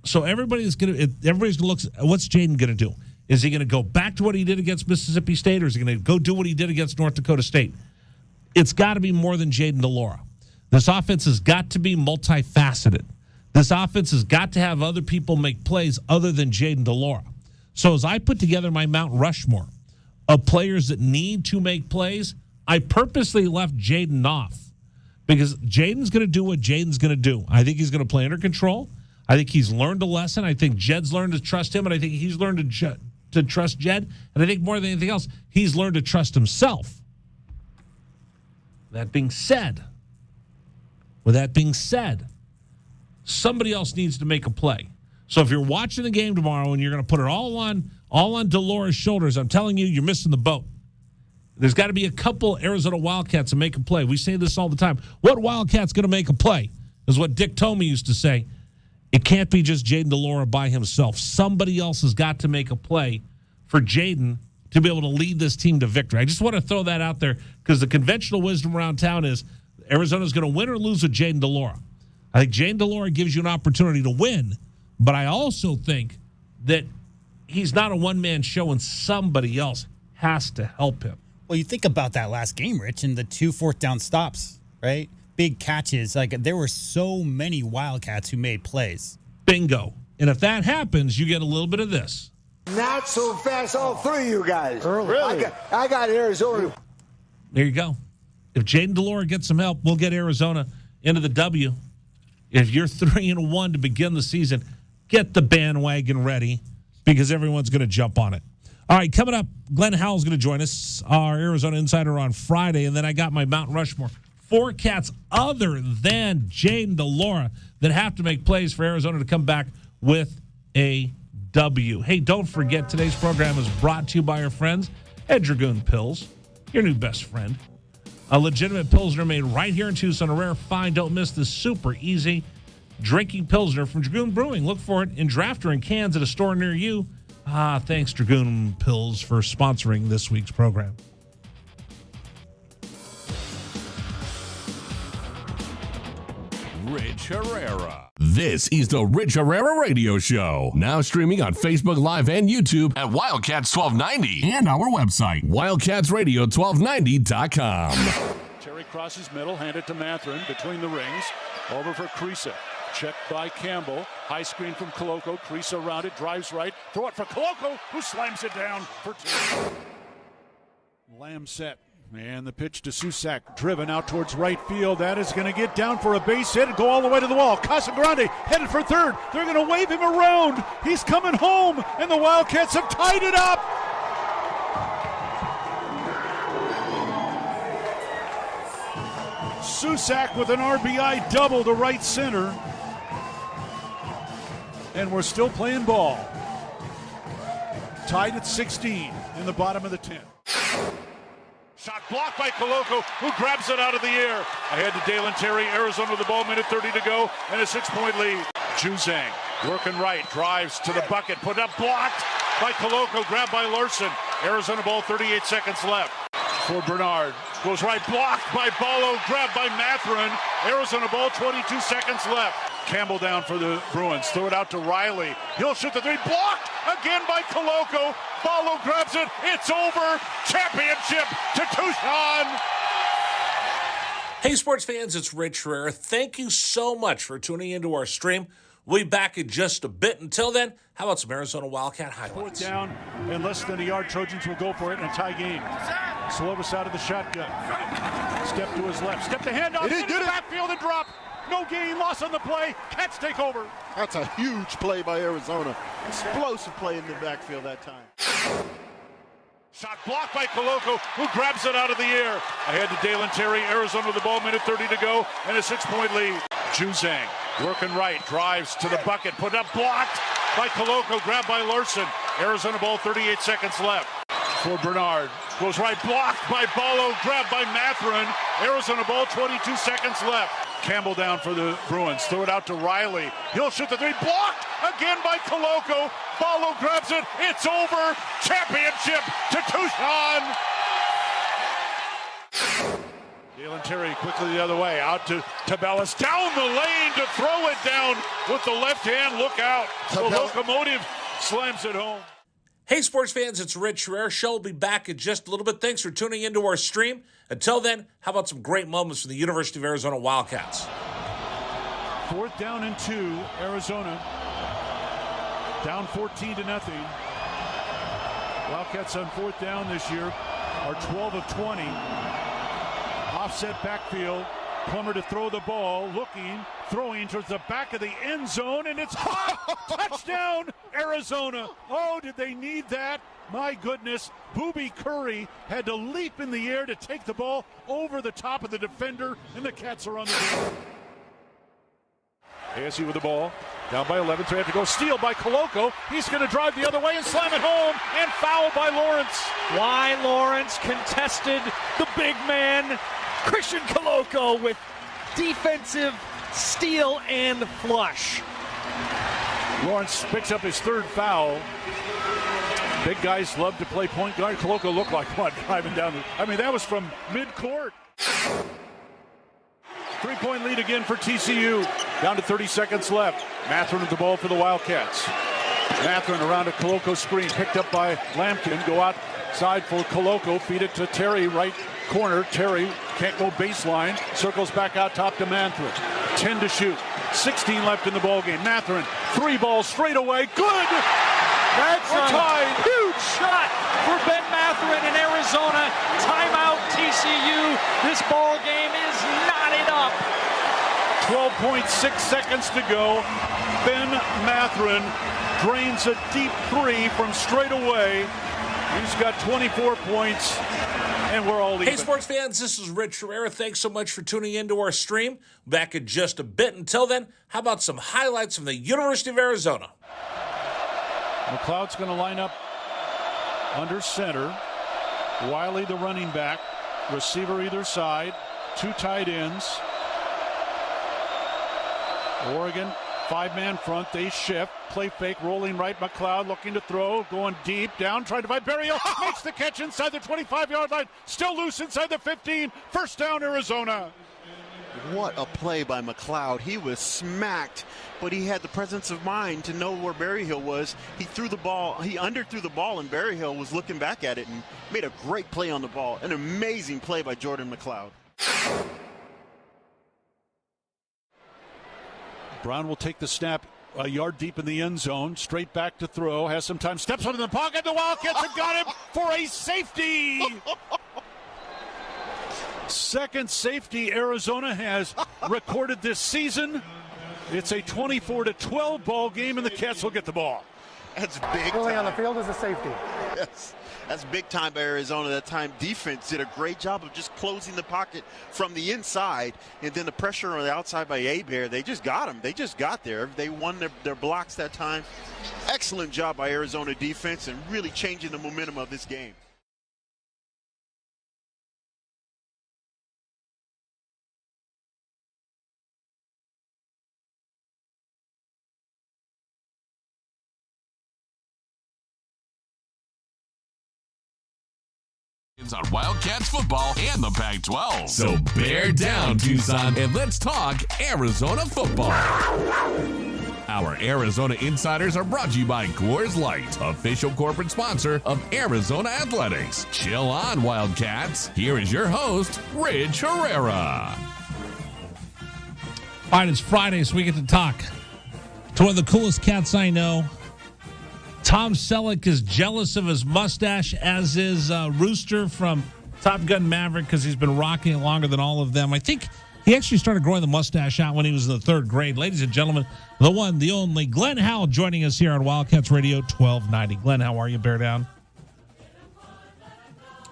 So everybody's going to look. What's Jaden going to do? Is he going to go back to what he did against Mississippi State, or is he going to go do what he did against North Dakota State? It's got to be more than Jaden DeLaura. This offense has got to be multifaceted. This offense has got to have other people make plays other than Jaden DeLaura. So as I put together my Mount Rushmore of players that need to make plays, I purposely left Jaden off because Jaden's going to do what Jaden's going to do. I think he's going to play under control. I think he's learned a lesson. I think Jed's learned to trust him, and I think he's learned to trust Jed. And I think more than anything else, he's learned to trust himself. With that being said, somebody else needs to make a play. So if you're watching the game tomorrow and you're going to put it all on DeLaura's shoulders, I'm telling you, you're missing the boat. There's got to be a couple Arizona Wildcats that make a play. We say this all the time. What Wildcat's going to make a play is what Dick Tomey used to say. It can't be just Jaden DeLaura by himself. Somebody else has got to make a play for Jaden to be able to lead this team to victory. I just want to throw that out there because the conventional wisdom around town is Arizona's going to win or lose with Jaden DeLaura. I think Jaden DeLaura gives you an opportunity to win, but I also think that he's not a one-man show and somebody else has to help him. Well, you think about that last game, Rich, and the 2 fourth-down stops, right? Big catches. Like, there were so many Wildcats who made plays. Bingo. And if that happens, you get a little bit of this. Not so fast, all three of you guys. Really? I got Arizona. There you go. If Jaden DeLaura gets some help, we'll get Arizona into the W. If you're 3-1 to begin the season, get the bandwagon ready because everyone's going to jump on it. All right, coming up, Glenn Howell's going to join us, our Arizona Insider, on Friday, and then I got my Mount Rushmore. 4 cats other than Jaden DeLaura that have to make plays for Arizona to come back with a W. Hey, don't forget, today's program is brought to you by our friends at Dragoon Pills, your new best friend. A legitimate Pilsner made right here in Tucson, a rare find. Don't miss this super easy drinking Pilsner from Dragoon Brewing. Look for it in draft or in cans at a store near you. Thanks, Dragoon Pills, for sponsoring this week's program. Rich Herrera. This is the Rich Herrera Radio Show. Now streaming on Facebook Live and YouTube at Wildcats 1290 and our website, wildcatsradio1290.com. Terry crosses middle, handed to Matherin between the rings. Over for Creasa. Checked by Campbell. High screen from Koloko. Creasa around it, drives right. Throw it for Koloko, who slams it down for 2. Lamb set. And the pitch to Susak, driven out towards right field. That is going to get down for a base hit and go all the way to the wall. Casagrande headed for third. They're going to wave him around. He's coming home, and the Wildcats have tied it up. Susak with an RBI double to right center. And we're still playing ball. Tied at 16 in the bottom of the 10th. Shot blocked by Koloko, who grabs it out of the air. Ahead to Dalen Terry, Arizona with the ball, minute 30 to go, and a 6-point lead. Juzang working right, drives to the bucket, put up, blocked by Koloko, grabbed by Larson. Arizona ball, 38 seconds left. For Bernard, goes right, blocked by Ballo, grabbed by Matherin. Arizona ball, 22 seconds left. Campbell down for the Bruins, throw it out to Riley. He'll shoot the 3, blocked again by Koloko. Ballo grabs it, it's over. Championship to Tucson. Hey, sports fans, it's Rich Herrera. Thank you so much for tuning into our stream. We'll be back in just a bit. Until then, how about some Arizona Wildcat highlights? 4th down and less than a yard. Trojans will go for it in a tie game. Slovis out of the shotgun. Step to his left. Step to handoff. It is good. Backfield and drop. No gain. Loss on the play. Cats take over. That's a huge play by Arizona. Explosive play in the backfield that time. Shot blocked by Koloko, who grabs it out of the air. Ahead to Dalen Terry, Arizona with the ball, minute 30 to go, and a 6-point lead. Juzang working right, drives to the bucket, put up, blocked by Koloko, grabbed by Larson. Arizona ball, 38 seconds left. For Bernard, goes right, blocked by Ballo, grabbed by Matherin. Arizona ball, 22 seconds left. Campbell down for the Bruins, throw it out to Riley. He'll shoot the 3, blocked again by Koloko. Ballo grabs it, it's over. Championship to Tucson. Dalen Terry quickly the other way, out to Tabellis, down the lane to throw it down with the left hand. Look out. The Locomotive slams it home. Hey, sports fans, it's Rich Herrera. Show will be back in just a little bit. Thanks for tuning into our stream. Until then, how about some great moments from the University of Arizona Wildcats? 4th down and 2, Arizona. Down 14-0. Wildcats on 4th down this year are 12 of 20. Offset backfield. Plummer to throw the ball, looking, throwing towards the back of the end zone, and it's caught! Touchdown, Arizona! Oh, did they need that? My goodness, Booby Curry had to leap in the air to take the ball over the top of the defender, and the Cats are on the board. ASU with the ball, down by 11, 3 have to go. Steal by Koloko. He's going to drive the other way and slam it home, and foul by Lawrence. Why Lawrence contested the big man, Christian Koloko, with defensive steal and flush. Lawrence picks up his 3rd foul. Big guys love to play point guard. Koloko looked like one driving down that was from midcourt. 3-point lead again for TCU. Down to 30 seconds left. Matherin with the ball for the Wildcats. Matherin around a Koloko screen, picked up by Lampkin. Go outside for Koloko. Feed it to Terry, right corner. Terry can't go baseline. Circles back out top to Matherin. 10 to shoot. 16 left in the ballgame. Matherin, 3 balls straight away. Good! That's We're a tied. Huge shot for Ben Matherin in Arizona. Timeout TCU. This ball game is knotted up. 12.6 seconds to go. Ben Matherin drains a deep 3 from straight away. He's got 24 points, and we're all even. Hey, sports fans, this is Rich Herrera. Thanks so much for tuning into our stream. Back in just a bit. Until then, how about some highlights from the University of Arizona? McLeod's going to line up under center. Wiley, the running back. Receiver either side. 2 tight ends. Oregon, 5-man front. They shift. Play fake, rolling right. McLeod looking to throw. Going deep. Down, trying to find Berryhill. Makes the catch inside the 25-yard line. Still loose inside the 15. First down, Arizona. What a play by McLeod. He was smacked, but he had the presence of mind to know where Berryhill was. He threw the ball. He underthrew the ball, and Berryhill was looking back at it and made a great play on the ball. An amazing play by Jordan McLeod. Brown will take the snap a yard deep in the end zone. Straight back to throw. Has some time. Steps up in the pocket. The Wildcats have got him for a safety. Second safety Arizona has recorded this season. It's a 24-12 ball game, and the Cats will get the ball. That's big Pulling time. on the field is a safety. Yes, that's big time by Arizona. That time defense did a great job of just closing the pocket from the inside, and then the pressure on the outside by Abear. They just got him. They just got there. They won their blocks that time. Excellent job by Arizona defense and really changing the momentum of this game. It's on Wildcats football and the Pac-12. So bear down, Tucson, and let's talk Arizona football. Our Arizona Insiders are brought to you by Coors Light, official corporate sponsor of Arizona Athletics. Chill on, Wildcats. Here is your host, Rich Herrera. All right, it's Friday, so we get to talk to one of the coolest cats I know. Tom Selleck is jealous of his mustache, as is Rooster from Top Gun Maverick, because he's been rocking it longer than all of them. I think he actually started growing the mustache out when he was in the 3rd grade. Ladies and gentlemen, the one, the only, Glenn Howell joining us here on Wildcats Radio 1290. Glenn, how are you? Bear down.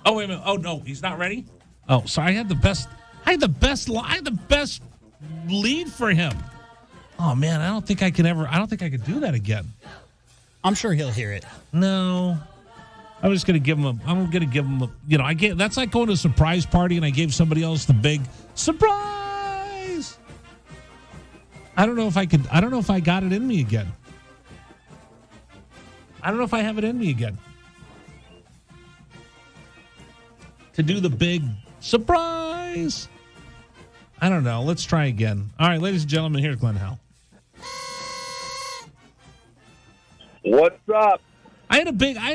Oh, wait a minute. Oh, no, he's not ready? Oh, sorry. I had the best lead for him. Oh, man, I don't think I could do that again. I'm sure he'll hear it. No. I'm just going to give him that's like going to a surprise party and I gave somebody else the big surprise. I don't know if I got it in me again. I don't know if I have it in me again. To do the big surprise. I don't know. Let's try again. All right, ladies and gentlemen, here's Glenn Howe. What's up? I had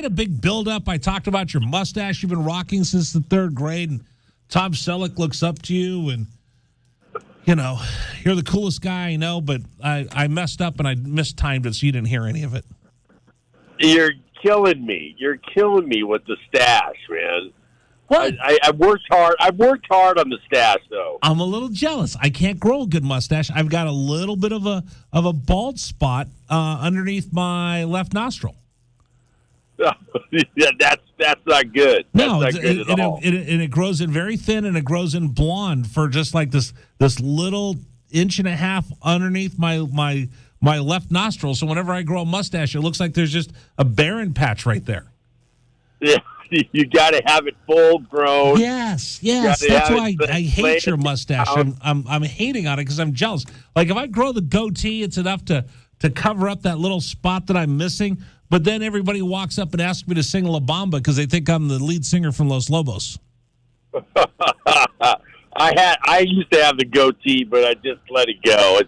a big build up. I talked about your mustache you've been rocking since the 3rd grade, and Tom Selleck looks up to you, and you know you're the coolest guy I know. But I messed up and I mistimed it, so you didn't hear any of it. You're killing me. You're killing me with the stash, man. What? I worked hard. I've worked hard on the stash, though. I'm a little jealous. I can't grow a good mustache. I've got a little bit of a bald spot underneath my left nostril. Yeah, that's not good. No, that's not good at all. It grows in very thin, and it grows in blonde for just like this little 1.5 inches underneath my left nostril. So whenever I grow a mustache, it looks like there's just a barren patch right there. Yeah. You got to have it full grown. Yes. That's why I hate your mustache. I'm hating on it because I'm jealous. Like if I grow the goatee, it's enough to cover up that little spot that I'm missing. But then everybody walks up and asks me to sing La Bamba because they think I'm the lead singer from Los Lobos. I used to have the goatee, but I just let it go.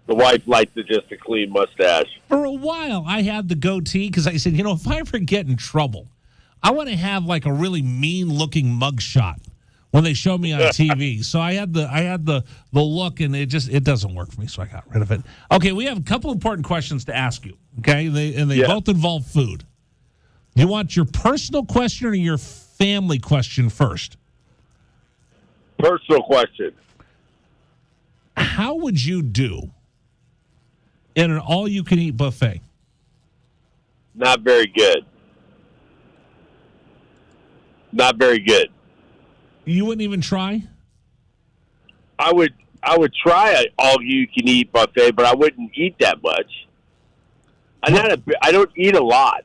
The wife likes just a clean mustache. For a while, I had the goatee because I said, if I ever get in trouble, I want to have like a really mean-looking mugshot when they show me on TV. So I had the look, and it doesn't work for me, so I got rid of it. Okay, we have a couple important questions to ask you. Okay, they both involve food. You want your personal question or your family question first? Personal question. How would you do in an all-you-can-eat buffet? Not very good. Not very good. You wouldn't even try? I would try an all-you-can-eat buffet, but I wouldn't eat that much. I don't eat a lot.